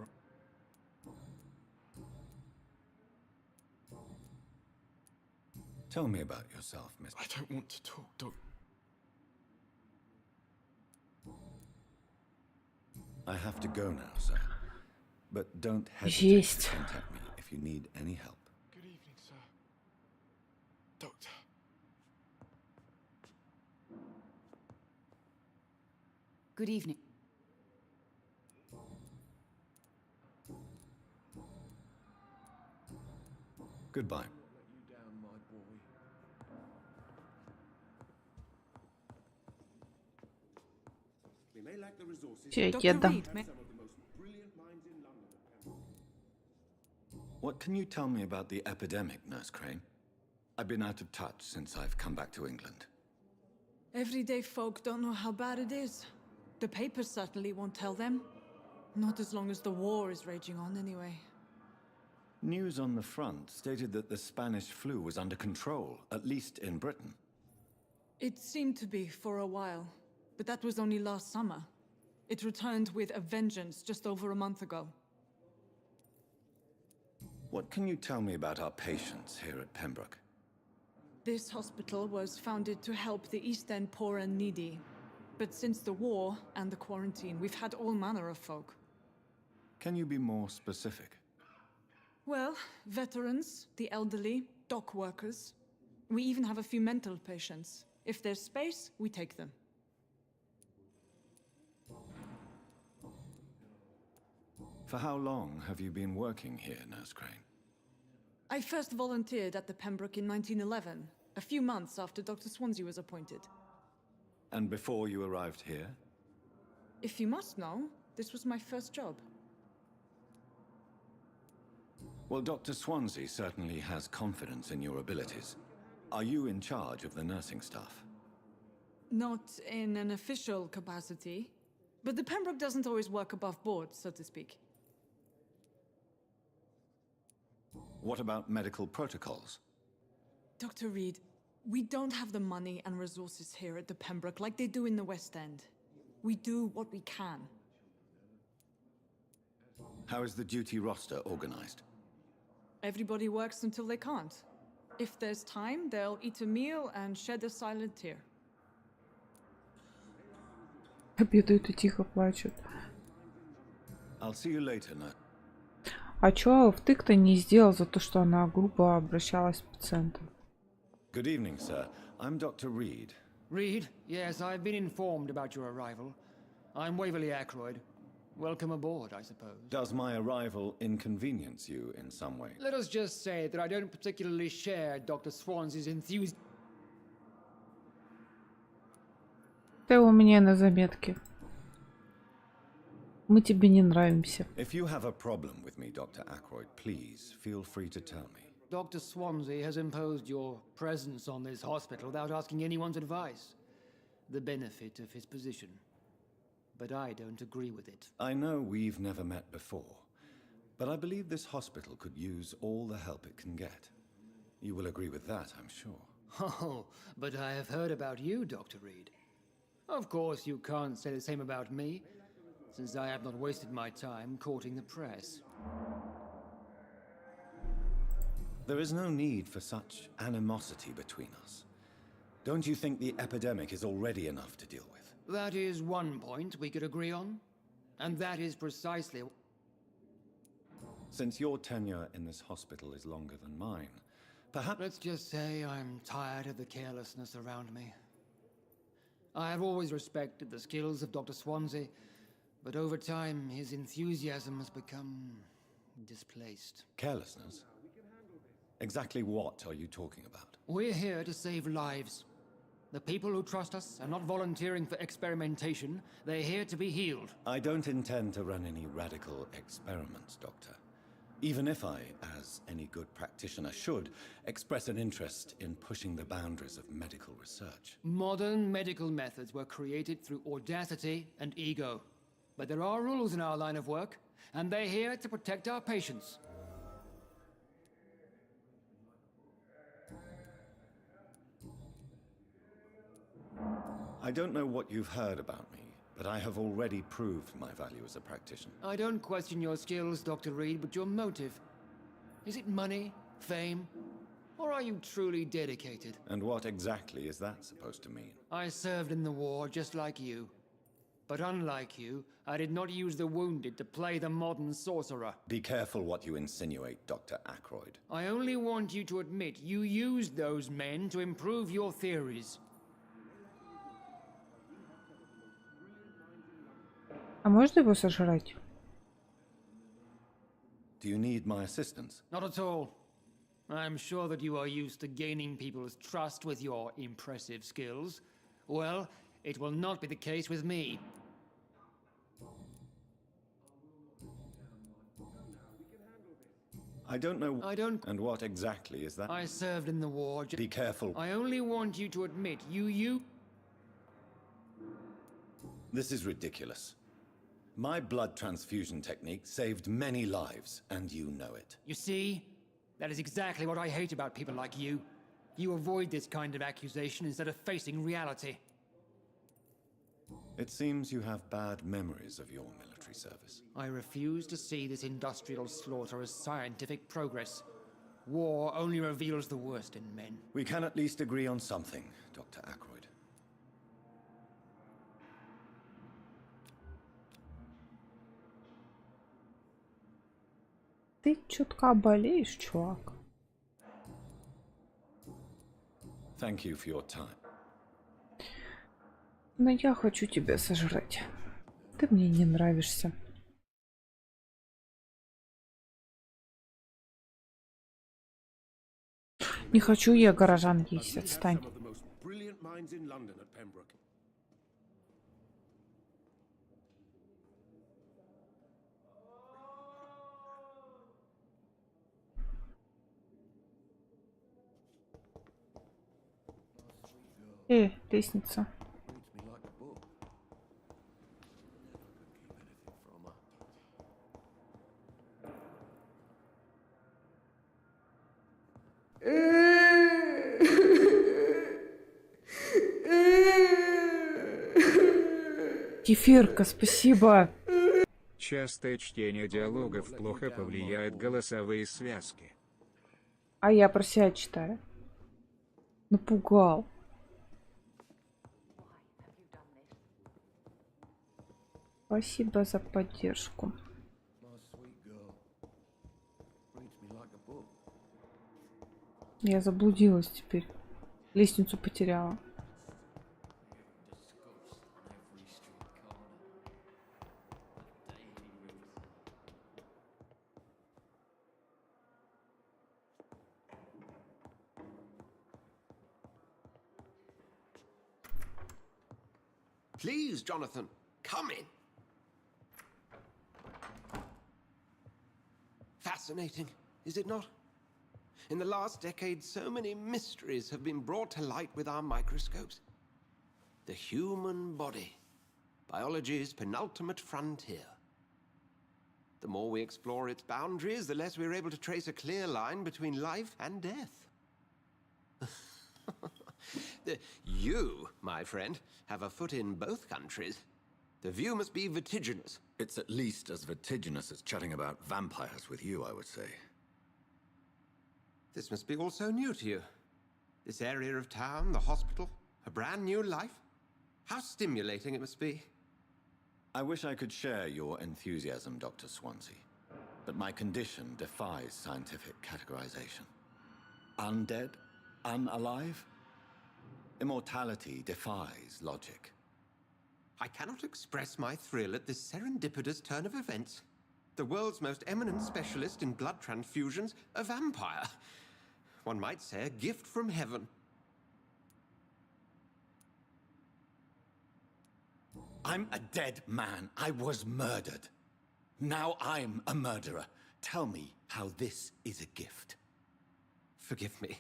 Tell me about yourself, Miss. I don't want to talk, Doc. I have to go now, sir. But don't hesitate Есть. to contact me if you need any help. Good evening, sir. Doctor. Good evening. Goodbye. Едем. What can you tell me about the epidemic, Nurse Crane? I've been out of touch since I've come back to England. Everyday folk don't know how bad it is. The papers certainly won't tell them. Not as long as the war is raging on, anyway. News on the front stated that the Spanish flu was under control, at least in Britain. It seemed to be for a while, but that was only last summer. It returned with a vengeance just over a month ago. What can you tell me about our patients here at Pembroke? This hospital was founded to help the East End poor and needy. But since the war and the quarantine, we've had all manner of folk. Can you be more specific? Well, veterans, the elderly, dock workers. We even have a few mental patients. If there's space, we take them. For how long have you been working here, Nurse Crane? I first volunteered at the Pembroke in 1911, a few months after Dr. Swansea was appointed. And before you arrived here? If you must know, this was my first job. Well, Dr. Swansea certainly has confidence in your abilities. Are you in charge of the nursing staff? Not in an official capacity, but the Pembroke doesn't always work above board, so to speak. What about medical protocols? Dr. Reed, we don't have the money and resources here at the Pembroke like they do in the West End. We do what we can. How is the duty roster organized? Everybody works until they can't. If there's time, they'll eat a meal and shed a silent tear. Обедают и тихо плачут. I'll see you later, Nurse. А чё втык-то не сделал за то, что она грубо обращалась с пациентом? Good evening, sir. I'm Dr. Reed. Reed? Yes, I've been informed about your arrival. I'm Waverly Ackroyd. Welcome aboard, I suppose. Does my arrival inconvenience you in some way? Let us just say that I don't particularly share Dr. Swansea's enthusiasm. Ты у меня на заметке. Мы тебе не нравимся. If you have a problem with me, Dr. Ackroyd, please feel free to tell me. Dr. Swansea has imposed your presence on this hospital without asking anyone's advice. The benefit of his position. But I don't agree with it. I know we've never met before, but I believe this hospital could use all the help it can get. You will agree with that, I'm sure. Oh, but I have heard about you, Dr. Reed. Of course, you can't say the same about me, since I have not wasted my time courting the press. There is no need for such animosity between us. Don't you think the epidemic is already enough to deal with? That is one point we could agree on, and that is precisely... Since your tenure in this hospital is longer than mine, perhaps... Let's just say I'm tired of the carelessness around me. I have always respected the skills of Dr. Swansea, but over time his enthusiasm has become displaced. Carelessness? Exactly what are you talking about? We're here to save lives. The people who trust us are not volunteering for experimentation. They're here to be healed. I don't intend to run any radical experiments, Doctor. Even if I, as any good practitioner should, express an interest in pushing the boundaries of medical research. Modern medical methods were created through audacity and ego. But there are rules in our line of work, and they're here to protect our patients. I don't know what you've heard about me, but I have already proved my value as a practitioner. I don't question your skills, Dr. Reed, but your motive. Is it money, fame, or are you truly dedicated? And what exactly is that supposed to mean? I served in the war just like you. But unlike you, I did not use the wounded to play the modern sorcerer. Be careful what you insinuate, Dr. Ackroyd. I only want you to admit you used those men to improve your theories. А можно его сожрать? Do you need my assistance? Not at all. I'm sure that you are used to gaining people's trust with your impressive skills. Well, it will not be the case with me. I don't know. And what exactly is that? I served in the war. Be careful. I only want you to admit you... This is ridiculous. My blood transfusion technique saved many lives, and you know it. You see? That is exactly what I hate about people like you. You avoid this kind of accusation instead of facing reality. It seems you have bad memories of your military service. I refuse to see this industrial slaughter as scientific progress. War only reveals the worst in men. We can at least agree on something, Dr. Ackroyd. Ты чутка болеешь, чувак. Thank you for your time. Но я хочу тебя сожрать. Ты мне не нравишься. Не хочу я горожан есть, отстань. Лестница. Кефирка, спасибо. Частое чтение диалогов плохо повлияет голосовые связки. А я про себя читаю. Напугал. Спасибо за поддержку. Я заблудилась теперь. Лестницу потеряла. Please, Jonathan, come in. Fascinating, is it not? In the last decade, so many mysteries have been brought to light with our microscopes. The human body, biology's penultimate frontier. The more we explore its boundaries, the less we're able to trace a clear line between life and death. You, my friend, have a foot in both countries. The view must be vertiginous. It's at least as vertiginous as chatting about vampires with you, I would say. This must be all so new to you. This area of town, the hospital, a brand new life. How stimulating it must be. I wish I could share your enthusiasm, Dr. Swansea. But my condition defies scientific categorization. Undead? Unalive? Immortality defies logic. I cannot express my thrill at this serendipitous turn of events. The world's most eminent specialist in blood transfusions, a vampire. One might say a gift from heaven. I'm a dead man. I was murdered. Now I'm a murderer. Tell me how this is a gift. Forgive me.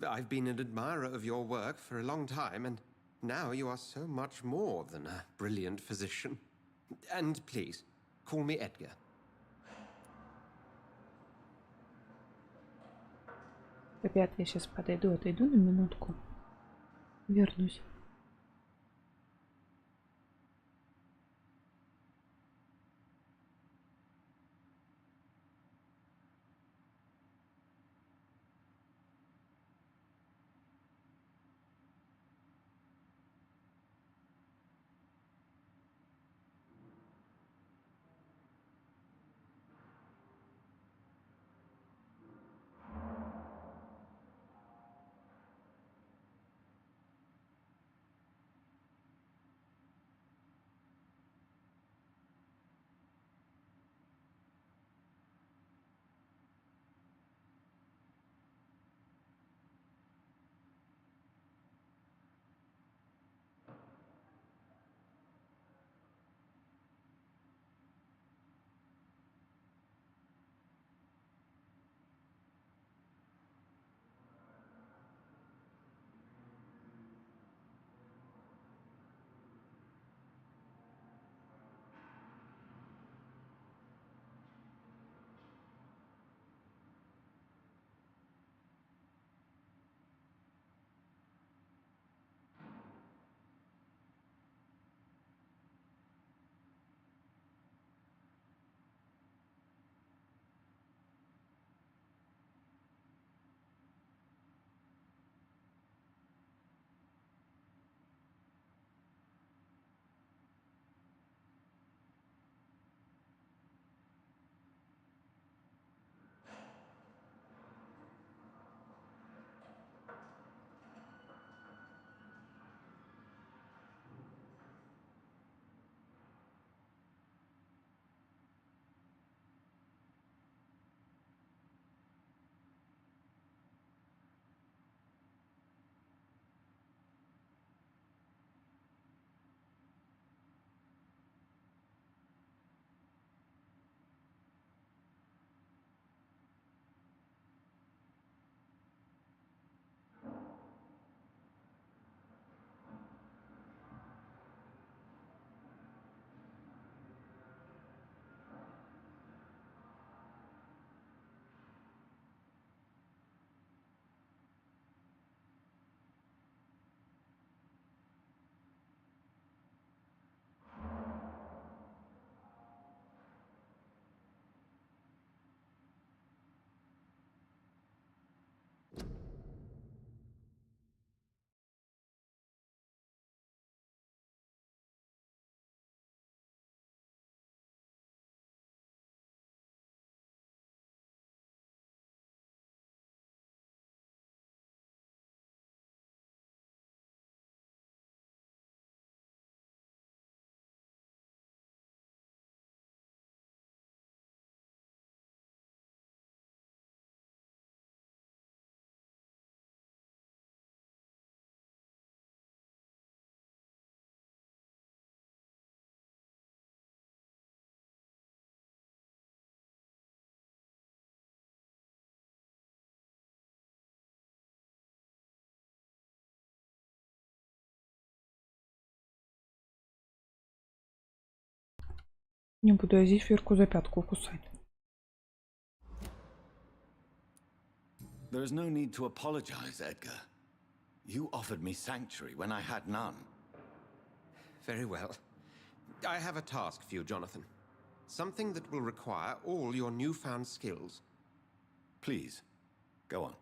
I've been an admirer of your work for a long time, and now you are so much more than a brilliant physician. And please, call me Edgar. Ребят, я сейчас отойду на минутку. Вернусь. Не буду я Зефирку за пятку кусать. There is no need to apologize, Edgar. You offered me sanctuary when I had none. Very well. I have a task for you, Jonathan. Something that will require all your newfound skills. Please, go on.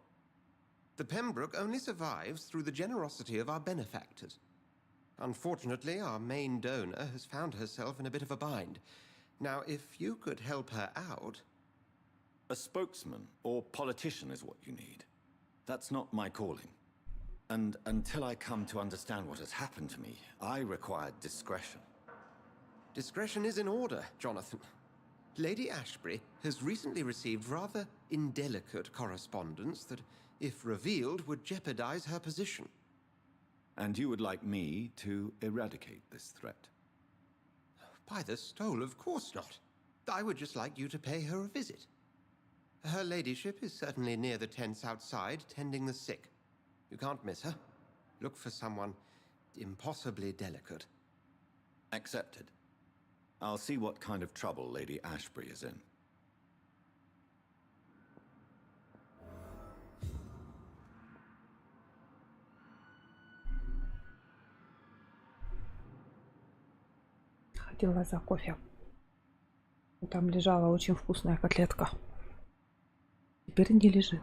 The Pembroke only survives through the generosity of our benefactors. Unfortunately, our main donor has found herself in a bit of a bind. Now, if you could help her out... A spokesman or politician is what you need. That's not my calling. And until I come to understand what has happened to me, I require discretion. Discretion is in order, Jonathan. Lady Ashbury has recently received rather indelicate correspondence that, if revealed, would jeopardize her position. And you would like me to eradicate this threat? By the stole, of course not. I would just like you to pay her a visit. Her ladyship is certainly near the tents outside, tending the sick. You can't miss her. Look for someone impossibly delicate. Accepted. I'll see what kind of trouble Lady Ashbury is in. Ходила за кофе. Там лежала очень вкусная котлетка. Теперь не лежит.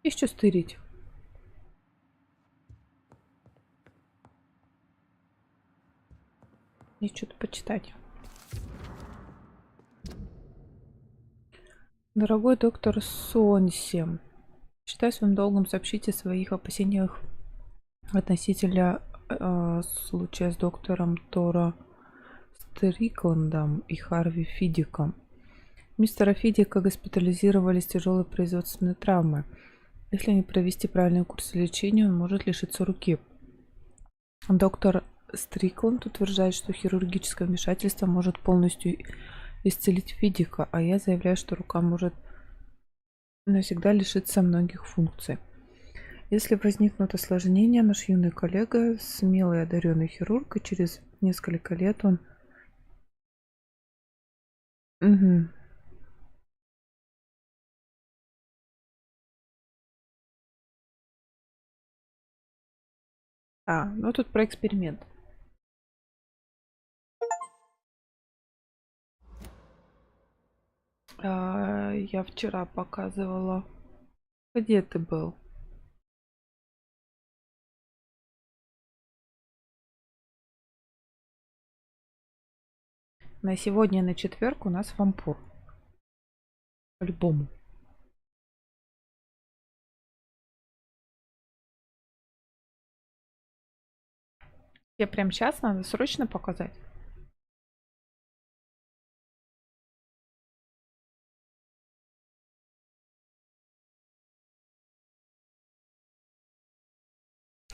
Есть что стырить. Есть что-то почитать. Дорогой доктор Сонси, считаю своим долгом сообщить о своих опасениях относительно случая с доктором Торо Стрикландом и Харви Фидиком. Мистера Фидика госпитализировали с тяжелой производственной травмой. Если не провести правильный курс лечения, он может лишиться руки. Доктор Стрикланд утверждает, что хирургическое вмешательство может полностью исцелить Фидика, а я заявляю, что рука может навсегда лишиться многих функций. Если возникнут осложнения, наш юный коллега, смелый одаренный хирург, и через несколько лет он... Ну тут про эксперимент. Я вчера показывала. Где ты был? На сегодня, на четверг, у нас вампир. По-любому. Тебе прям сейчас надо срочно показать?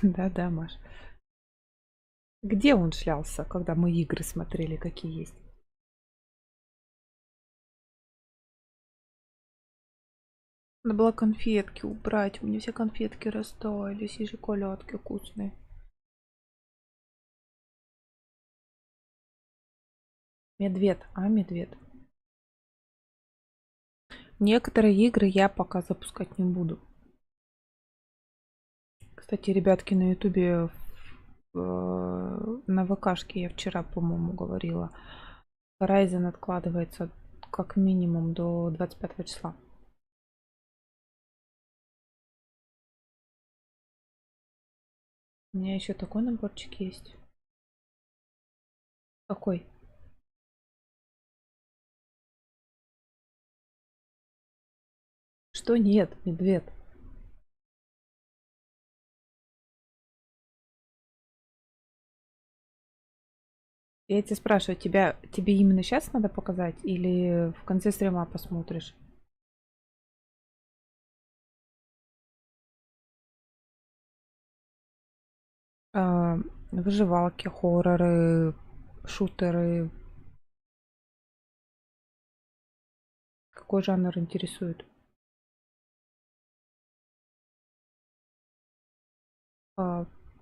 Да-да, Маш. Где он шлялся, когда мы игры смотрели, какие есть? Надо было конфетки убрать. У меня все конфетки расстались и шоколадки вкусные. Медведь, медведь. Некоторые игры я пока запускать не буду. Кстати, ребятки, на ютубе на ВКшке я вчера, по-моему, говорила. Horizon откладывается как минимум до 25 числа. У меня еще такой наборчик есть. Какой? Что нет, медведь? Я тебя спрашиваю, тебе именно сейчас надо показать или в конце стрима посмотришь? Выживалки, хорроры, шутеры. Какой жанр интересует?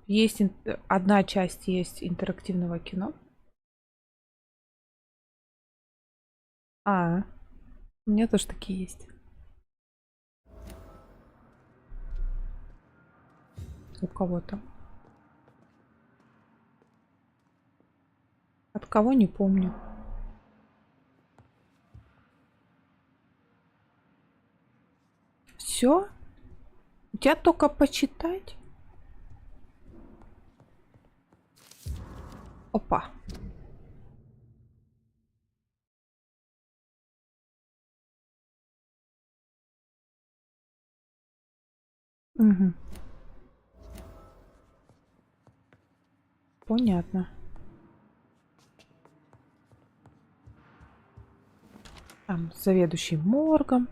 Есть одна часть есть интерактивного кино. У меня тоже такие есть. У кого-то. От кого не помню. Все? У тебя только почитать? Опа. Угу. Понятно. Там заведующий моргом.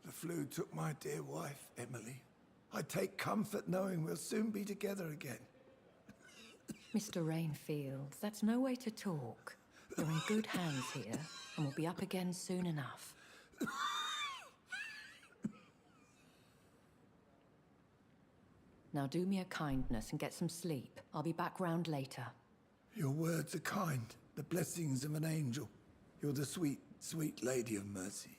The flu took my dear wife, Emily. I take comfort knowing we'll soon be together again. Mr. Rainfield, that's no way to talk. You're in good hands here, and we'll be up again soon enough. Now do me a kindness and get some sleep. I'll be back round later. Your words are kind, the blessings of an angel. You're the sweet, sweet lady of mercy.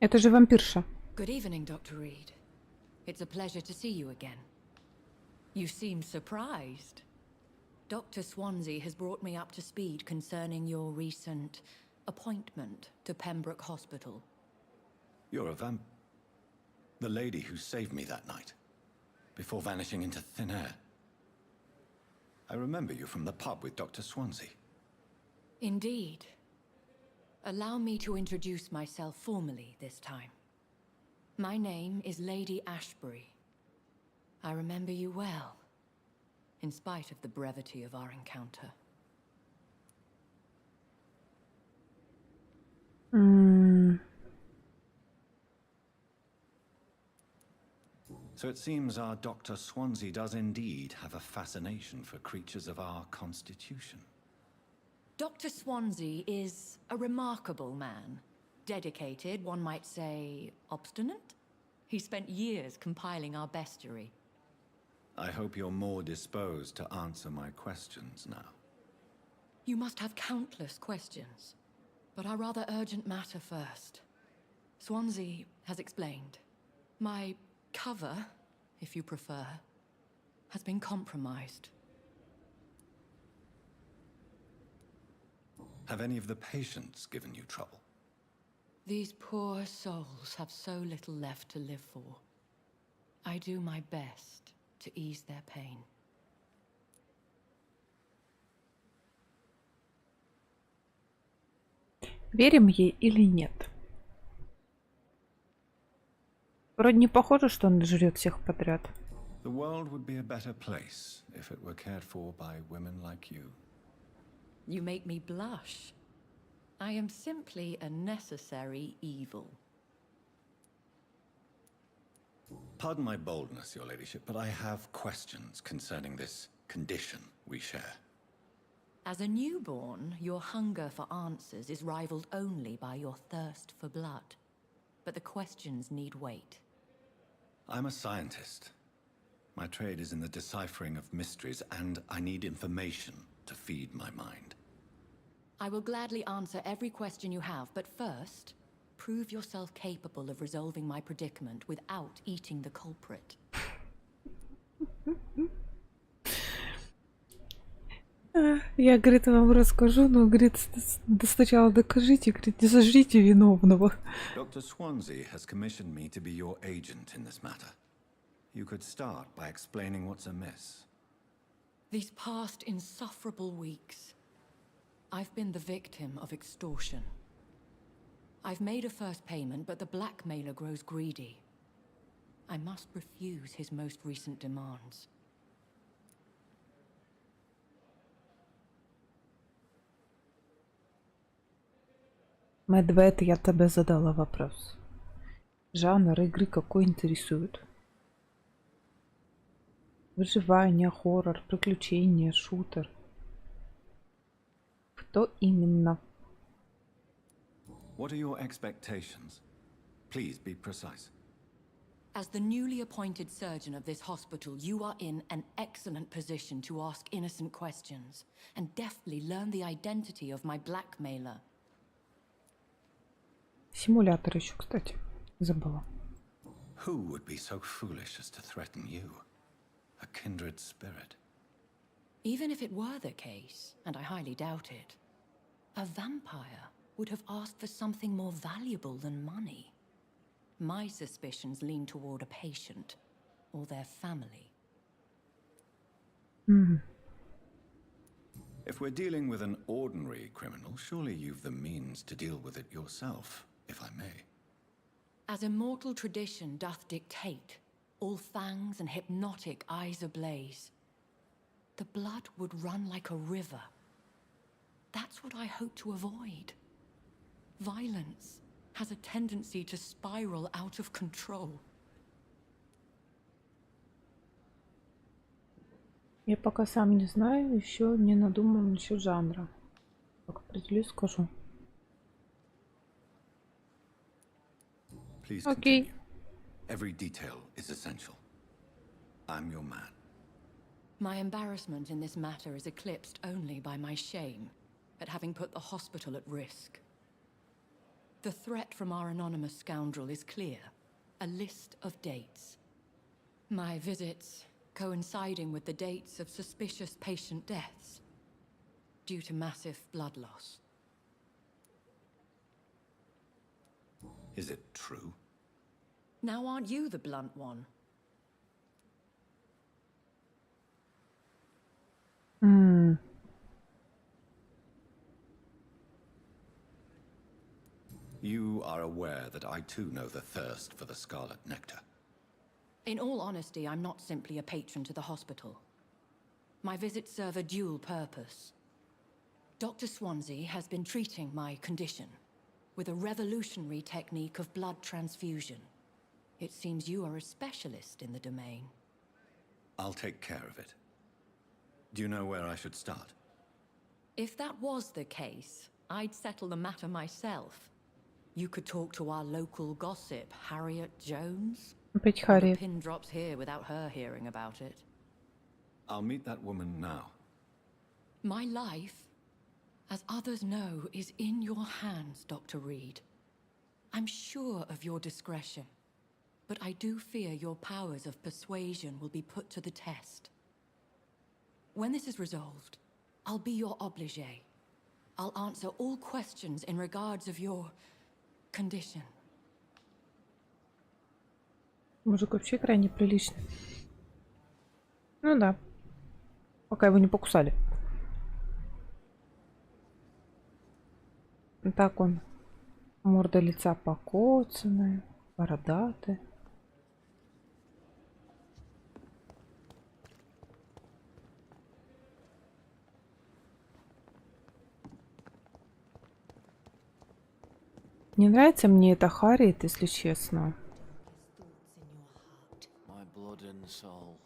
Это же вампирша. Good evening, Dr. Reed. It's a pleasure to see you again. You seem surprised. Dr. Swansea has brought me up to speed concerning your recent appointment to Pembroke Hospital. You're a the lady who saved me that night, before vanishing into thin air. I remember you from the pub with Dr. Swansea. Indeed. Allow me to introduce myself formally this time. My name is Lady Ashbury. I remember you well, in spite of the brevity of our encounter. So it seems our Dr. Swansea does indeed have a fascination for creatures of our constitution. Dr. Swansea is a remarkable man. Dedicated, one might say, obstinate? He spent years compiling our bestiary. I hope you're more disposed to answer my questions now. You must have countless questions, but our rather urgent matter first. Swansea has explained. My cover, if you prefer, has been compromised. Have any of the patients given you trouble? These poor souls have so little left to live for. I do my best to ease their pain. Верим ей или нет? Вроде не похоже, что он жрет всех подряд. The world would be a better place if it were cared for by women like you. You make me blush. I am simply a necessary evil. Pardon my boldness, your ladyship, but I have questions concerning this condition we share. As a newborn, your hunger for answers is rivaled only by your thirst for blood. But the questions need wait. I'm a scientist. My trade is in the deciphering of mysteries, and I need information to feed my mind. I will gladly answer every question you have, but first, prove yourself capable of resolving my predicament without eating the culprit. Я, говорит, вам расскажу, но, говорит, сначала докажите, говорит, не сожрите виновного. Dr. Swansea has commissioned me to be your agent in this matter. You could start by explaining what's amiss. These past insufferable weeks, I've been the victim of extortion. I've made a first payment, but the blackmailer grows greedy. I must refuse his most recent demands. Медвед, я тебе задала вопрос. Жанр игры какой интересует? Выживание, хоррор, приключения, шутер. Кто именно? What are your expectations? Please be precise. As the newly appointed surgeon of this hospital, you are in an excellent position to ask innocent questions and deftly learn the identity of my blackmailer. Симулятор еще, кстати. Забыла. Who would be so foolish as to threaten you? A kindred spirit. Even if it were the case, and I highly doubt it, a vampire would have asked for something more valuable than money. My suspicions lean toward a patient or their family. If we're dealing with an ordinary criminal, surely you've the means to deal with it yourself, if I may. As immortal tradition doth dictate, all fangs and hypnotic eyes ablaze, the blood would run like a river. That's what I hope to avoid. Violence has a tendency to spiral out of control. Я пока сам не знаю, еще не надумал насчет жанра. Как определюсь, скажу. Please continue. Every detail is essential. I'm your man. My embarrassment in this matter is eclipsed only by my shame at having put the hospital at risk. The threat from our anonymous scoundrel is clear. A list of dates. My visits coinciding with the dates of suspicious patient deaths due to massive blood loss. Is it true? Now aren't you the blunt one? You are aware that I too know the thirst for the scarlet nectar. In all honesty, I'm not simply a patron to the hospital. My visits serve a dual purpose. Dr. Swansea has been treating my condition with a revolutionary technique of blood transfusion. It seems you are a specialist in the domain. I'll take care of it. Do you know where I should start? If that was the case, I'd settle the matter myself. You could talk to our local gossip, Harriet Jones. Опять The Харриет. pin drops here without her hearing about it. I'll meet that woman now. My life, as others know, is in your hands, Dr. Reed. I'm sure of your discretion, but I do fear your powers of persuasion will be put to the test. When this is resolved, I'll be your obligé. I'll answer all questions in regards of your condition. Мужик вообще крайне приличный. Ну да. Пока его не покусали. Так он. Морда лица покоцанная, бородатая. Не нравится мне эта Харриет, если честно. My blood and soul.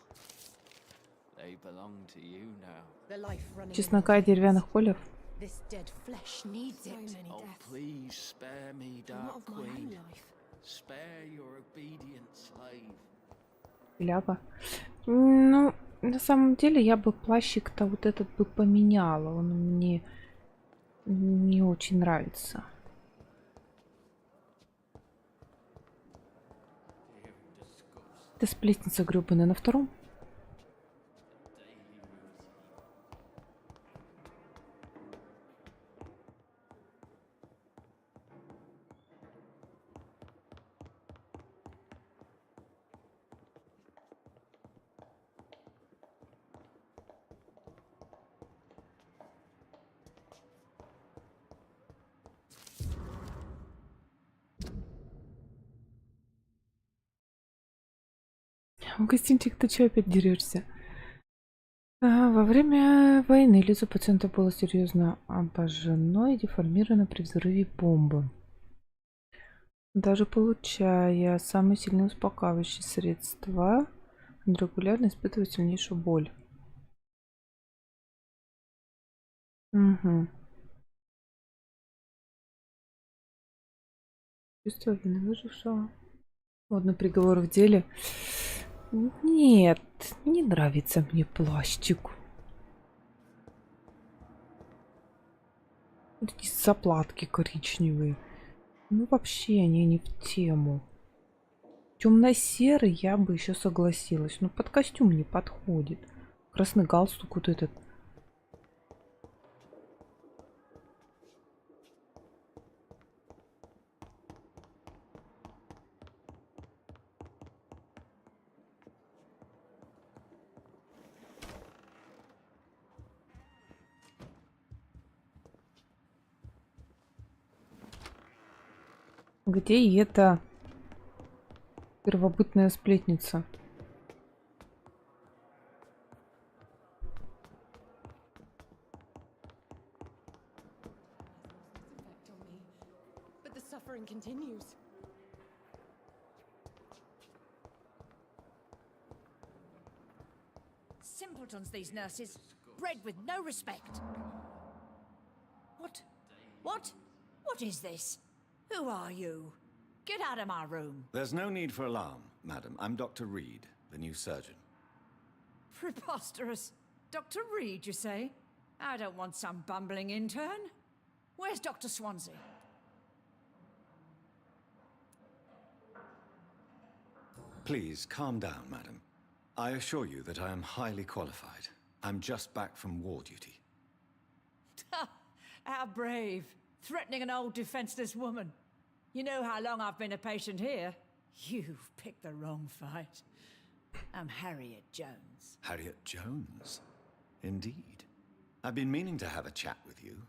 They belong to you now. The life running Чеснока и деревянных полев. This dead flesh needs it. Oh, please spare me, Dark Not of my own Queen. life. Spare your obedient slave. Ляга. Ну, на самом деле, я бы плащик-то вот этот бы поменяла. Он мне не очень нравится. Это сплетница грёбаная на втором. Гостинчик, ты чё опять дерешься? Во время войны лицо пациента было серьезно обожжено и деформировано при взрыве бомбы. Даже получая самые сильные успокаивающие средства, он регулярно испытывает сильнейшую боль. Угу. Чувство вины выжившего. Ладно, приговор в деле. Нет, не нравится мне пластик. Вот эти заплатки коричневые. Ну вообще они не в тему. Темно-серый я бы еще согласилась. Но под костюм не подходит. Красный галстук вот этот. Где эта первобытная сплетница? But the suffering continues. Simpletons, these nurses. Bred with no respect. What? What? What is this? Who are you? Get out of my room. There's no need for alarm, madam. I'm Dr. Reed, the new surgeon. Preposterous. Dr. Reed, you say? I don't want some bumbling intern. Where's Dr. Swansea? Please, calm down, madam. I assure you that I am highly qualified. I'm just back from war duty. How brave. Threatening an old defenseless woman. You know how long I've been a patient here? You've picked the wrong fight. I'm Harriet Jones. Harriet Jones? Indeed. I've been meaning to have a chat with you.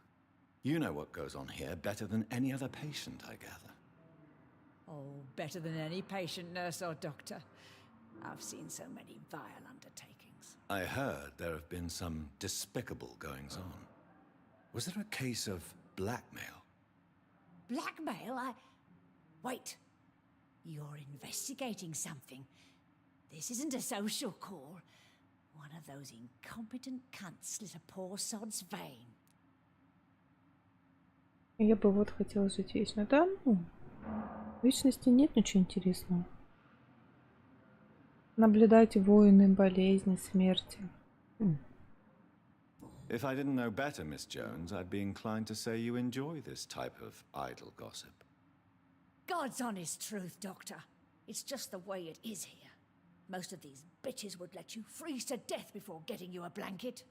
You know what goes on here better than any other patient, I gather. Oh, better than any patient, nurse or doctor. I've seen so many vile undertakings. I heard there have been some despicable goings-on. Was there a case of blackmail? Blackmail? Wait. You're investigating something. This isn't a social call. One of those incompetent cunts slit a poor sod's vein. Я бы вот хотела жить вечно. Да, ну, в вечности нет ничего интересного. Наблюдать войны, болезни, смерти. If I didn't know better, Miss Jones, I'd be inclined to say you enjoy this type of idle gossip. God's honest truth, Doctor. It's just the way it is here. Most of these bitches would let you freeze to death before getting you a blanket.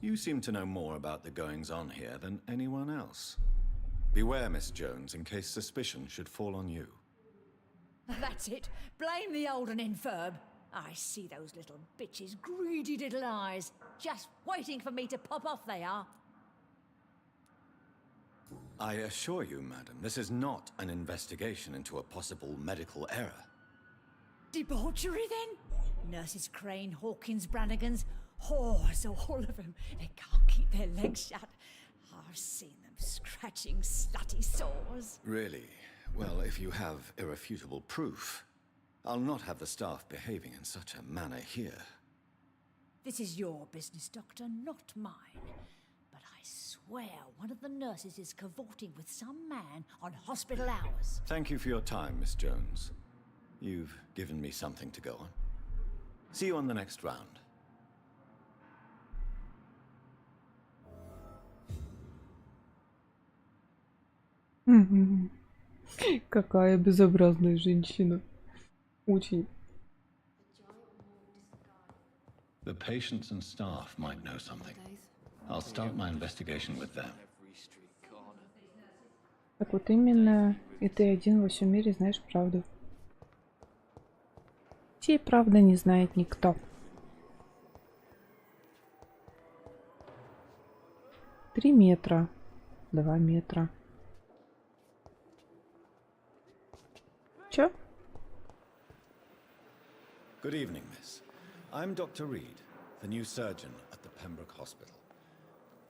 You seem to know more about the goings-on here than anyone else. Beware, Miss Jones, in case suspicion should fall on you. That's it. Blame the old and infirm. I see those little bitches' greedy little eyes. Just waiting for me to pop off they are. I assure you, madam, this is not an investigation into a possible medical error. Debauchery, then? Nurses Crane, Hawkins, Brannigans, whores, all of them. They can't keep their legs shut. I've seen them scratching slutty sores. Really? Well, if you have irrefutable proof, I'll not have the staff behaving in such a manner here. This is your business, Doctor, not mine. But I swear one of the nurses is cavorting with some man on hospital hours. Thank you for your time, Miss Jones. You've given me something to go on. See you on the next round. Какая безобразная женщина. Очень. The patients and staff might know something. I'll start my investigation with them. Так вот именно, и ты один во всем мире знаешь правду. Всей правды не знает никто. Три метра. 2 метра. Чё? Good evening, miss. I'm Dr. Reed, the new surgeon at the Pembroke Hospital.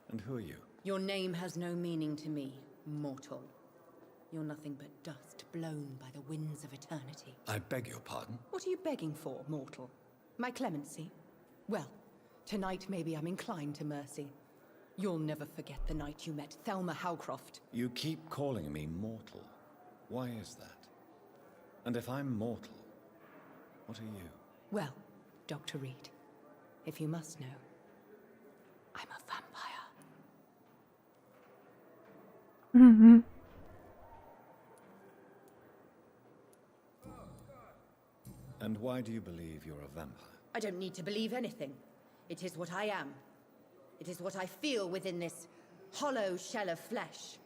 And who are you? Your name has no meaning to me, mortal. You're nothing but dust blown by the winds of eternity. I beg your pardon? What are you begging for, mortal? My clemency? Well, tonight maybe I'm inclined to mercy. You'll never forget the night you met Thelma Howcroft. You keep calling me mortal. Why is that? And if I'm mortal, what are you? Well, Dr. Reed, if you must know, I'm a vampire. Mm-hmm. And why do you believe you're a vampire? I don't need to believe anything. It is what I am. It is what I feel within this hollow shell of flesh.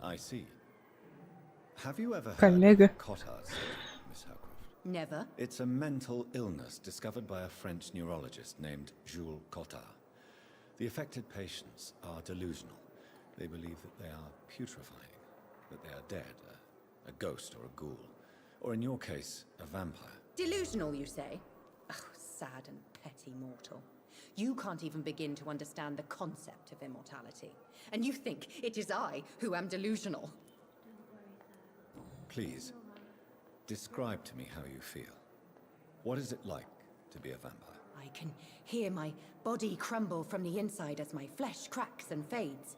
I see. Have you ever heard Коллега. of Cotard's syndrome, Miss Howcroft? Never. It's a mental illness discovered by a French neurologist named Jules Cotard. The affected patients are delusional. They believe that they are putrefying, that they are dead, a ghost or a ghoul, or in your case, a vampire. Delusional, you say? Oh, sad and petty mortal. You can't even begin to understand the concept of immortality. And you think it is I who am delusional. Please, describe to me how you feel. What is it like to be a vampire? I can hear my body crumble from the inside as my flesh cracks and fades.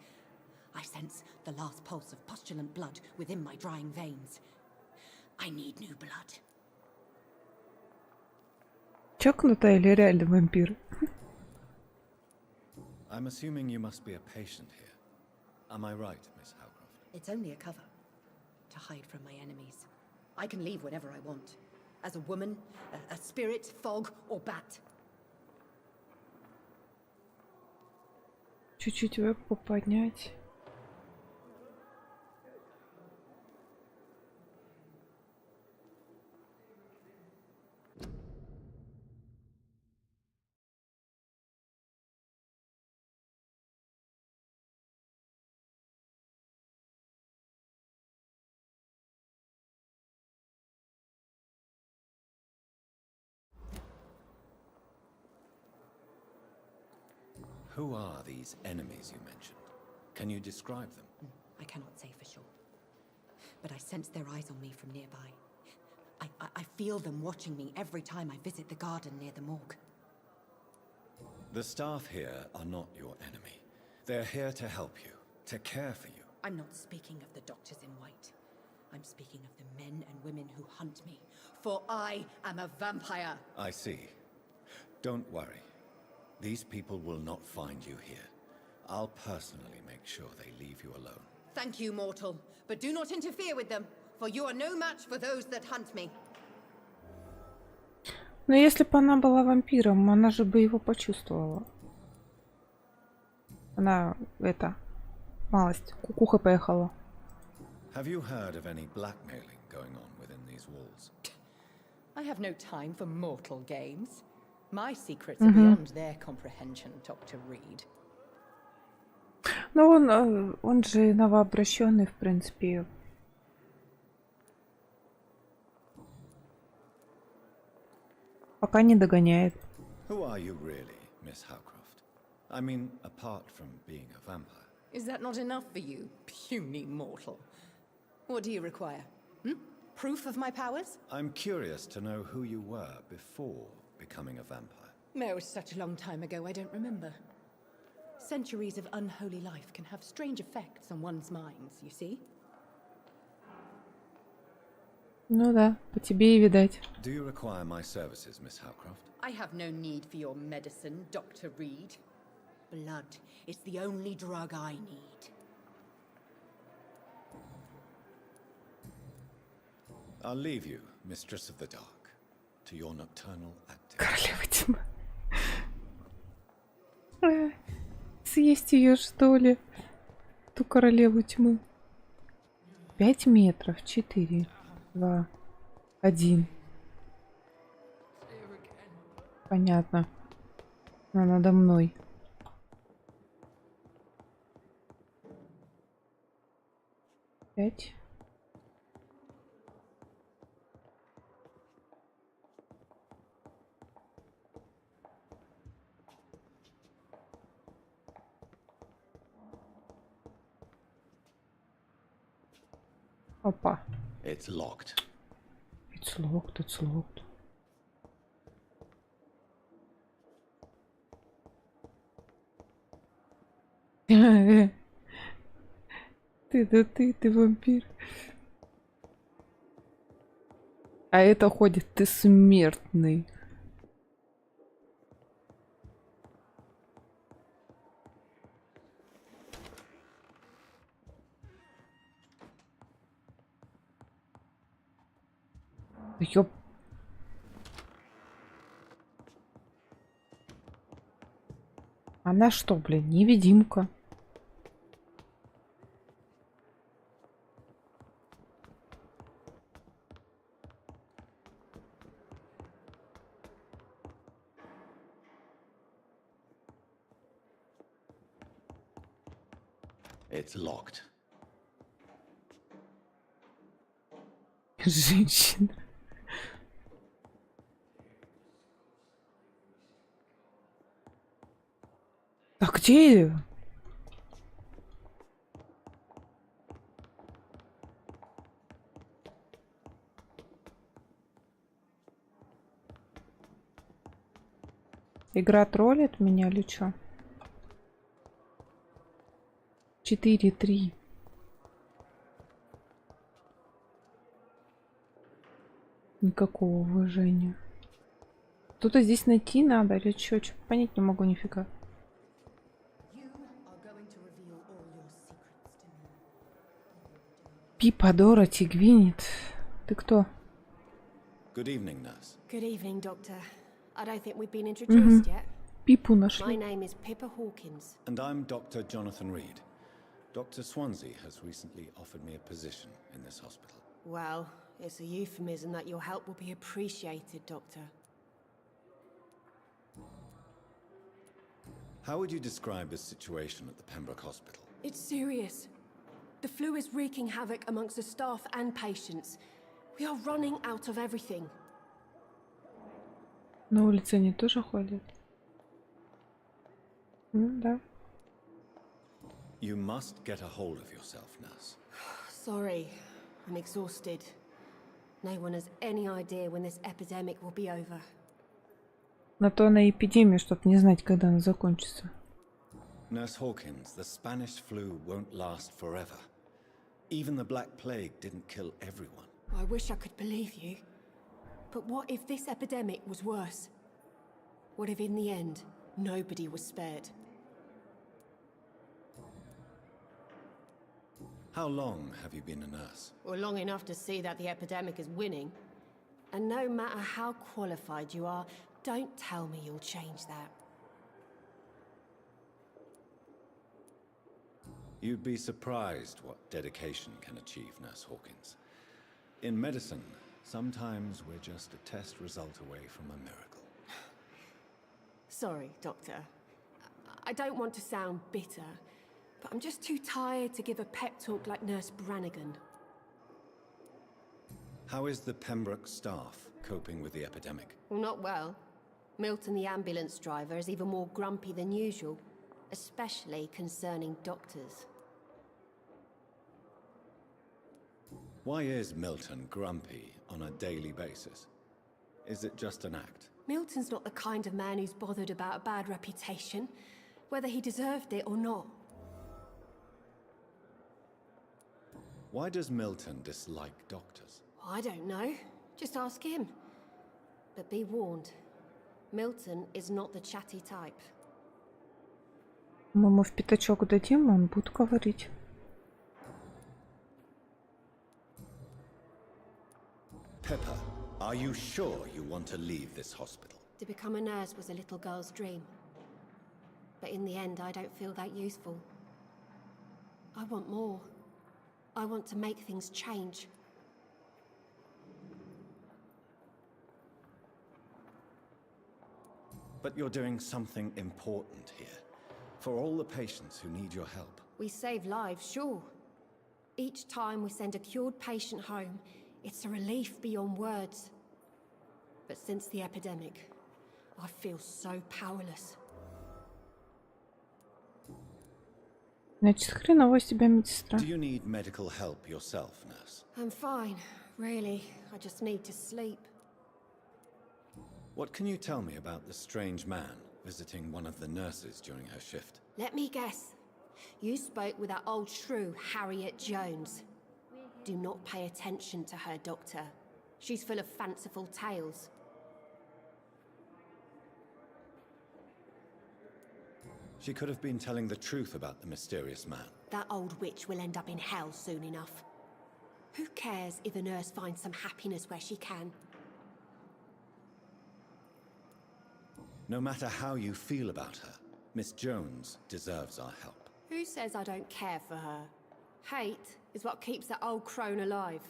I sense the last pulse of postulant blood within my drying veins. I need new blood. Чокнутая или реально вампир? I'm assuming you must be a patient here. Am I right, Miss Howcroft? It's only a cover. To hide from my enemies. I can leave whenever I want. As a woman, a spirit, fog, or bat. Чуть-чуть вебку поднять. Who are these enemies you mentioned? Can you describe them? I cannot say for sure. But I sense their eyes on me from nearby. I feel them watching me every time I visit the garden near the morgue. The staff here are not your enemy. They're here to help you, to care for you. I'm not speaking of the doctors in white. I'm speaking of the men and women who hunt me. For I am a vampire. I see. Don't worry. These people will not find you here. I'll personally make sure they leave you alone. Thank you, mortal. But do not interfere with them, for you are no match for those that hunt me. Но если бы она была вампиром, она же бы его почувствовала. Она, малость, кукуха поехала. Have you heard of any blackmailing going on within these walls? I have no time for mortal games. My secrets are beyond their comprehension, Dr. Reed. Ну, он же новообращенный, в принципе. Пока не догоняет. Who are you really, Miss Howcroft? I mean, apart from being a vampire. Is that not enough for you, puny mortal? What do you require? Proof of my powers? I'm curious to know who you were before becoming a vampire. It was such a long time ago, I don't remember. Centuries of unholy life can have strange effects on one's minds, you see? Ну да, по тебе и видать. Do you require my services, Miss Howcroft? I have no need for your medicine, Dr. Reed. Blood is the only drug I need. I'll leave you, Mistress of the Dark, to your nocturnal activities. Королева тьмы. Съесть ее, что ли? Ту королеву тьмы. 5 метров, 4, 2, 1. Понятно. Она надо мной. Пять. Опа. It's locked. It's locked, it's locked. Ты вампир. А это ходит, ты смертный. Ёп. Она что, блин, невидимка? It's locked. Женщина. А где её? Игра троллит меня или чё? 4-3. Никакого уважения. Что-то здесь найти надо или чё? Чё понять не могу нифига. Пипа, Дороти, Гвинет. Ты кто? Good evening, nurse. Good evening, Doctor. I don't think we've been introduced yet. Пипу My нашли. name is Pippa Hawkins. And I'm Dr. Jonathan Reed. Dr. Swansea has recently offered me a position in this hospital. Well, it's a euphemism that your help will be appreciated, Doctor. How would you describe the situation at the Pembroke Hospital? It's serious. The flu is wreaking havoc amongst the staff and patients. We are running out of everything. На улице они тоже ходят? Да. You must get a hold of yourself, nurse. Sorry, I'm exhausted. No one has any idea when this epidemic will be over. На то на эпидемию, чтобы не знать, когда она закончится. Nurse Hawkins, the Spanish flu won't last forever. Even the Black Plague didn't kill everyone. I wish I could believe you. But what if this epidemic was worse? What if in the end, nobody was spared? How long have you been a nurse? Well, long enough to see that the epidemic is winning. And no matter how qualified you are, don't tell me you'll change that. You'd be surprised what dedication can achieve, Nurse Hawkins. In medicine, sometimes we're just a test result away from a miracle. Sorry, Doctor. I don't want to sound bitter, but I'm just too tired to give a pep talk like Nurse Brannigan. How is the Pembroke staff coping with the epidemic? Well, not well. Milton, the ambulance driver, is even more grumpy than usual, especially concerning doctors. Why is Milton grumpy on a daily basis? Is it just an act? Milton's not the kind of man who's bothered about a bad reputation, whether he deserved it or not. Why does Milton dislike doctors? I don't know. Just ask him. But be warned, Milton is not the chatty type. Мы ему в пятачок дадим, он будет говорить. Pepper, are you sure you want to leave this hospital? To become a nurse was a little girl's dream. But in the end, I don't feel that useful. I want more. I want to make things change. But you're doing something important here. For all the patients who need your help. We save lives, sure. Each time we send a cured patient home, it's a relief beyond words. But since the epidemic, I feel so powerless. Значит, хреново себя медсестра. Do you need medical help yourself, nurse? I'm fine, really. I just need to sleep. What can you tell me about the strange man visiting one of the nurses during her shift? Let me guess. You spoke with that old shrew, Harriet Jones. Do not pay attention to her, Doctor. She's full of fanciful tales. She could have been telling the truth about the mysterious man. That old witch will end up in hell soon enough. Who cares if a nurse finds some happiness where she can? No matter how you feel about her, Miss Jones deserves our help. Who says I don't care for her? Hate is what keeps that old crone alive.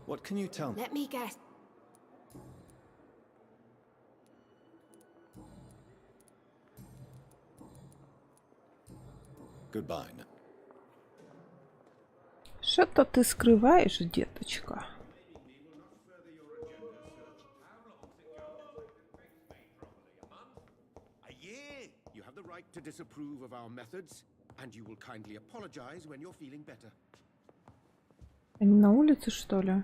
What can you tell me? Let me guess. Goodbye. Что-то ты скрываешь, деточка. A year! You have the right to disapprove of our methods, and you will kindly apologize when you're feeling better. Они на улице, что ли?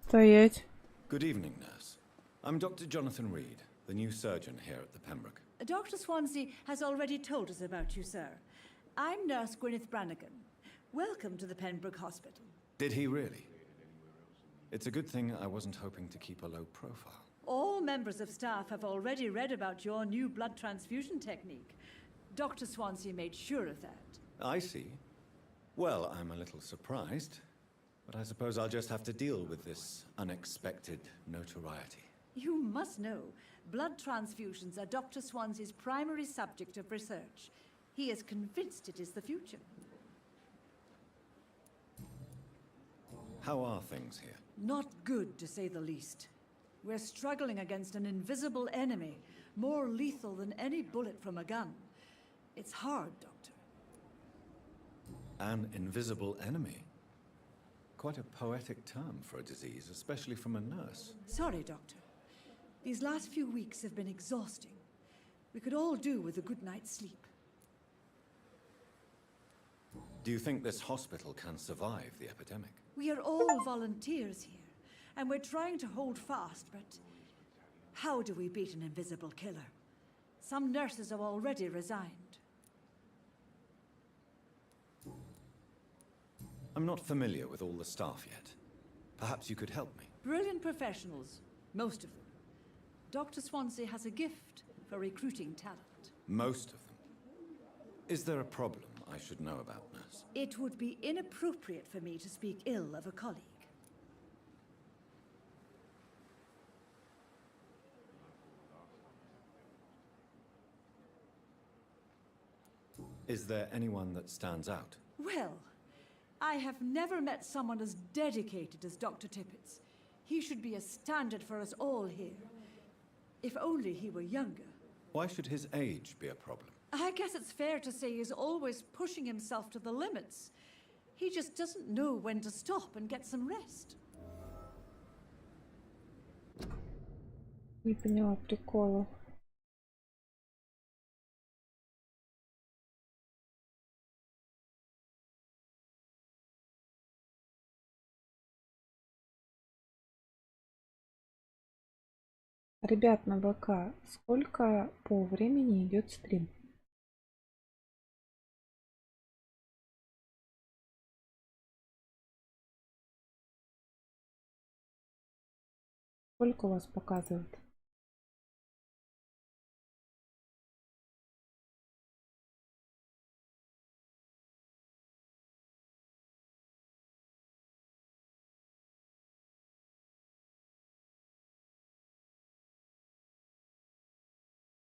Стоять. Good evening, nurse. I'm Dr. Jonathan Reed, the new surgeon here at the Pembroke. Dr. Swansea has already told us about you, sir. I'm Nurse Gwyneth Brannigan. Welcome to the Pembroke Hospital. Did he really? It's a good thing I wasn't hoping to keep a low profile. All members of staff have already read about your new blood transfusion technique. Dr. Swansea made sure of that. I see. Well, I'm a little surprised, but I suppose I'll just have to deal with this unexpected notoriety. You must know, blood transfusions are Dr. Swansea's primary subject of research. He is convinced it is the future. How are things here? Not good, to say the least. We're struggling against an invisible enemy, more lethal than any bullet from a gun. It's hard, Doctor. An invisible enemy? Quite a poetic term for a disease, especially from a nurse. Sorry, Doctor. These last few weeks have been exhausting. We could all do with a good night's sleep. Do you think this hospital can survive the epidemic? We are all volunteers here, and we're trying to hold fast, but how do we beat an invisible killer? Some nurses have already resigned. I'm not familiar with all the staff yet. Perhaps you could help me. Brilliant professionals, most of them. Dr. Swansea has a gift for recruiting talent. Most of them. Is there a problem I should know about, nurse? It would be inappropriate for me to speak ill of a colleague. Is there anyone that stands out? Well, I have never met someone as dedicated as Dr. Tippett's. He should be a standard for us all here. If only he were younger. Why should his age be a problem? I guess it's fair to say he's always pushing himself to the limits. He just doesn't know when to stop and get some rest. Не поняла прикола. Ребят, на ВК, сколько по времени идет стрим? Сколько у вас показывает?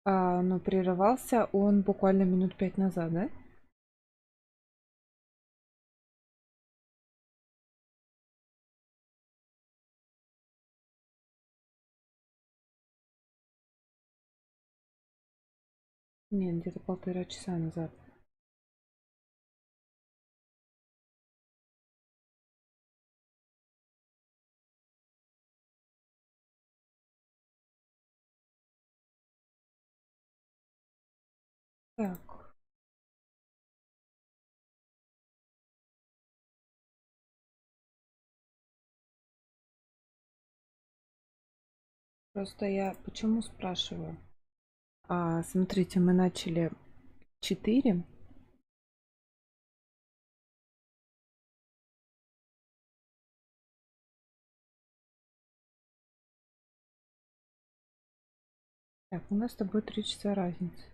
Ну, прерывался он буквально минут 5 назад, да? Нет, где-то 1,5 часа назад. Так. Просто я почему спрашиваю? Смотрите, мы начали 4. Так, у нас с тобой 3 часа разницы.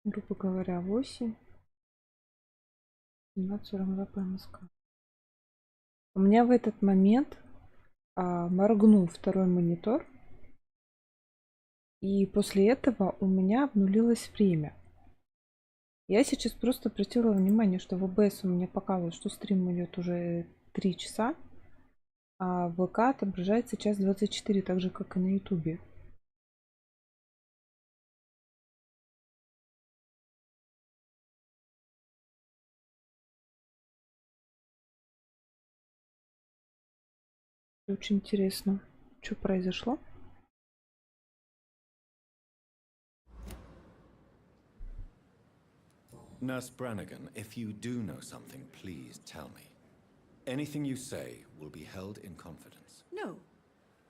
Грубо говоря, 8. 17:42 по МСК. У меня в этот момент моргнул второй монитор. И после этого у меня обнулилось время. Я сейчас просто обратила внимание, что в ОБС у меня показывает, что стрим идет уже 3 часа. А в ВК отображается 1:24, так же, как и на Ютубе. Очень интересно, что произошло. Nurse Brannigan, if you do know something, please tell me. Anything you say will be held in confidence. No.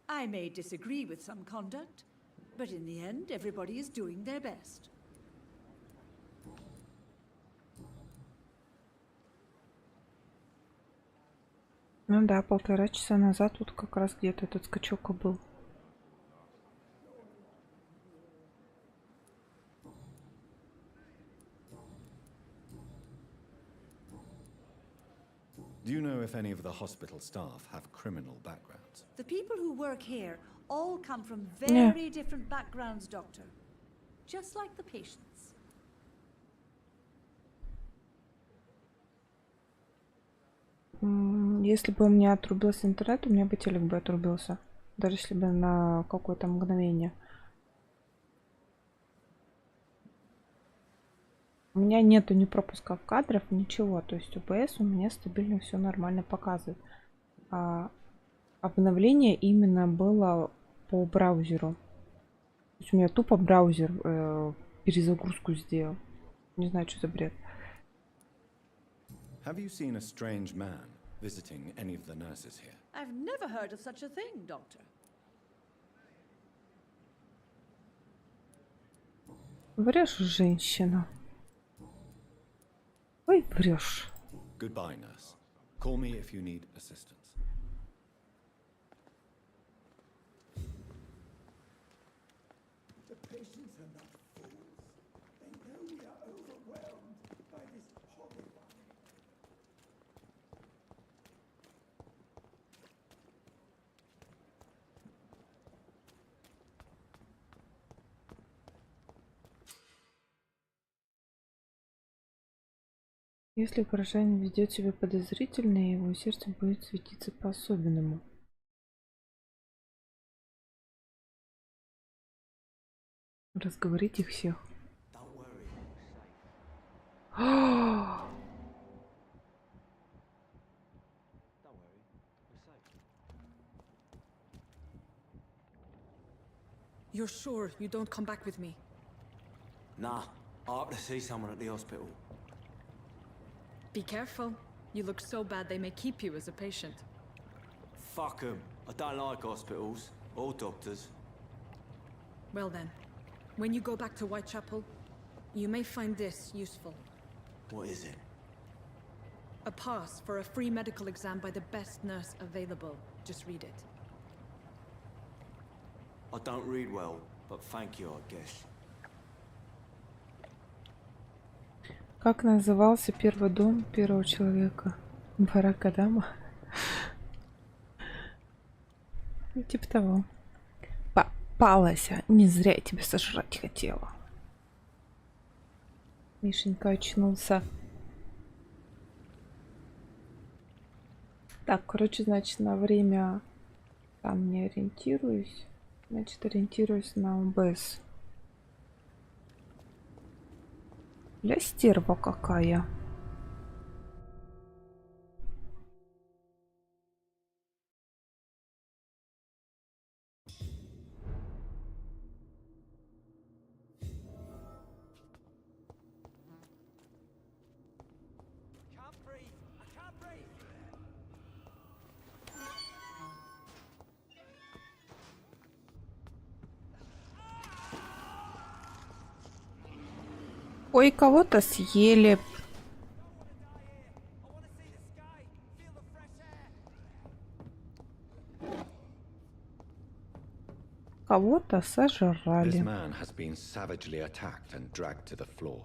I may disagree with some conduct, but in the end, everybody is doing their best. Ну да, 1,5 часа назад тут как раз где-то этот скачок и был. Do you know if any of the hospital staff have criminal backgrounds? The people who work here all come from very different backgrounds, Doctor. Just like the patients. Если бы у меня отрубился интернет, у меня бы телек бы отрубился. Даже если бы на какое-то мгновение. У меня нету ни пропусков кадров, ничего. То есть ОБС у меня стабильно все нормально показывает. А обновление именно было по браузеру. То есть у меня тупо браузер перезагрузку сделал. Не знаю, что за бред. Have you seen a strange man visiting any of the nurses here? I've never heard of such a thing, Doctor. Врешь, женщина. Ой, врешь. Goodbye, nurse. Call me if you need assistance. The patients are not fools. They know we are overwhelmed by this horrifying. Если горожанин ведет себя подозрительно, его сердце будет светиться по-особенному. Разговорить их всех. You're sure you don't come back with me? Nah, I have to see someone at the hospital. Be careful. You look so bad they may keep you as a patient. Fuck them. I don't like hospitals or doctors. Well then, when you go back to Whitechapel, you may find this useful. What is it? A pass for a free medical exam by the best nurse available. Just read it. I don't read well, but thank you, I guess. Как назывался первый дом первого человека? Барак Адама? Типа того. Попалась, не зря я тебя сожрать хотела. Мишенька очнулся. Так, короче, значит, на время там не ориентируюсь. Значит, ориентируюсь на ОБС. Ля стерва какая. Ой, кого-то съели. Кого-то This сожрали. man has been savagely attacked and dragged to the floor.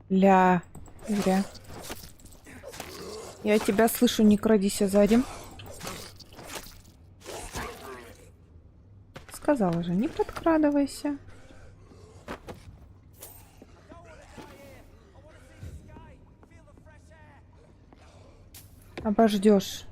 Ля. Зря. Я тебя слышу, не крадись сзади. Сказала же, не подкрадывайся. Обождешь.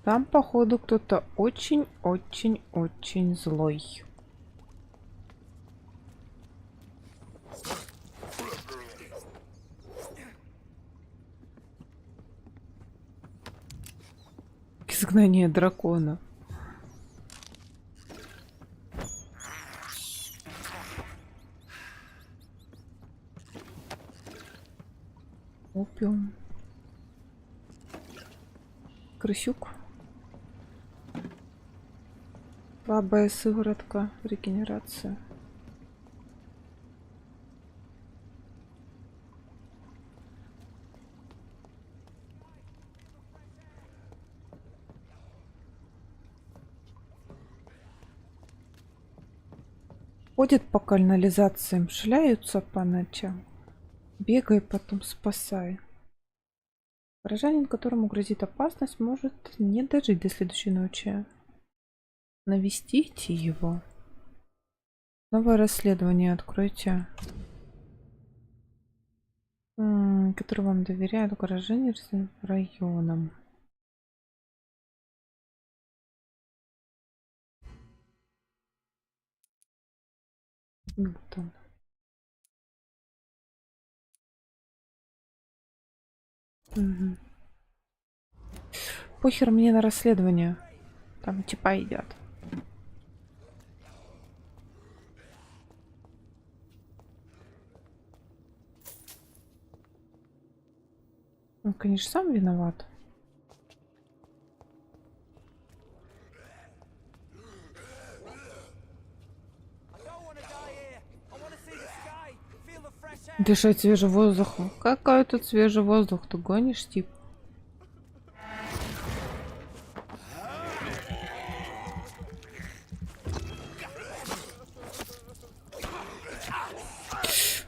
Там, походу, кто-то очень-очень-очень злой. Изгнание дракона. Опиум. Крысюк. Слабая сыворотка. Регенерация. Ходит по канализациям, шляются по ночам. Бегай, потом спасай. Горожанин, которому грозит опасность, может не дожить до следующей ночи. Навестите его. Новое расследование откройте. Который вам доверяют горожане районом. Вот он. Угу. Похер мне на расследование. Там типа едят. Он, конечно, сам виноват. Дышать свежим воздухом. Какой тут свежий воздух? Ты гонишь, тип?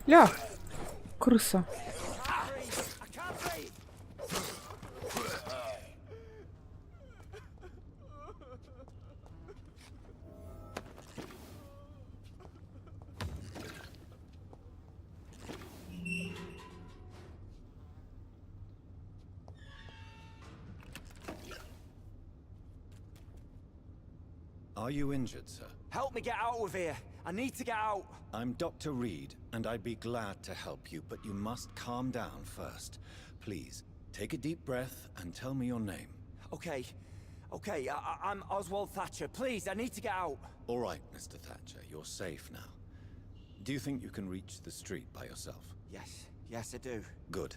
Ля! Крыса. Are you injured, sir? Help me get out of here. I need to get out. I'm Dr. Reed, and I'd be glad to help you, but you must calm down first. Please, take a deep breath and tell me your name. Okay. I'm Oswald Thatcher. Please, I need to get out. All right, Mr. Thatcher, you're safe now. Do you think you can reach the street by yourself? Yes, I do. Good.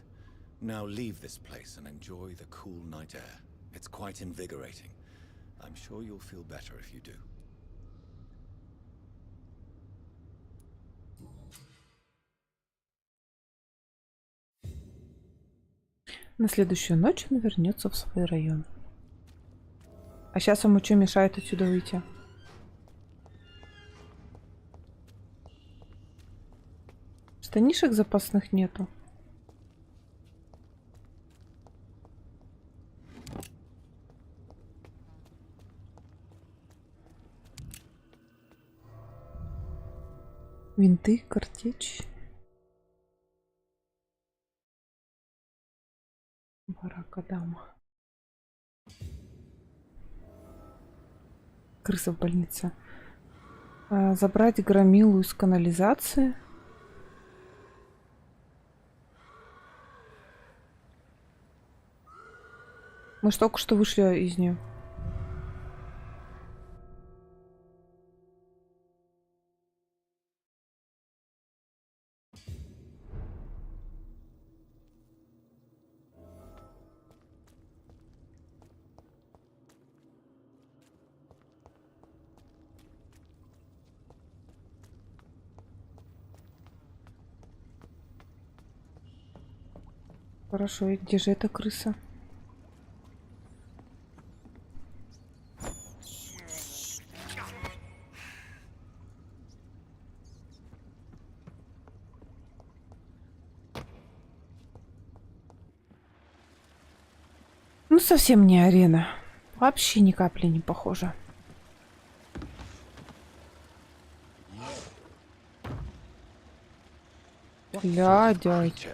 Now leave this place and enjoy the cool night air. It's quite invigorating. I'm sure you'll feel better if you do. На следующую ночь он вернется в свой район. А сейчас ему что мешает отсюда выйти? Штанишек запасных нету. Винты, картечь. Барака дама. Крыса в больнице. Забрать громилу из канализации. Мы ж только что вышли из нее. Хорошо, и где же эта крыса? Ну, совсем не арена. Вообще ни капли не похоже. Ля, дядь.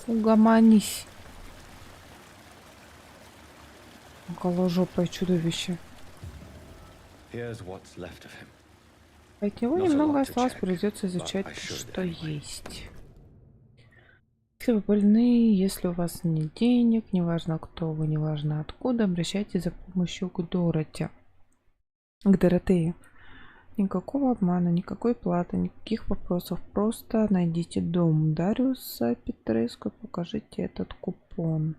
Угомонись. Голожопое чудовище. От него немного осталось, придется изучать, что есть. Если вы больны, если у вас нет денег, неважно кто вы, неважно откуда, обращайтесь за помощью к Доротее. Никакого обмана, никакой платы, никаких вопросов. Просто найдите дом Дариуса Петреско и покажите этот купон.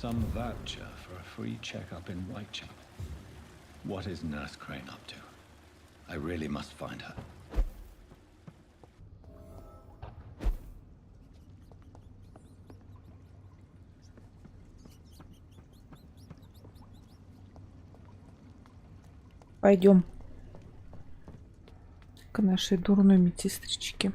Some voucher for a free checkup in Whitechapel. What is Nurse Crane up to? I really must find her. Пойдем к нашей дурной медсестричке.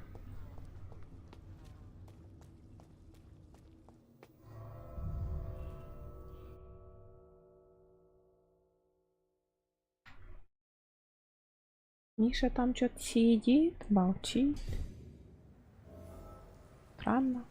Миша там что-то сидит, молчит. Странно.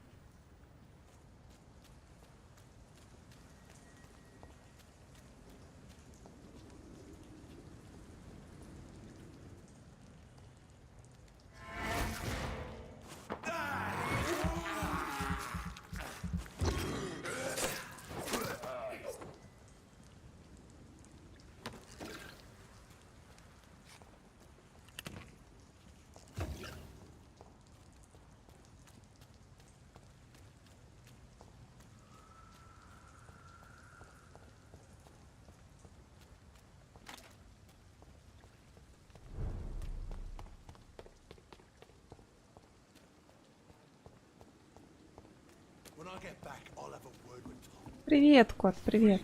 Привет, кот, привет.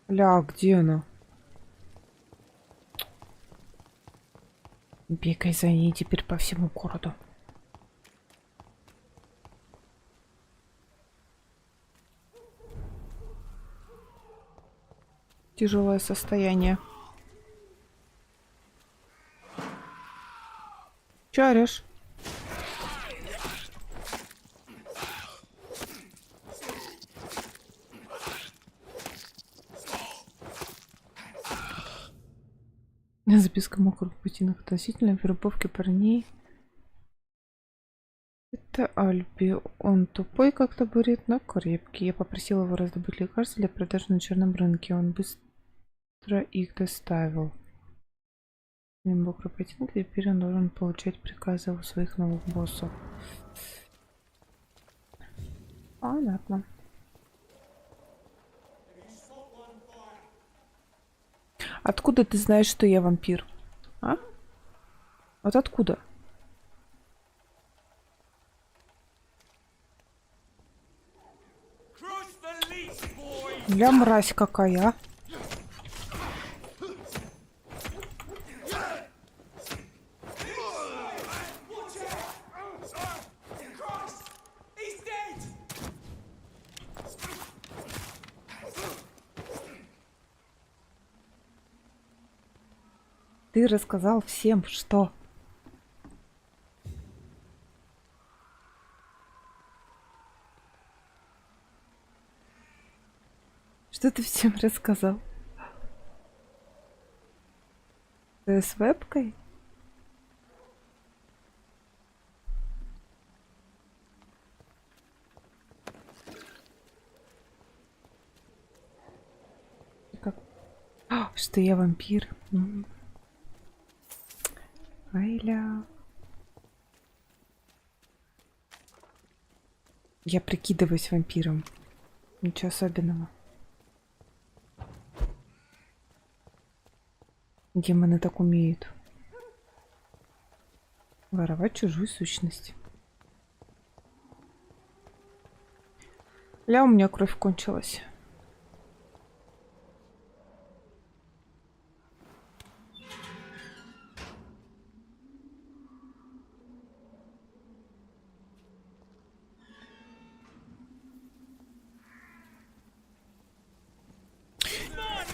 Ля, где она? Бегай за ней теперь по всему городу. Тяжелое состояние. Чё орешь? Записка мокрых ботинок относительно вербовки парней. Это Альби. Он тупой, как табурет, но крепкий. Я попросила его раздобыть лекарства для продажи на черном рынке. Он быстро их доставил. Мокрый ботинок, теперь он должен получать приказы у своих новых боссов. Понятно. Откуда ты знаешь, что я вампир? А? Вот откуда? Я мразь какая, а? Ты рассказал всем, что? Что ты всем рассказал? Ты с вебкой? Как? Что я вампир? Айля. Я прикидываюсь вампиром. Ничего особенного. Демоны так умеют. Воровать чужую сущность. Ля, у меня кровь кончилась.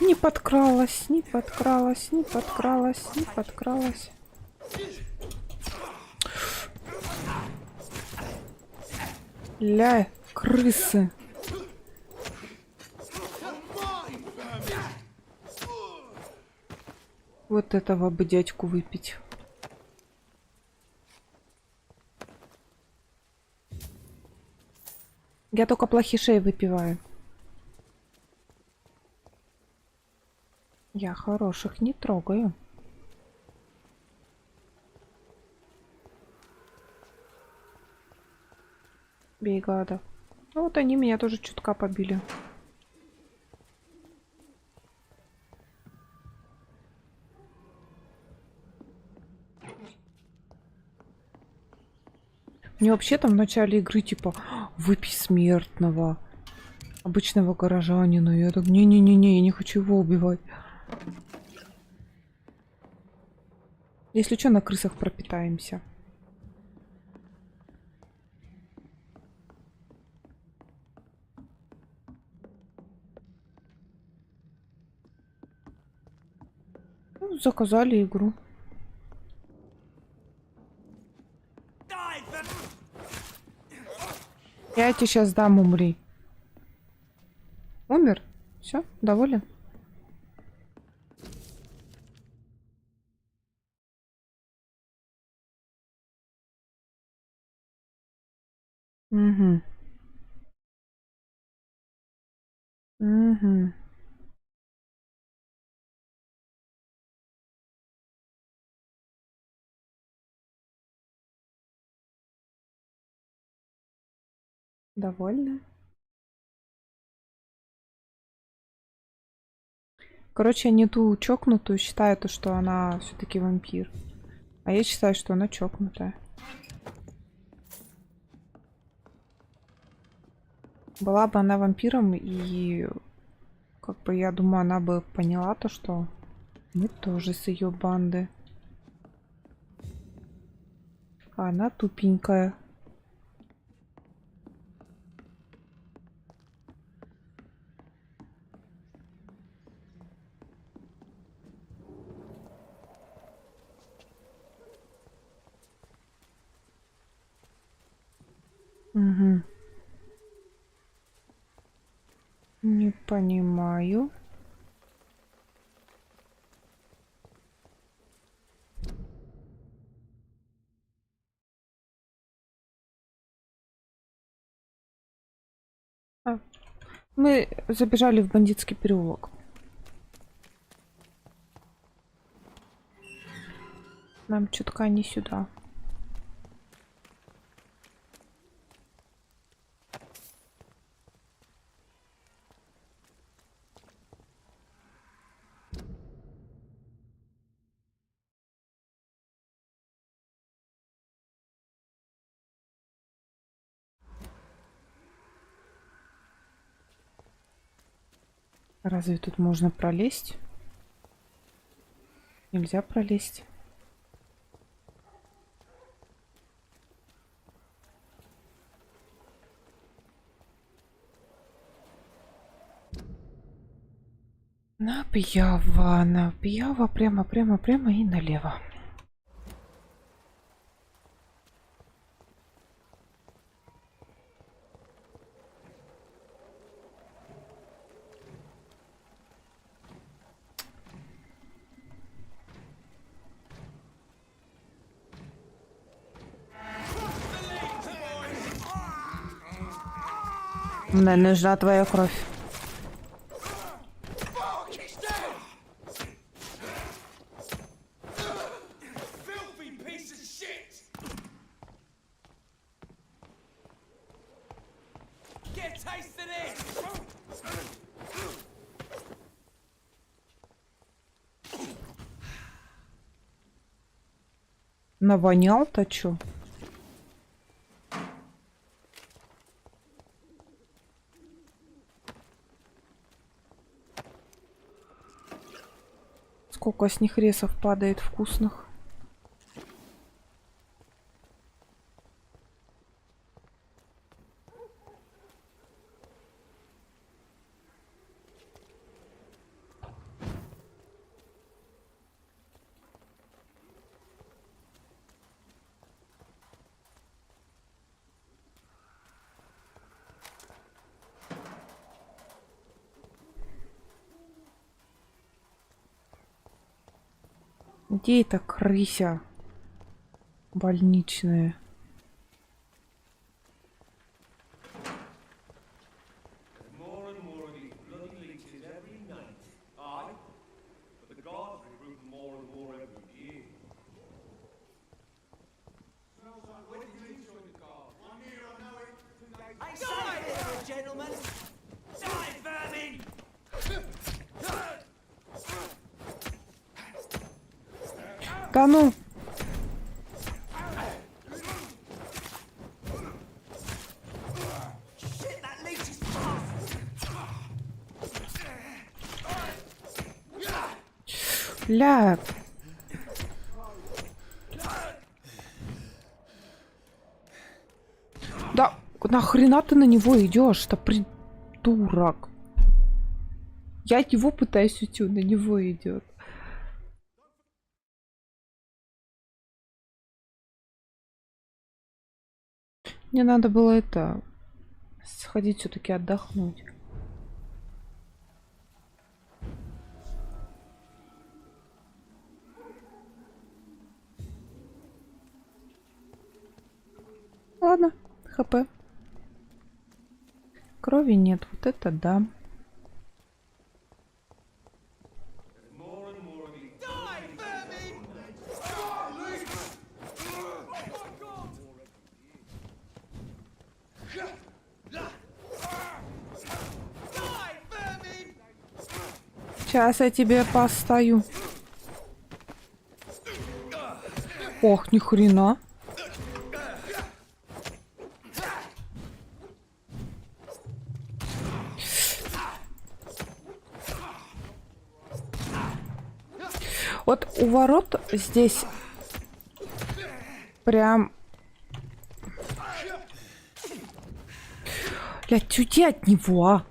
Не подкралась, не подкралась, не подкралась, не подкралась. Ля, крысы. Вот этого бы дядьку выпить. Я только плохишей выпиваю. Я хороших не трогаю. Бей, гада. Ну, вот они меня тоже чутка побили. Мне вообще там в начале игры типа выпей смертного. Обычного горожанина. Я так, не-не-не-не, я не хочу его убивать. Если что, на крысах пропитаемся. Ну, заказали игру. Я тебе сейчас дам, умри. Умер? Все, доволен? Угу. Угу. Довольна? Короче, не ту чокнутую считаю, что она все-таки вампир. А я считаю, что она чокнутая. Была бы она вампиром, и как бы я думаю, она бы поняла то, что мы тоже с ее банды. А она тупенькая. Угу. Не понимаю. Мы забежали в бандитский переулок. Нам чутка не сюда. Разве тут можно пролезть? Нельзя пролезть. Направо, прямо и налево. Мне нужна твоя кровь. Навонял-то чё? Сколько с них ресов падает вкусных. Где эта крыся больничная? Да ну! Ля! Да нахрена ты на него идешь-то, придурок? Я его пытаюсь уйти, на него идет. Мне надо было это сходить все-таки отдохнуть. Ладно, хп. Крови нет, вот это да. Сейчас я тебе постою. Ох, ни хрена. Вот у ворот здесь прям... Блядь, уйди от него, а!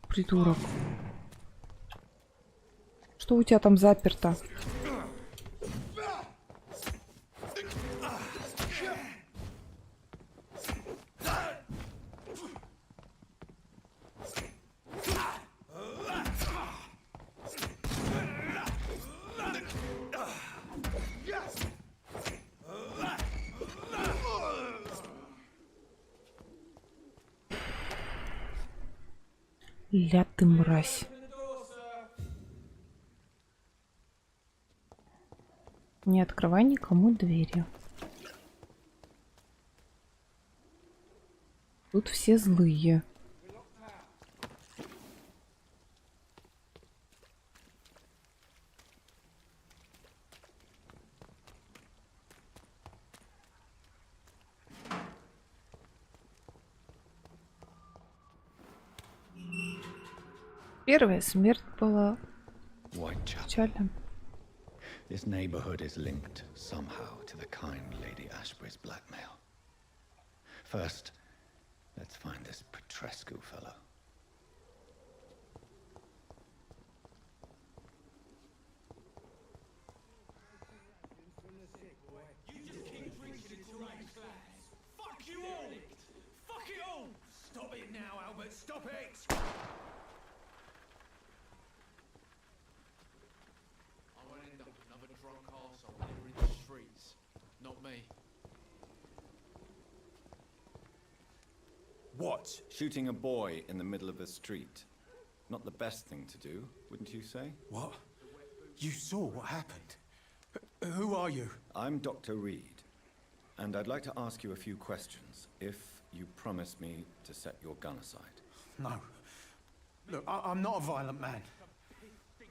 Придурок. Что у тебя там заперто? Ля ты мразь. Не открывай никому двери. Тут все злые. Первая смерть была печальна. This neighborhood is linked somehow to the kind Lady Ashbury's blackmail. First, let's find this Petrescu fellow. Fuck you all! Fuck it all! Stop it now, Albert, stop it! I won't end up another drunk arsehole littering the streets. Not me. What? Shooting a boy in the middle of the street. Not the best thing to do, wouldn't you say? What? You saw what happened? Who are you? I'm Dr. Reed, and I'd like to ask you a few questions, if you promise me to set your gun aside. No. Look, I'm not a violent man.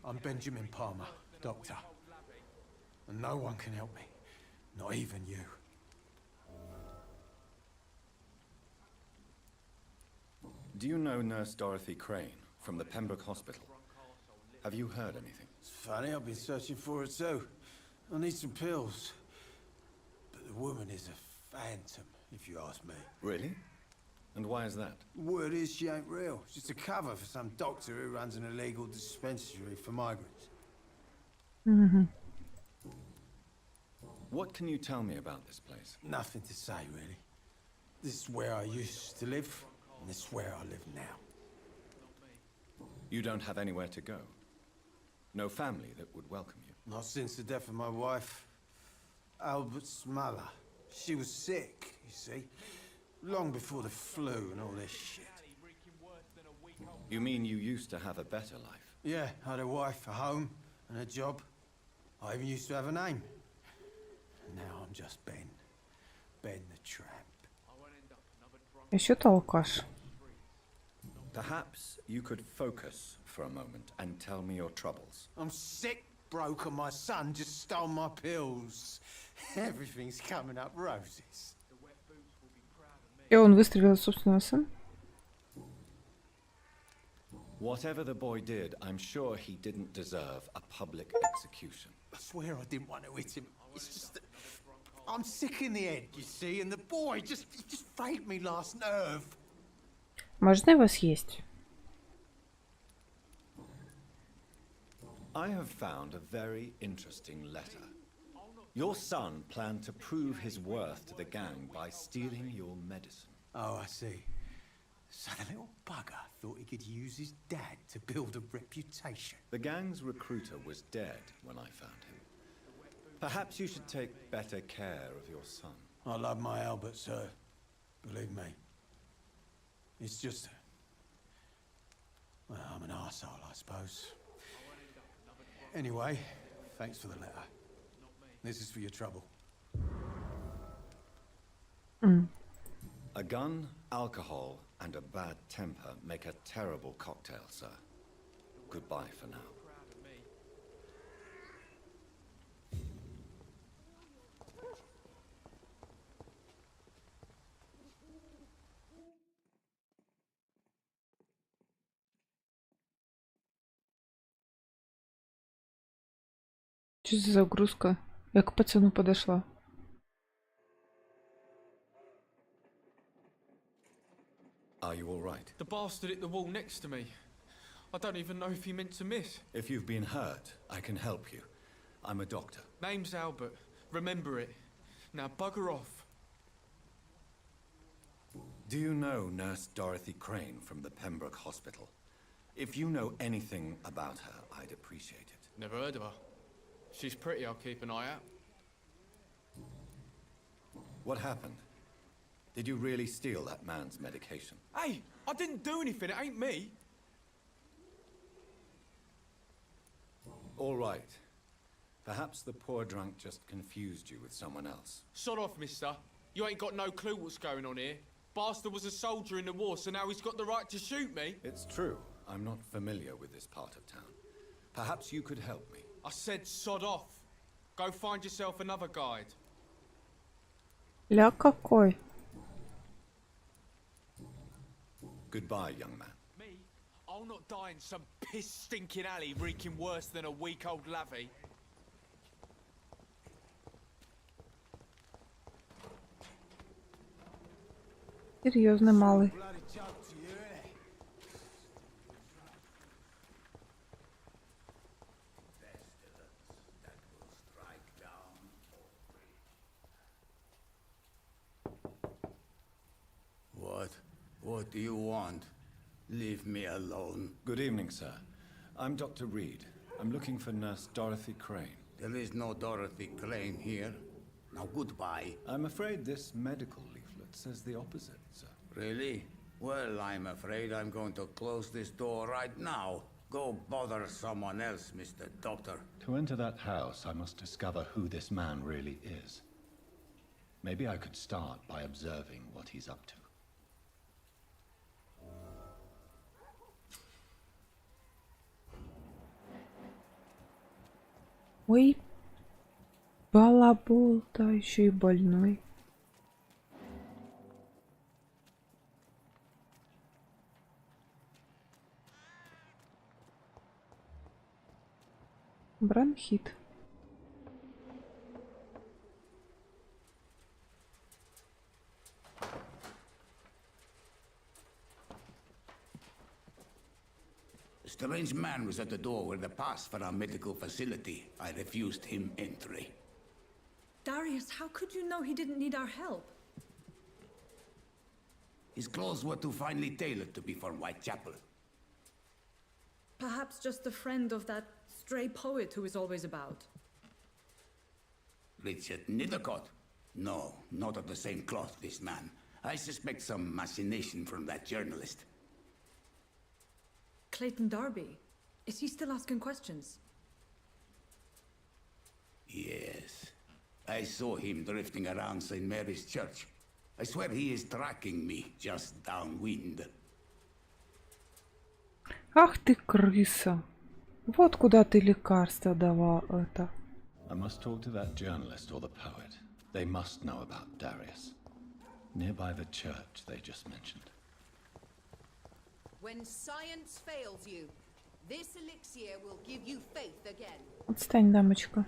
I'm Benjamin Palmer, doctor. And no one can help me. Not even you. Do you know Nurse Dorothy Crane from the Pembroke Hospital? Have you heard anything? It's funny, I've been searching for her too. I need some pills. But the woman is a phantom, if you ask me. Really? And why is that? Word is she ain't real. She's just a cover for some doctor who runs an illegal dispensary for migrants. Mm-hmm. What can you tell me about this place? Nothing to say, really. This is where I used to live, and this is where I live now. You don't have anywhere to go? No family that would welcome you? Not since the death of my wife, Albert's mother. She was sick, you see. Long before the flu and all this shit. You mean you used to have a better life? Yeah, I had a wife, a home, and a job. I even used to have a name. Now I'm just Ben. Ben the Tramp. Еще-то алкаш. Perhaps you could focus for a moment and tell me your troubles. I'm sick, broke, and my son just stole my pills. Everything's coming up roses. И он выстрелил в собственного сына? Whatever the boy did, I'm sure he didn't deserve a public execution. I swear I didn't want to hit him. It's just that I'm sick in the head, you see, and the boy just frayed me last nerve. Можно его съесть? I have found a very interesting letter. Your son planned to prove his worth to the gang by stealing your medicine. Oh, I see. So the little bugger thought he could use his dad to build a reputation. The gang's recruiter was dead when I found him. Perhaps you should take better care of your son. I love my Albert, sir. Believe me. It's just... Well, I'm an arsehole, I suppose. Anyway, thanks for the letter. This is for your trouble. A gun, alcohol, and a bad temper make a terrible cocktail, sir. Goodbye for now. Что за загрузка? Я к пацану подошла. Are you all right? The bastard hit the wall next to me. I don't even know if he meant to miss. If you've been hurt, I can help you. I'm a doctor. Name's Albert. Remember it. Now bugger off. Do you know Nurse Dorothy Crane from the Pembroke Hospital? If you know anything about her, I'd appreciate it. Never heard of her. She's pretty, I'll keep an eye out. What happened? Did you really steal that man's medication? Hey, I didn't do anything, it ain't me. All right. Perhaps the poor drunk just confused you with someone else. Sod off, mister. You ain't got no clue what's going on here. Bastard was a soldier in the war, so now he's got the right to shoot me. It's true. I'm not familiar with this part of town. Perhaps you could help me. I said sod off. Go find yourself another guide. Ля какой. Goodbye, young man. Me? I'll not die in some piss-stinking alley reeking worse than a week-old lavvy. Серьезный малый. What do you want? Leave me alone. Good evening, sir. I'm Dr. Reed. I'm looking for Nurse Dorothy Crane. There is no Dorothy Crane here. Now goodbye. I'm afraid this medical leaflet says the opposite, sir. Really? Well, I'm afraid I'm going to close this door right now. Go bother someone else, Mr. Doctor. To enter that house, I must discover who this man really is. Maybe I could start by observing what he's up to. Ой, балабол-то еще и больной. Бронхит. A strange man was at the door with a pass for our medical facility. I refused him entry. Darius, how could you know he didn't need our help? His clothes were too finely tailored to be for Whitechapel. Perhaps just a friend of that stray poet who is always about. Richard Nethercott? No, not of the same cloth, this man. I suspect some machination from that journalist. Clayton Darby. Is he still asking questions? Yes. I saw him drifting around St. Mary's Church. I swear he is tracking me just downwind. Ах ты крыса. Вот куда ты лекарства давал это. I must talk to that journalist or the poet. They must know about Darius. Nearby the church they just mentioned. When science fails you, this elixir will give you faith again. Отстань, дамочка.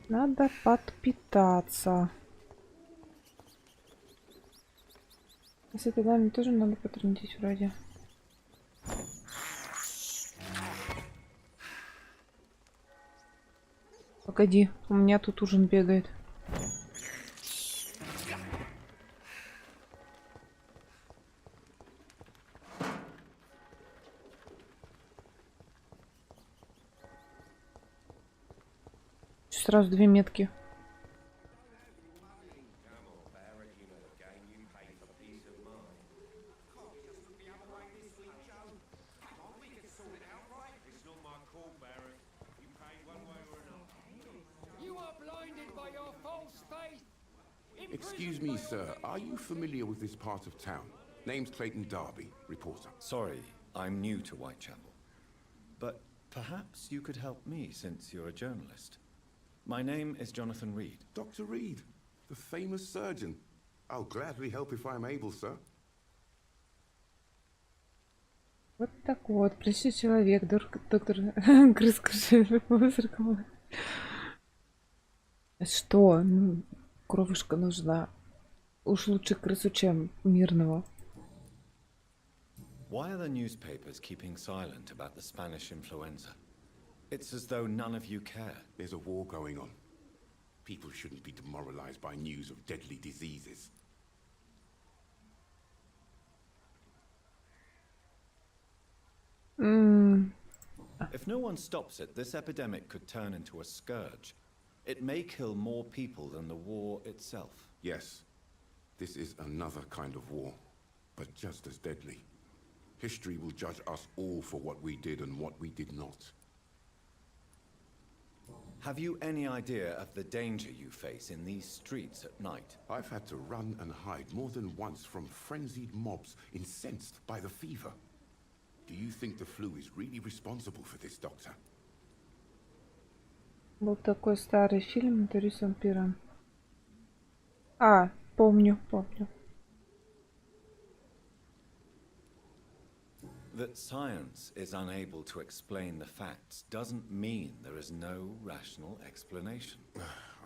Надо подпитаться. С этой дамой тоже надо потрындить вроде. Погоди, у меня тут ужин бегает. Сразу две метки. Excuse me, sir. Are you familiar with this part of town? Name's Clayton Darby, reporter. Sorry, I'm new to Whitechapel. But perhaps you could help me since you're a journalist. My name is Jonathan Reed. Dr. Reed, the famous surgeon. I'll gladly help if I'm able, sir. Вот так вот, пришли человек, доктор крыска живет. Что? Ну, кровушка нужна. Уж лучше крысу, чем мирного. Why are the newspapers keeping silent about the Spanish influenza? It's as though none of you care. There's a war going on. People shouldn't be demoralized by news of deadly diseases. If no one stops it, this epidemic could turn into a scourge. It may kill more people than the war itself. Yes, this is another kind of war, but just as deadly. History will judge us all for what we did and what we did not. Have you any idea of the danger you face in these streets at night? I've had to run and hide more than once from frenzied mobs incensed by the fever. Do you think the flu is really responsible for this, Doctor? Был такой старый фильм «Интервью с вампиром». А, помню. That science is unable to explain the facts doesn't mean there is no rational explanation.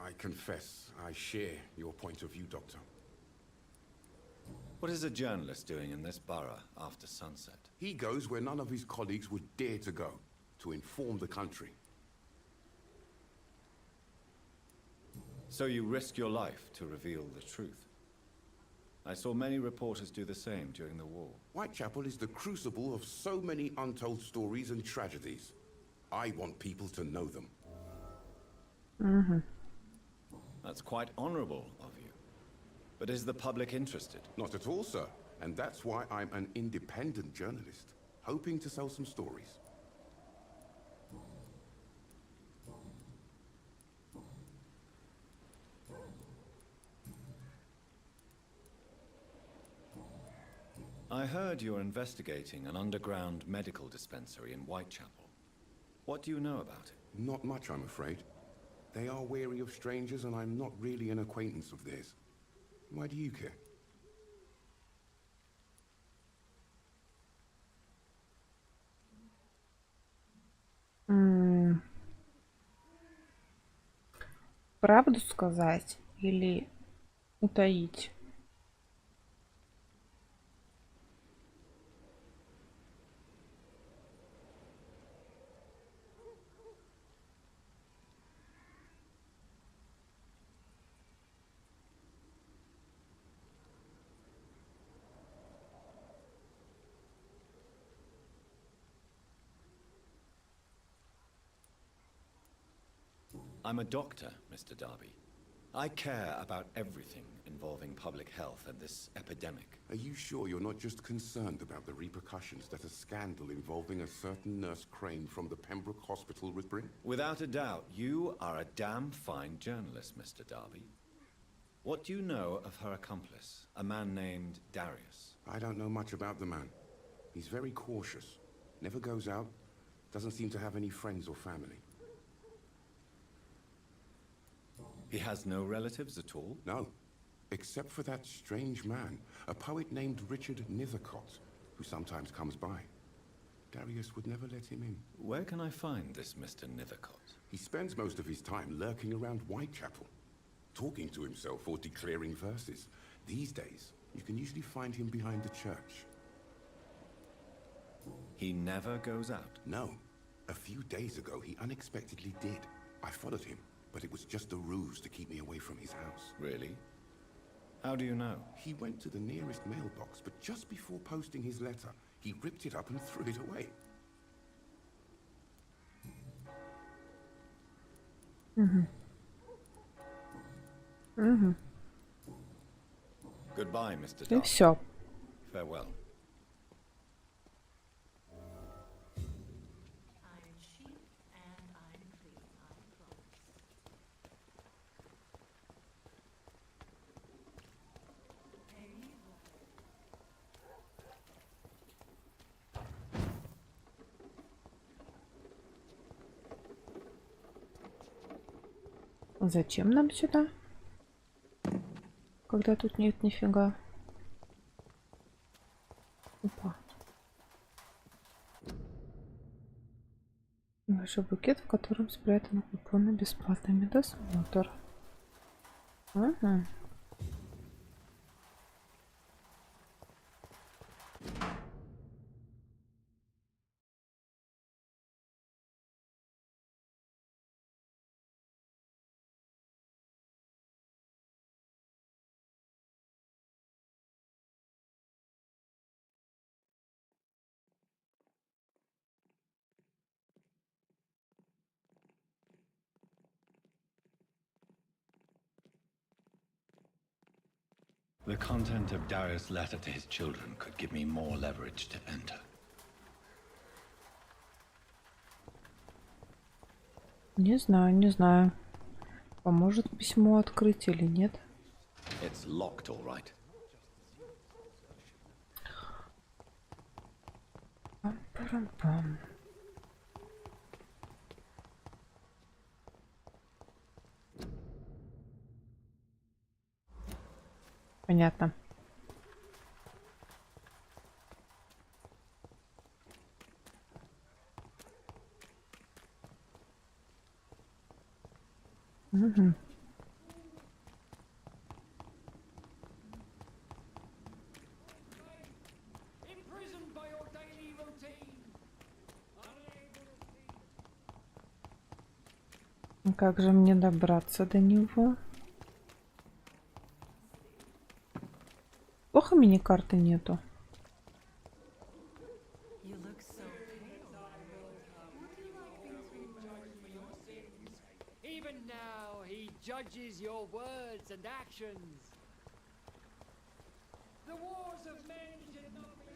I confess, I share your point of view, Doctor. What is a journalist doing in this borough after sunset? He goes where none of his colleagues would dare to go, to inform the country. So you risk your life to reveal the truth. I saw many reporters do the same during the war. Whitechapel is the crucible of so many untold stories and tragedies. I want people to know them. That's quite honorable of you. But is the public interested? Not at all, sir. And that's why I'm an independent journalist, hoping to sell some stories. I heard you're investigating an underground medical dispensary in Whitechapel. What do you know about it? Not much, I'm afraid. They are wary of strangers, and I'm not really an acquaintance of theirs. Why do you care? Правду сказать или утаить? I'm a doctor, Mr. Darby. I care about everything involving public health and this epidemic. Are you sure you're not just concerned about the repercussions that a scandal involving a certain Nurse Crane from the Pembroke Hospital would bring? Without a doubt, you are a damn fine journalist, Mr. Darby. What do you know of her accomplice, a man named Darius? I don't know much about the man. He's very cautious, never goes out, doesn't seem to have any friends or family. He has no relatives at all? No, except for that strange man, a poet named Richard Nethercott, who sometimes comes by. Darius would never let him in. Where can I find this Mr. Nethercott? He spends most of his time lurking around Whitechapel, talking to himself or declaring verses. These days, you can usually find him behind the church. He never goes out? No. A few days ago, he unexpectedly did. I followed him, but it was just a ruse to keep me away from his house. Really? How do you know? He went to the nearest mailbox, but just before posting his letter, he ripped it up and threw it away. Goodbye, Mr. И Darby. все. Farewell. Зачем нам сюда? Когда тут нет нифига. Опа. Большой букет, в котором спрятан купон на бесплатный медосмотр. Ага. The content of Darius' letter to his children could give me more leverage to enter. Не знаю, не знаю. Поможет письмо открыть или нет? It's locked, all right. Пам-парам-пам. Понятно. Угу. Как же мне добраться до него? Плохо мини-карты нету. Even now, he judges your words and actions. The wars of men should not be.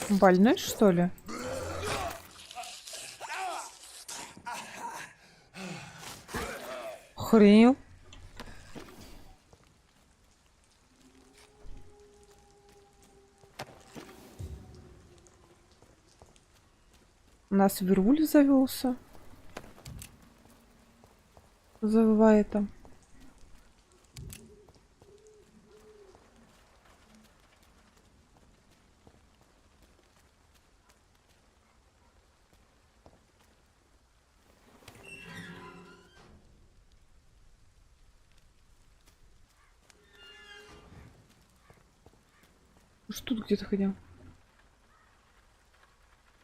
Больной, что ли? Охренел. У нас Вервуль завелся. Завывает там. Что тут где-то ходил?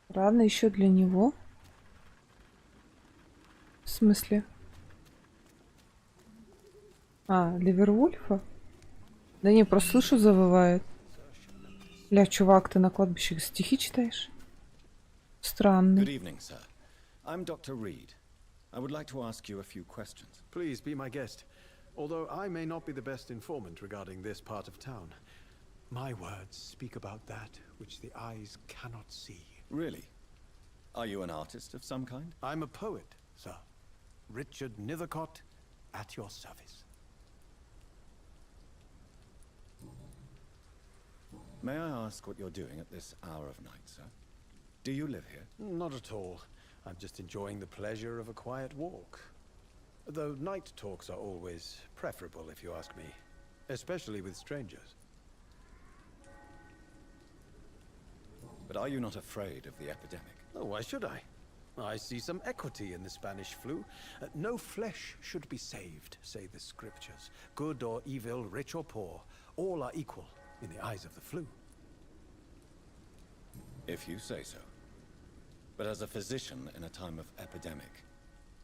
Рано еще для него. В смысле? А, для Вервульфа? Да не, просто слышу, завывает. Ля, чувак, ты на кладбище стихи читаешь? Странный. Good evening, sir. I'm Dr. Reed. I would like to ask you a few questions. Please be my guest. Although I may not be the best informant regarding this part of town, my words speak about that which the eyes cannot see. Really? Are you an artist of some kind? I'm a poet, sir. Richard Nethercott, at your service. May I ask what you're doing at this hour of night, sir? Do you live here? Not at all. I'm just enjoying the pleasure of a quiet walk. Though night talks are always preferable, if you ask me. Especially with strangers. But are you not afraid of the epidemic? Oh, why should I? I see some equity in the Spanish flu. No flesh should be saved, say the scriptures. Good or evil, rich or poor, all are equal in the eyes of the flu. If you say so. But as a physician in a time of epidemic,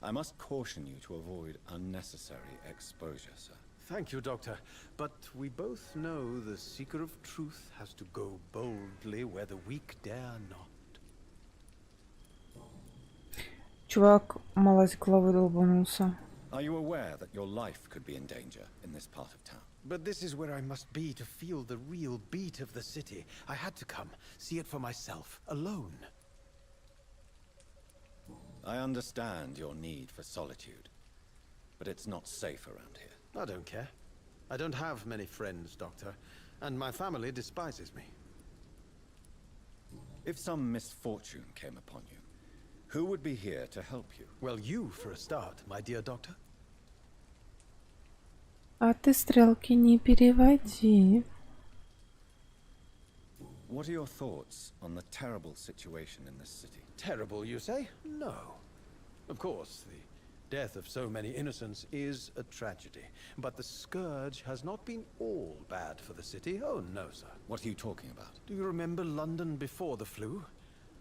I must caution you to avoid unnecessary exposure, sir. Thank you, Doctor. But we both know the seeker of truth has to go boldly where the weak dare not. Чувак, малость головы долбанулся. Are you aware that your life could be in danger in this part of town? But this is where I must be to feel the real beat of the city. I had to come, see it for myself, alone. I understand your need for solitude, but it's not safe around here. I don't care. I don't have many friends, Doctor, and my family despises me. If some misfortune came upon you, who would be here to help you? Well, you for a start, my dear Doctor. А ты стрелки не переводи. What are your thoughts on the terrible situation in this city? Terrible, you say? No. Of course, the death of so many innocents is a tragedy. But the scourge has not been all bad for the city. Oh, no, sir. What are you talking about? Do you remember London before the flu?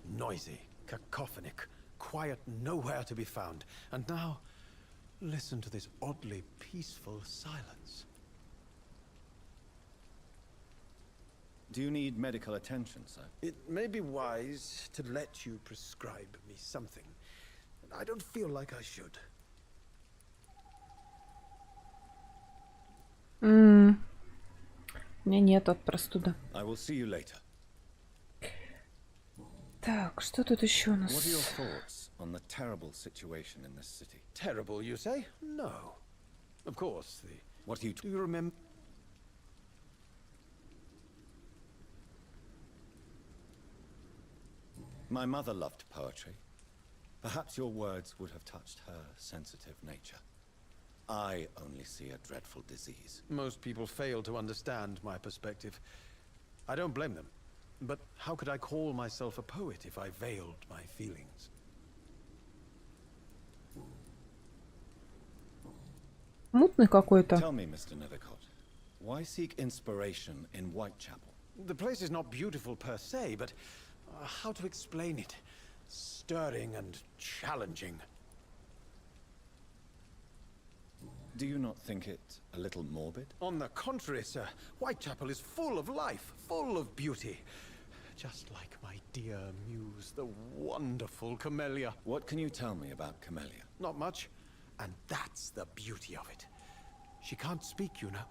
Noisy, cacophonic, quiet nowhere to be found. And now, listen to this oddly peaceful silence. Do you need medical attention, sir? It may be wise to let you prescribe me something. I don't feel like I should. У меня нет от простуды. I will see you later. Так, что тут еще у нас? What are your thoughts on the terrible situation in this city? Terrible, you say? No. Of course, the... What do you remember? My mother loved poetry. Perhaps your words would have touched her sensitive nature. I only see a dreadful disease. Most people fail to understand my perspective. I don't blame them. But how could I call myself a poet if I veiled my feelings? Мутный какой-то. Tell me, Mr. Nethercott, why seek inspiration in Whitechapel? The place is not beautiful per se, but how to explain it? Stirring and challenging. Do you not think it a little morbid? On the contrary, sir. Whitechapel is full of life, full of beauty. Just like my dear muse, the wonderful Camellia. What can you tell me about Camellia? Not much. And that's the beauty of it. She can't speak, you know.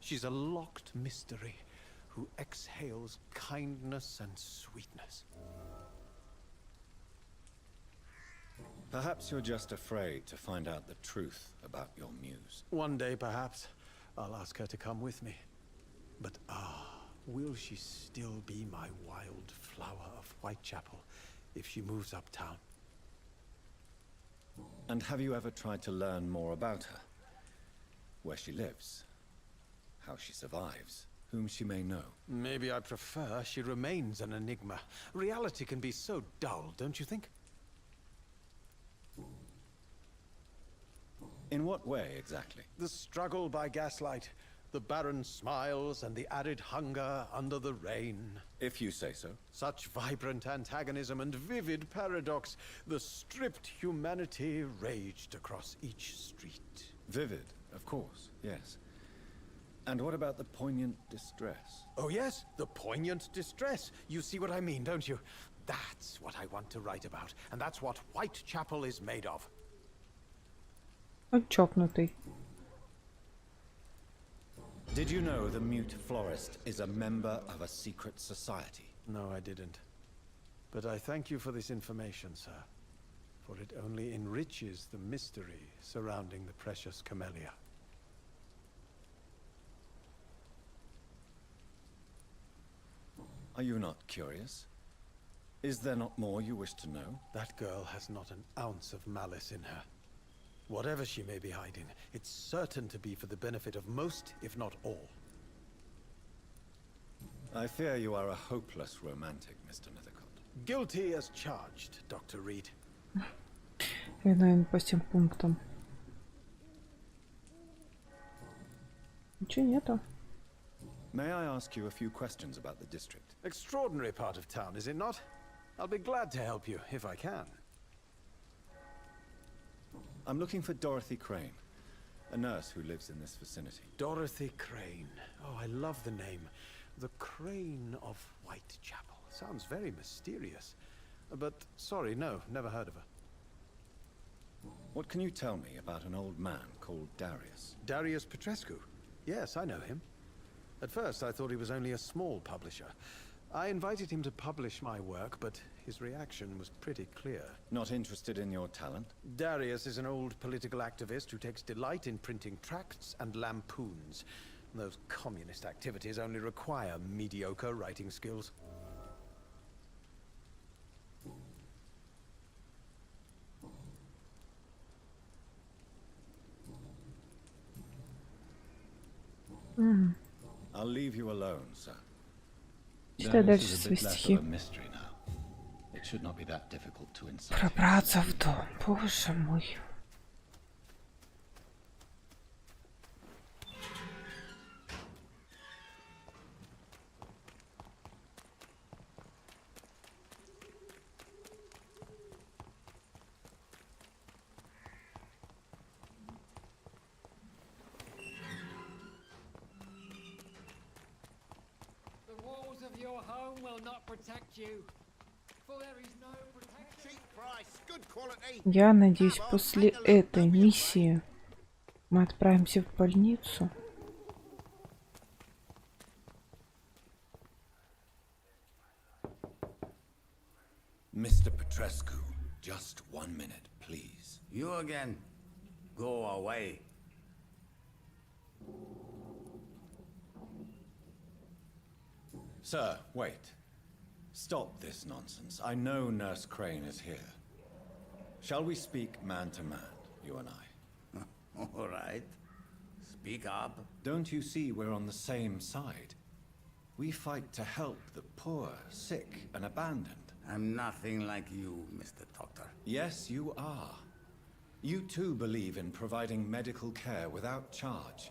She's a locked mystery who exhales kindness and sweetness. Perhaps you're just afraid to find out the truth about your muse. One day, perhaps, I'll ask her to come with me. But will she still be my wild flower of Whitechapel if she moves uptown? And have you ever tried to learn more about her? Where she lives? How she survives? Whom she may know? Maybe I prefer she remains an enigma. Reality can be so dull, don't you think? In what way, exactly? The struggle by gaslight, the barren smiles and the added hunger under the rain. If you say so. Such vibrant antagonism and vivid paradox. The stripped humanity raged across each street. Vivid, of course, yes. And what about the poignant distress? Oh yes, the poignant distress. You see what I mean, don't you? That's what I want to write about, and that's what Whitechapel is made of. Он чокнутый. Did you know the mute florist is a member of a secret society? No, I didn't. But I thank you for this information, sir. For it only enriches the mystery surrounding the precious Camellia. Are you not curious? Is there not more you wish to know? That girl has not an ounce of malice in her. Whatever she may be hiding, it's certain to be for the benefit of most, if not all. I fear you are a hopeless romantic, Mr. Nethercott. Guilty as charged, Dr. Reed. Наверное, по всем пунктам. Ничего нету. May I ask you a few questions about the district? Extraordinary part of town, is it not? I'll be glad to help you, if I can. I'm looking for Dorothy Crane, a nurse who lives in this vicinity. Dorothy Crane. Oh, I love the name. The Crane of Whitechapel. Sounds very mysterious. But, sorry, no, never heard of her. What can you tell me about an old man called Darius? Darius Petrescu? Yes, I know him. At first, I thought he was only a small publisher. I invited him to publish my work, but his reaction was pretty clear. Not interested in your talent? Darius is an old political activist who takes delight in printing tracts and lampoons. Those communist activities only require mediocre writing skills. I'll leave you alone, sir. Читай дальше свои стихи. Пробраться в дом, боже мой. walls of your home will not protect you, for there is no protection. Cheap price, good quality. Я надеюсь, после этой миссии мы отправимся в больницу. Mr. Petrescu, just 1 minute, please. You again. Go away. Sir, wait. Stop this nonsense. I know Nurse Crane is here. Shall we speak man to man, you and I? All right. Speak up. Don't you see we're on the same side? We fight to help the poor, sick, and abandoned. I'm nothing like you, Mr. Doctor. Yes, you are. You too believe in providing medical care without charge.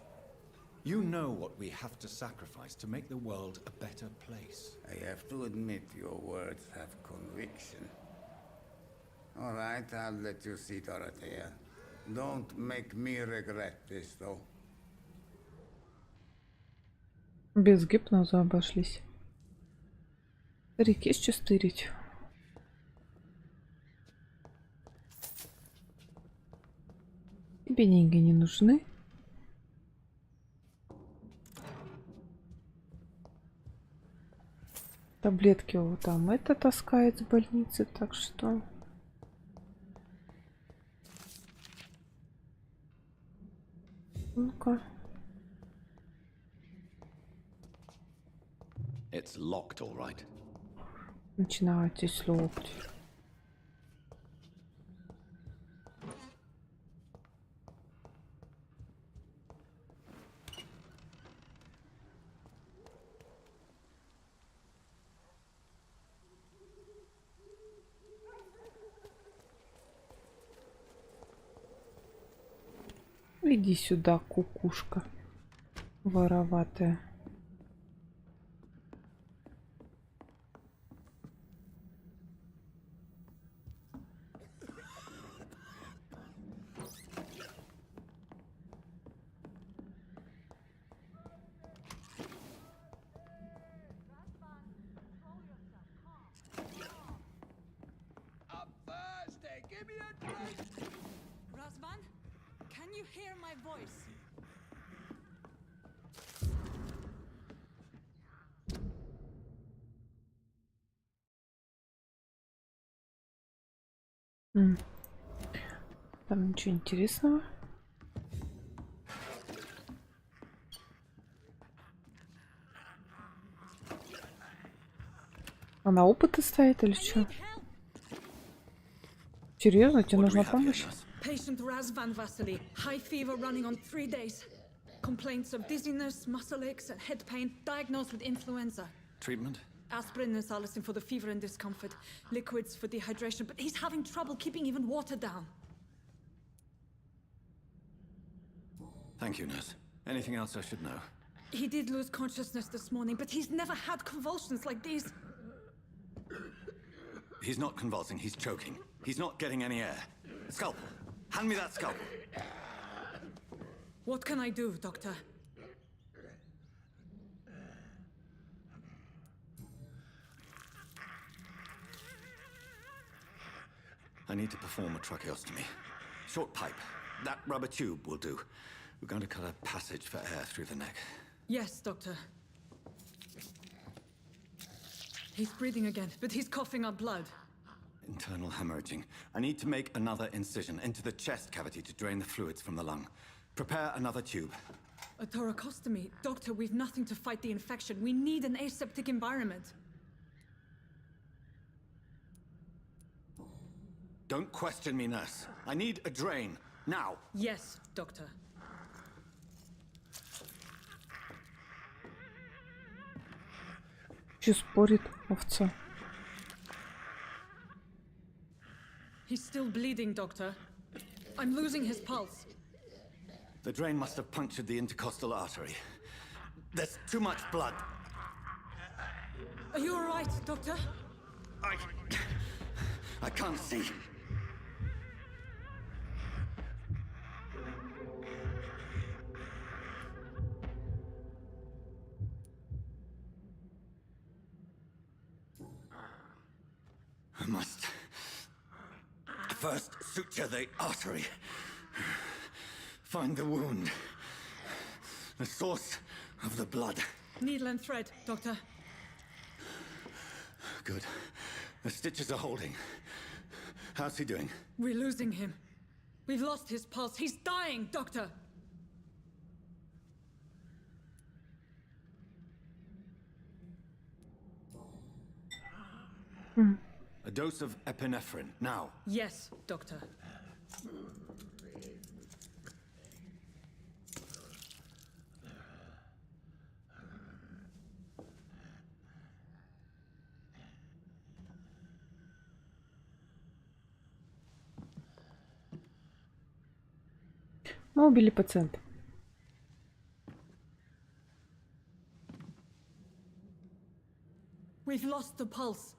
You know what we have to sacrifice to make the world a better place. I have to admit your words have conviction. All right, I'll let you see, Dorothea. Don't make me regret this, though. Без гипноза обошлись. Старик, есть что стырить? Тебе деньги не нужны. Таблетки его там это таскает с больницы, так что... Ну-ка. It's locked, all right. Начинайтесь локти. Иди сюда, кукушка вороватая. Razvan, can you hear my voice? Там ничего интересного. Она опыты ставит или что? Серьезно, тебе нужна помощь? Patient Razvan Vasily, high fever running on 3 days. Complaints of dizziness, muscle aches, and head pain, diagnosed with influenza. Treatment? Aspirin and salicin for the fever and discomfort, liquids for dehydration, but he's having trouble keeping even water down. Thank you, nurse. Anything else I should know? He did lose consciousness this morning, but he's never had convulsions like these. He's not convulsing, he's choking. He's not getting any air. Scalpel! Hand me that scalpel! What can I do, Doctor? I need to perform a tracheostomy. Short pipe. That rubber tube will do. We're going to cut a passage for air through the neck. Yes, Doctor. He's breathing again, but he's coughing up blood. Internal hemorrhaging. I need to make another incision into the chest cavity to drain the fluids from the lung. Prepare another tube. A thoracostomy? Doctor, we've nothing to fight the infection. We need an aseptic environment. Don't question me, nurse. I need a drain. Now. Yes, Doctor. Че спорит овца? He's still bleeding, Doctor. I'm losing his pulse. The drain must have punctured the intercostal artery. There's too much blood. Are you all right, Doctor? I can't see. I must first suture the artery. Find the wound. The source of the blood. Needle and thread, Doctor. Good. The stitches are holding. How's he doing? We're losing him. We've lost his pulse. He's dying, Doctor! A dose of epinephrine, now. Yes, Doctor. Мы убили пациента. We've lost the pulse.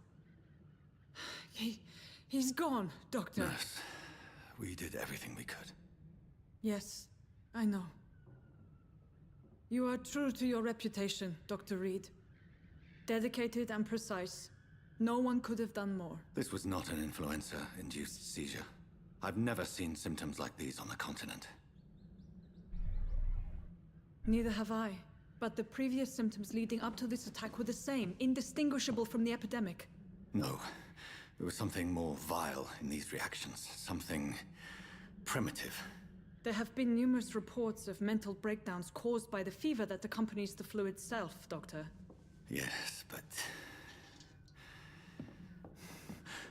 He's gone, Doctor. Nurse, we did everything we could. Yes, I know. You are true to your reputation, Dr. Reed. Dedicated and precise. No one could have done more. This was not an influenza-induced seizure. I've never seen symptoms like these on the continent. Neither have I. But the previous symptoms leading up to this attack were the same, indistinguishable from the epidemic. No. There was something more vile in these reactions. Something primitive. There have been numerous reports of mental breakdowns caused by the fever that accompanies the flu itself, Doctor. Yes, but...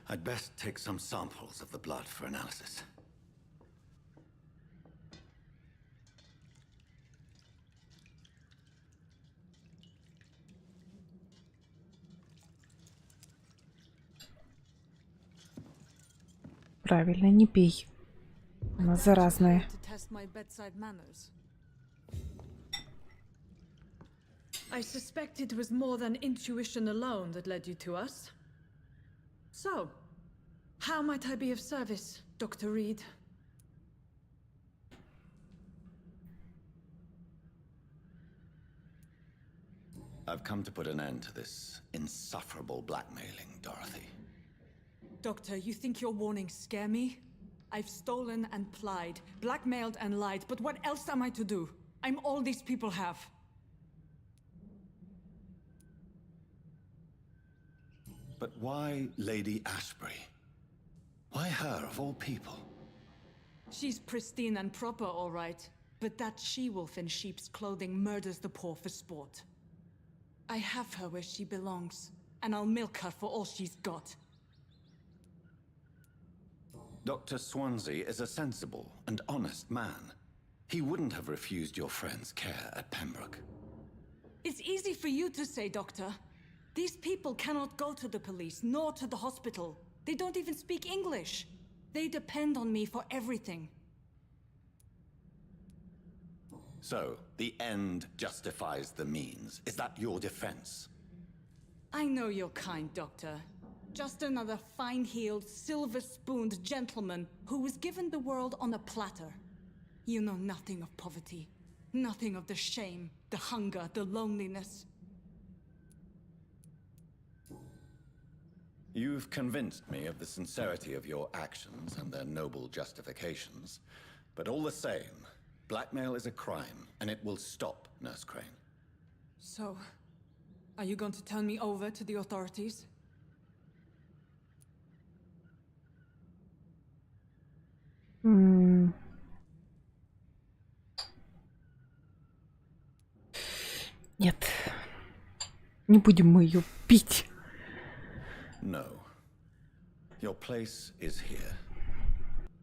I'd best take some samples of the blood for analysis. Правильно, не пей. Она заразная. I suspect it was more than intuition alone that led you to us. So, how might I be of service, Dr. Reed? I've come to put an end to this insufferable blackmailing, Dorothy. Doctor, you think your warnings scare me? I've stolen and plied, blackmailed and lied, but what else am I to do? I'm all these people have. But why Lady Ashbury? Why her, of all people? She's pristine and proper, all right. But that she-wolf in sheep's clothing murders the poor for sport. I have her where she belongs, and I'll milk her for all she's got. Dr. Swansea is a sensible and honest man. He wouldn't have refused your friend's care at Pembroke. It's easy for you to say, Doctor. These people cannot go to the police, nor to the hospital. They don't even speak English. They depend on me for everything. So, the end justifies the means. Is that your defense? I know you're kind, Doctor. Just another fine-heeled, silver-spooned gentleman who was given the world on a platter. You know nothing of poverty. Nothing of the shame, the hunger, the loneliness. You've convinced me of the sincerity of your actions and their noble justifications. But all the same, blackmail is a crime, and it will stop, Nurse Crane. So, are you going to turn me over to the authorities? Нет. Не будем мы ее пить. No. Your place is here.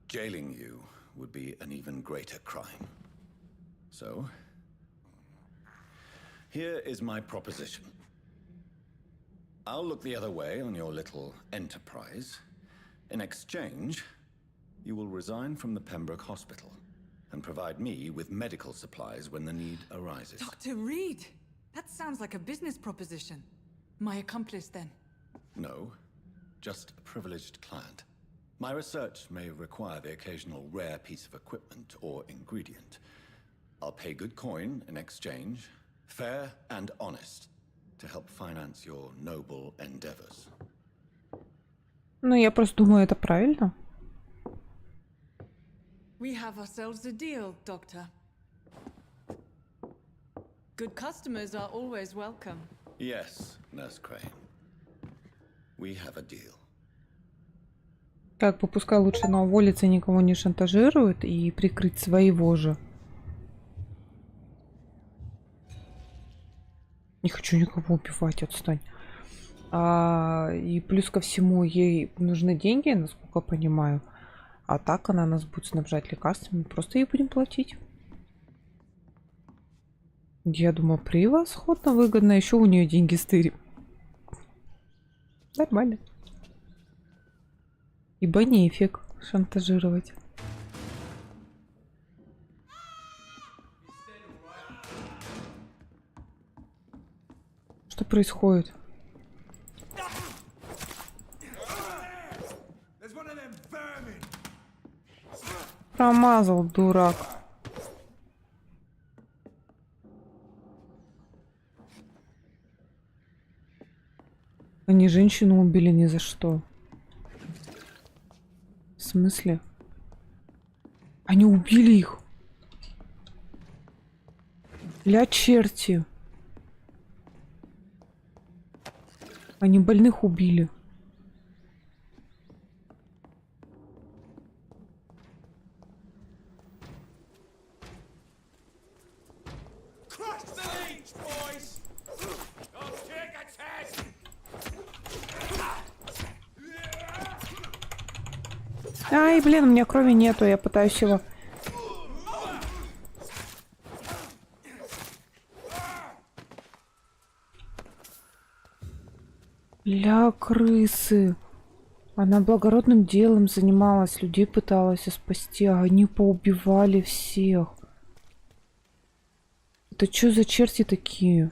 Jailing you would be an even greater crime. So, here is my proposition. I'll look the other way on your little enterprise. In exchange, you will resign from the Pembroke Hospital and provide me with medical supplies when the need arises. Dr. Reed! That sounds like a business proposition. My accomplice, then? No, just a privileged client. My research may require the occasional rare piece of equipment or ingredient. I'll pay good coin in exchange, fair and honest, to help finance your noble endeavors. Ну, я просто думаю, это правильно. We have ourselves a deal, Doctor. Good customers are always welcome. Yes, Nurse Crane. We have a deal. Как бы пускай лучше она уволится, никого не шантажирует и прикрыть своего же. Не хочу никого убивать, отстань. И плюс ко всему ей нужны деньги, насколько я понимаю. А так она нас будет снабжать лекарствами. Просто ей будем платить. Я думаю, превосходно выгодно. Еще у нее деньги стырим. Нормально. Ибо нефиг шантажировать. Что происходит? Промазал, дурак. Они женщину убили ни за что. В смысле? Они убили их. Ля черти. Они больных убили. Ай, блин, у меня крови нету, я пытаюсь его... Ля, крысы. Она благородным делом занималась, людей пыталась спасти, а они поубивали всех. Это что за черти такие?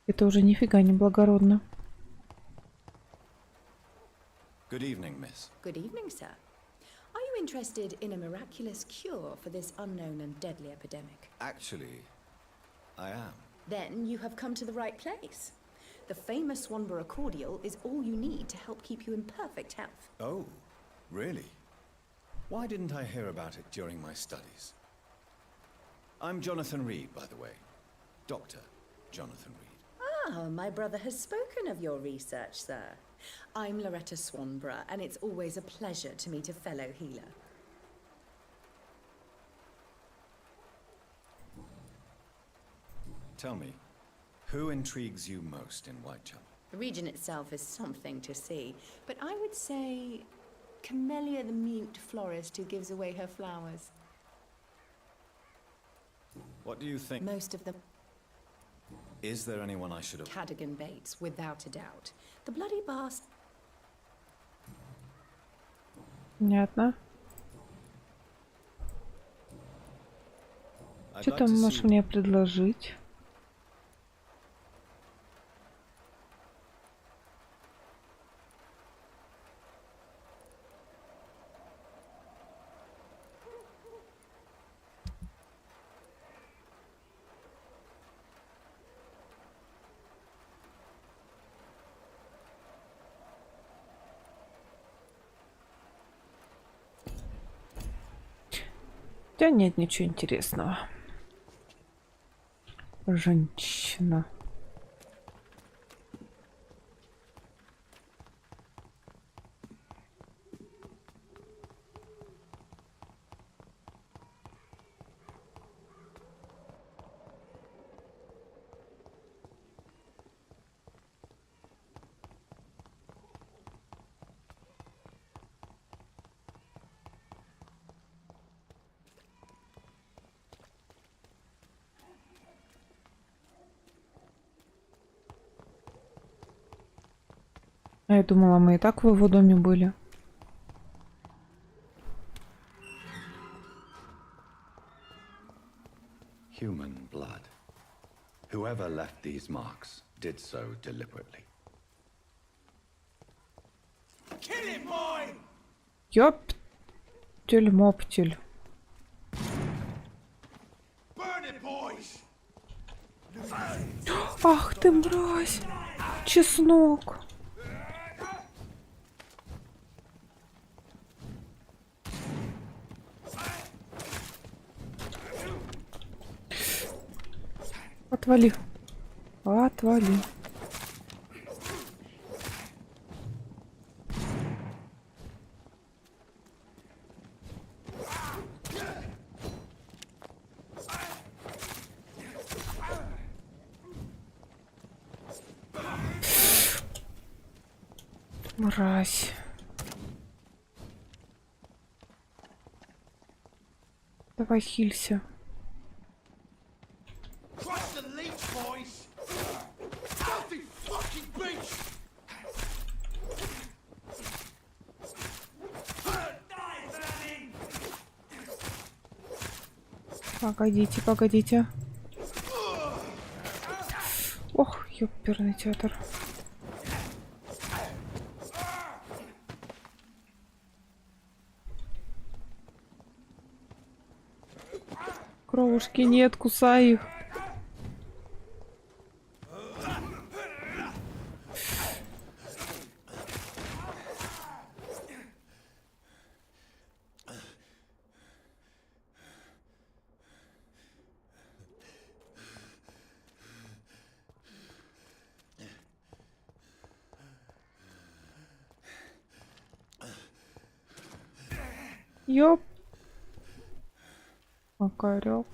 Это уже нифига не благородно. Good evening, miss. Good evening, sir. Are you interested in a miraculous cure for this unknown and deadly epidemic? Actually, I am. Then you have come to the right place. The famous Swanborough cordial is all you need to help keep you in perfect health. Oh, really? Why didn't I hear about it during my studies? I'm Jonathan Reed, by the way. Dr. Jonathan Reed. Ah, my brother has spoken of your research, sir. I'm Loretta Swanborough, and it's always a pleasure to meet a fellow healer. Tell me, who intrigues you most in Whitechapel? The region itself is something to see, but I would say Camellia the mute florist who gives away her flowers. What do you think? Most of them. Is there anyone I should have... Cadogan Bates, without a doubt. The bloody bastard. Понятно. Что ты можешь мне предложить? Да нет, ничего интересного. Женщина. А я думала, мы и так в его доме были. Human blood. Whoever left these marks did so deliberately. Ёптель-моптель. Ах ты, мразь! Чеснок! Отвали. Отвали. Мразь. Давай хилься. Погодите, погодите. Ох, ёперный театр. Кровушки нет, кусай их. Ёп. Макарёк.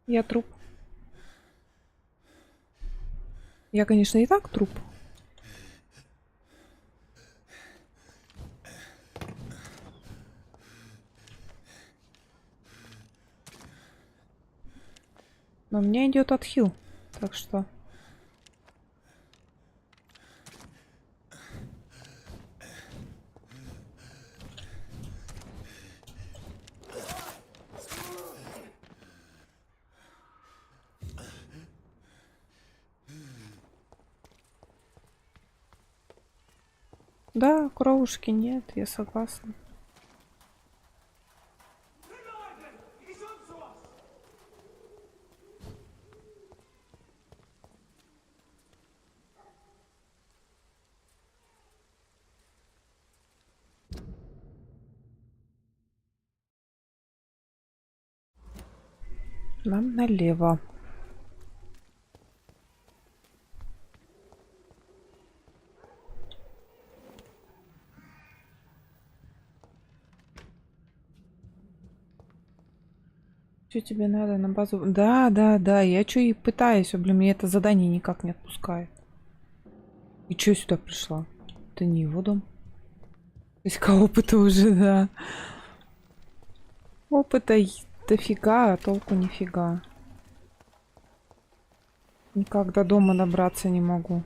Я труп. Я, конечно, и так труп. Но мне идет отхил, так что... Да, кровушки нет, я согласна. Нам налево. Что тебе надо на базу? Да, да, да. Я что и пытаюсь. Блин, мне это задание никак не отпускает. И что сюда пришла? Это не его дом. То есть опыта уже, да. Опыта дофига, а толку нифига. Никак до дома добраться не могу.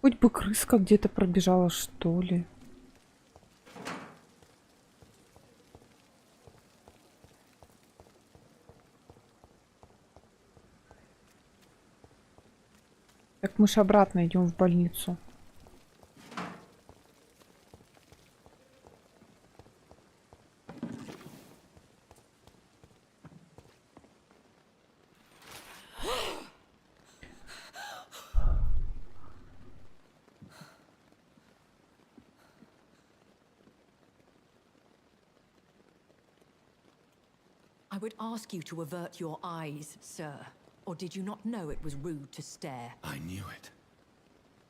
Хоть бы крыска где-то пробежала, что ли. Так мы ж обратно идем в больницу. I would ask you to avert your eyes, sir. Or did you not know it was rude to stare? I knew it.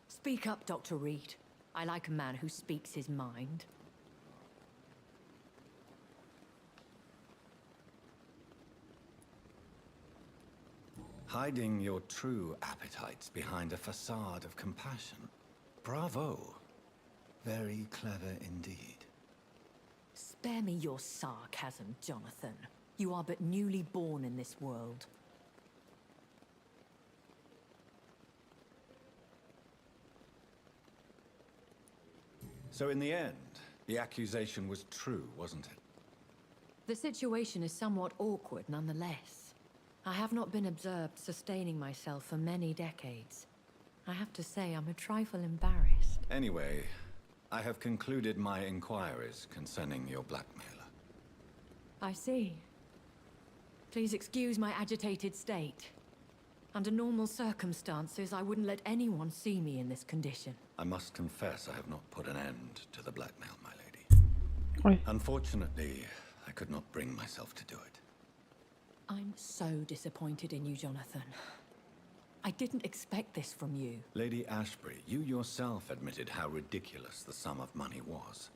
Speak up, Dr. Reed. I like a man who speaks his mind. Hiding your true appetites behind a facade of compassion. Bravo. Very clever indeed. Spare me your sarcasm, Jonathan. You are but newly born in this world. So in the end, the accusation was true, wasn't it? The situation is somewhat awkward nonetheless. I have not been observed sustaining myself for many decades. I have to say I'm a trifle embarrassed. Anyway, I have concluded my inquiries concerning your blackmailer. I see. Please excuse my agitated state. Under normal circumstances, I wouldn't let anyone see me in this condition. I must confess I have not put an end to the blackmail, my lady. Oi. Unfortunately, I could not bring myself to do it. I'm so disappointed in you, Jonathan. I didn't expect this from you. Lady Ashbury, you yourself admitted how ridiculous the sum of money was.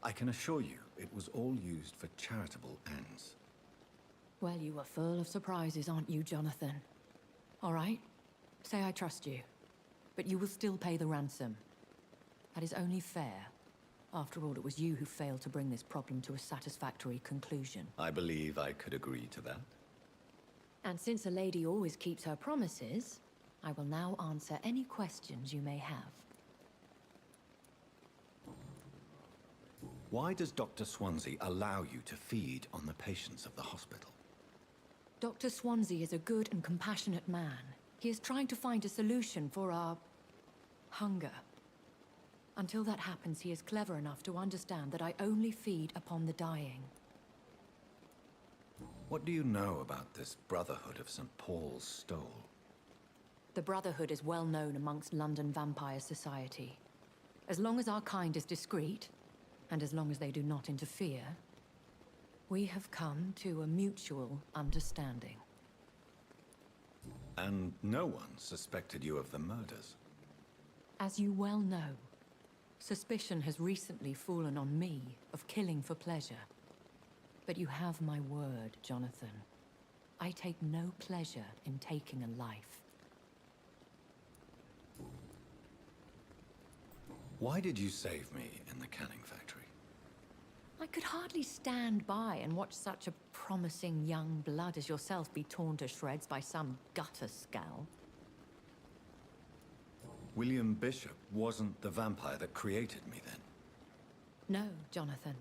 I can assure you, it was all used for charitable ends. Well, you are full of surprises, aren't you, Jonathan? All right, say I trust you, but you will still pay the ransom. That is only fair. After all, it was you who failed to bring this problem to a satisfactory conclusion. I believe I could agree to that. And since a lady always keeps her promises, I will now answer any questions you may have. Why does Dr. Swansea allow you to feed on the patients of the hospital? Dr. Swansea is a good and compassionate man. He is trying to find a solution for our hunger. Until that happens, he is clever enough to understand that I only feed upon the dying. What do you know about this Brotherhood of St. Paul's Stole? The Brotherhood is well known amongst London vampire society. As long as our kind is discreet, and as long as they do not interfere, we have come to a mutual understanding. And no one suspected you of the murders? As you well know, suspicion has recently fallen on me of killing for pleasure. But you have my word, Jonathan. I take no pleasure in taking a life. Why did you save me in the canning factory? I could hardly stand by and watch such a promising young blood as yourself be torn to shreds by some gutter scowl. William Bishop wasn't the vampire that created me then? No, Jonathan.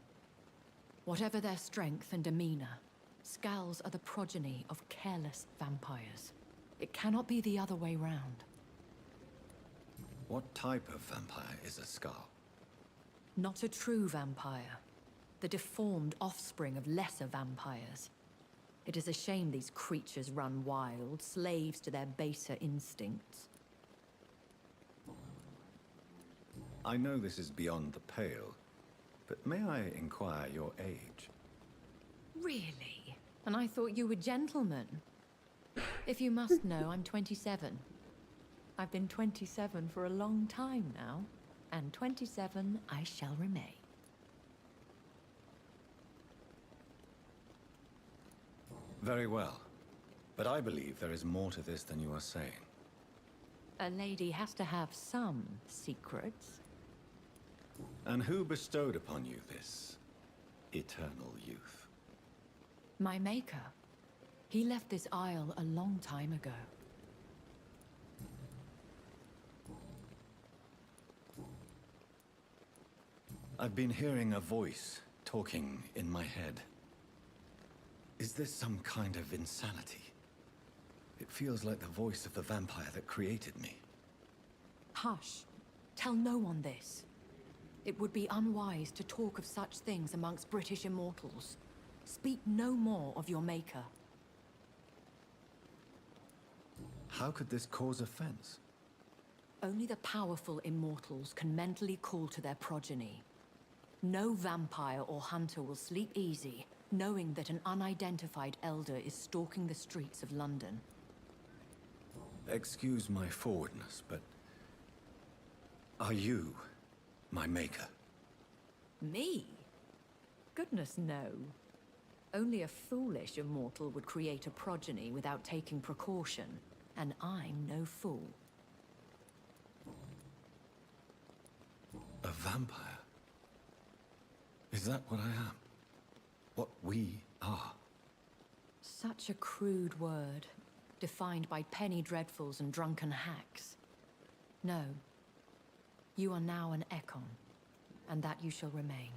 Whatever their strength and demeanor, Scowls are the progeny of careless vampires. It cannot be the other way round. What type of vampire is a Scowl? Not a true vampire. The deformed offspring of lesser vampires. It is a shame these creatures run wild, slaves to their baser instincts. I know this is beyond the pale, but may I inquire your age? Really? And I thought you were gentlemen. If you must know, I'm 27. I've been 27 for a long time now, and 27 I shall remain. Very well. But I believe there is more to this than you are saying. A lady has to have some secrets. And who bestowed upon you this eternal youth? My maker. He left this isle a long time ago. I've been hearing a voice talking in my head. Is this some kind of insanity? It feels like the voice of the vampire that created me. Hush. Tell no one this. It would be unwise to talk of such things amongst British immortals. Speak no more of your maker. How could this cause offense? Only the powerful immortals can mentally call to their progeny. No vampire or hunter will sleep easy, knowing that an unidentified elder is stalking the streets of London. Excuse my forwardness, but... are you my maker? Me? Goodness, no. Only a foolish immortal would create a progeny without taking precaution, and I'm no fool. A vampire? Is that what I am? What we are? Such a crude word, defined by penny dreadfuls and drunken hacks. No. You are now an Ekon. and that you shall remain.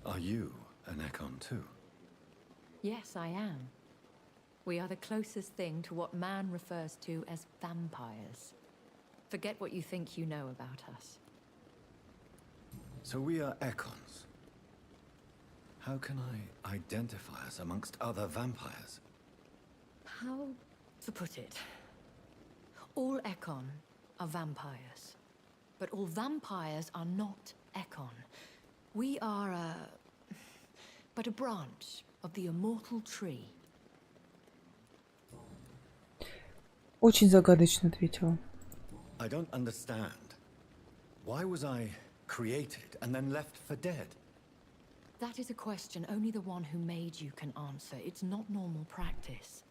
Are you an Ekon too? Yes, I am. We are the closest thing to what man refers to as vampires. Forget what you think you know about us. So we are Ekons. How can I identify us amongst other vampires? How to put it? All Ekon are vampires. But all vampires are not Ekon. We are but a branch of the immortal tree. Очень загадочно ответила. I don't understand. Why was I created and then left for dead? That is a question only the one who made you can answer. It's not normal practice.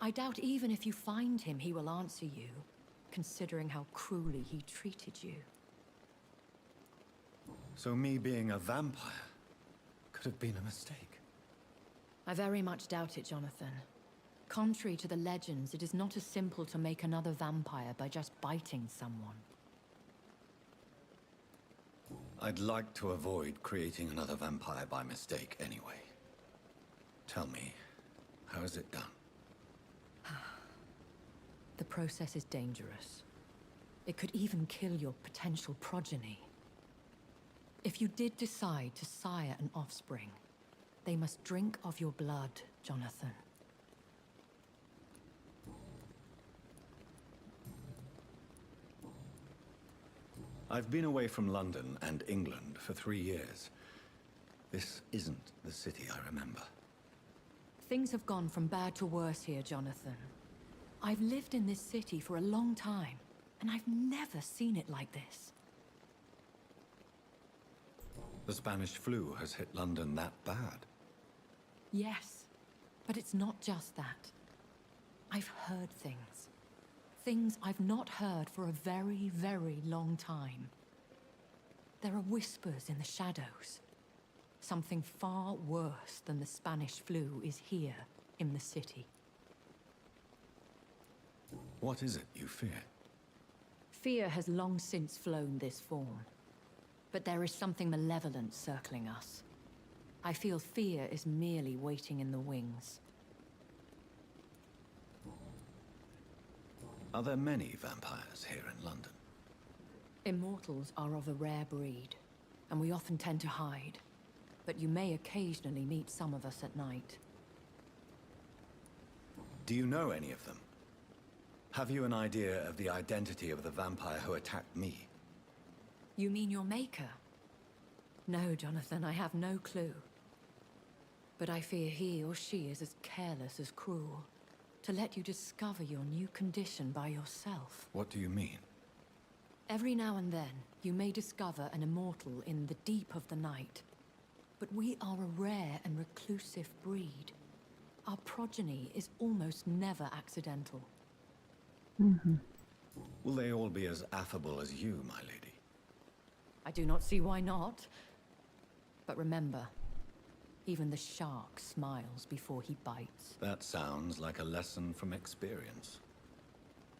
I doubt even if you find him, he will answer you, considering how cruelly he treated you. So me being a vampire could have been a mistake. I very much doubt it, Jonathan. Contrary to the legends, it is not as simple to make another vampire by just biting someone. I'd like to avoid creating another vampire by mistake anyway. Tell me, how is it done? The process is dangerous. It could even kill your potential progeny. If you did decide to sire an offspring, they must drink of your blood, Jonathan. I've been away from London and England for 3 years. This isn't the city I remember. Things have gone from bad to worse here, Jonathan. I've lived in this city for a long time, and I've never seen it like this. The Spanish flu has hit London that bad. Yes, but it's not just that. I've heard things. Things I've not heard for a very, very long time. There are whispers in the shadows. Something far worse than the Spanish flu is here in the city. What is it you fear? Fear has long since flown this form. But there is something malevolent circling us. I feel fear is merely waiting in the wings. Are there many vampires here in London? Immortals are of a rare breed, and we often tend to hide. But you may occasionally meet some of us at night. Do you know any of them? Have you an idea of the identity of the vampire who attacked me? You mean your maker? No, Jonathan, I have no clue. But I fear he or she is as careless as cruel. To let you discover your new condition by yourself. What do you mean? Every now and then, you may discover an immortal in the deep of the night. But we are a rare and reclusive breed. Our progeny is almost never accidental. Will they all be as affable as you, my lady? I do not see why not. But remember, even the shark smiles before he bites. That sounds like a lesson from experience.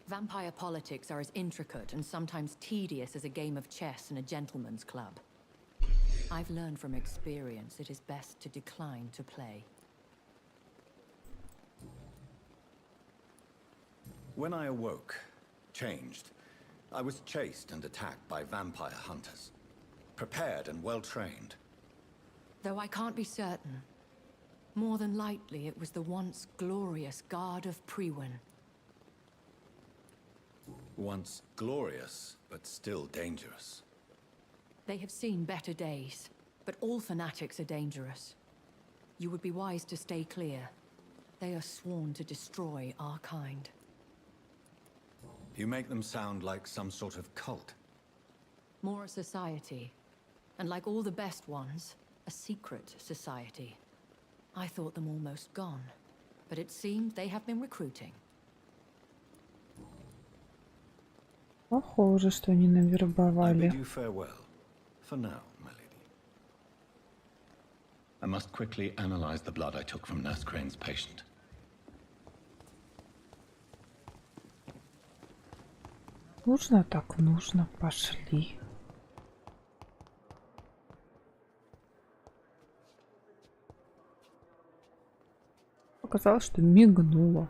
Vampire politics are as intricate and sometimes tedious as a game of chess in a gentleman's club. I've learned from experience it is best to decline to play. When I awoke, changed, I was chased and attacked by vampire hunters. Prepared and well-trained. Though I can't be certain, more than likely it was the once glorious Guard of Priwen. Once glorious, but still dangerous. They have seen better days, but all fanatics are dangerous. You would be wise to stay clear. They are sworn to destroy our kind. You make them sound like some sort of cult. More a society, and like all the best ones, a secret society. I thought them almost gone, but it seems they have been recruiting. Похоже, что они I навербовали. bid you farewell. For now, my lady. I must quickly analyze the blood I took from Nurse Crane's patient. Нужно так нужно. Пошли. Показалось, что мигнуло.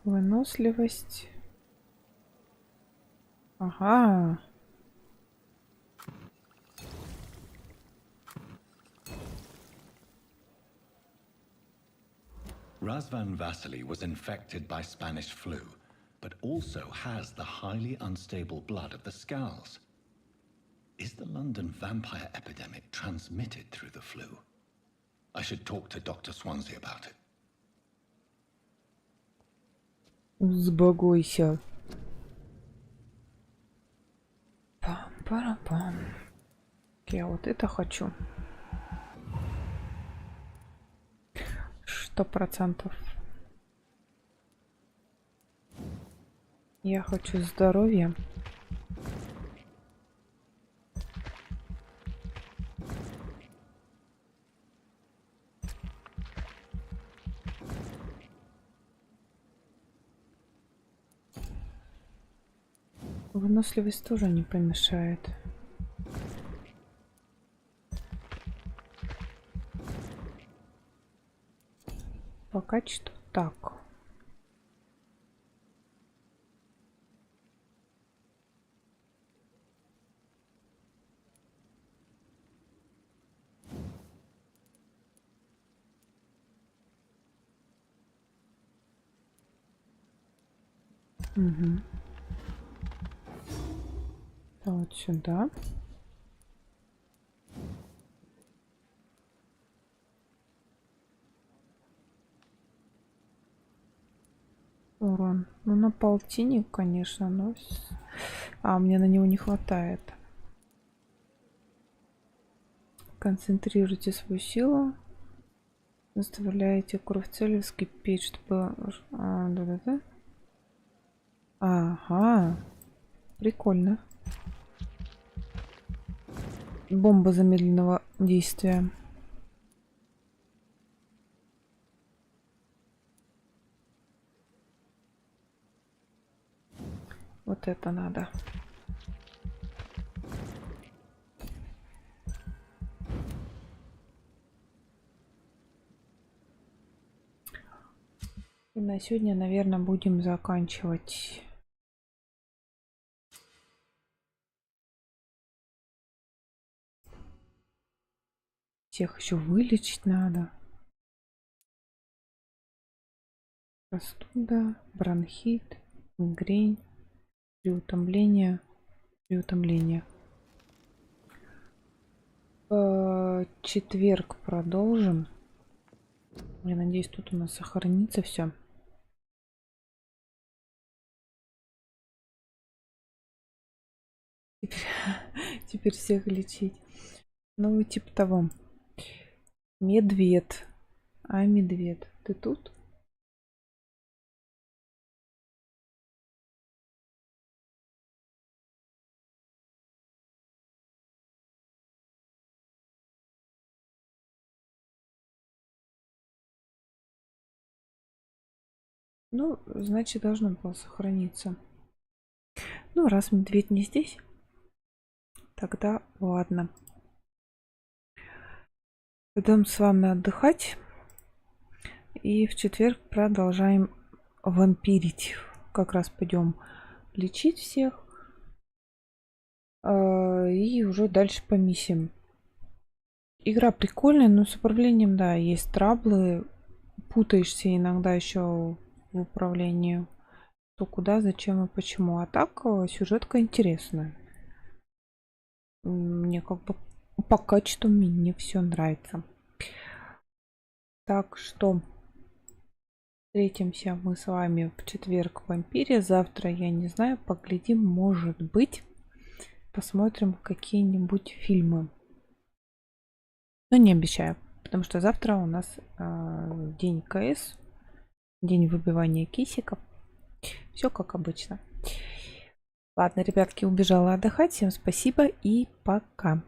Выносливость. Ага. Razvan Vasily was infected by Spanish flu, but also has the highly unstable blood of the Scows. Is the London vampire epidemic transmitted through the flu? I should talk to Dr. Swansea about it. Сбогойся. Пам-парам-пам. Я вот это хочу. 100%. Я хочу здоровья. Выносливость тоже не помешает. Пока что так. Угу. Вот сюда. Урон. Ну, на полтинник, конечно, но... А, мне на него не хватает. Концентрируйте свою силу. Заставляете кровь цели вскипеть, чтобы... да-да-да. Ага. Прикольно. Бомба замедленного действия. Вот это надо. И на сегодня, наверное, будем заканчивать. Всех еще вылечить надо. Простуда, бронхит, мигрень, переутомление. Четверг продолжим. Я надеюсь, тут у нас сохранится все. Теперь всех лечить. Ну, типа того. Медведь. А, медведь, ты тут? Ну, значит, должно было сохраниться. Ну, раз медведь не здесь, тогда ладно. Идем с вами отдыхать. И в четверг продолжаем вампирить. Как раз пойдем лечить всех. И уже дальше по миссиям. Игра прикольная, но с управлением, да, есть траблы. Путаешься иногда еще в управлении. То куда, зачем и почему. А так сюжетка интересная. Мне как бы по качеству мне все нравится. Так что встретимся мы с вами в четверг в Вампире. Завтра, я не знаю, поглядим, может быть, посмотрим какие-нибудь фильмы. Но не обещаю, потому что завтра у нас день КС, день выбивания кисиков. Все как обычно. Ладно, ребятки, убежала отдыхать. Всем спасибо и пока.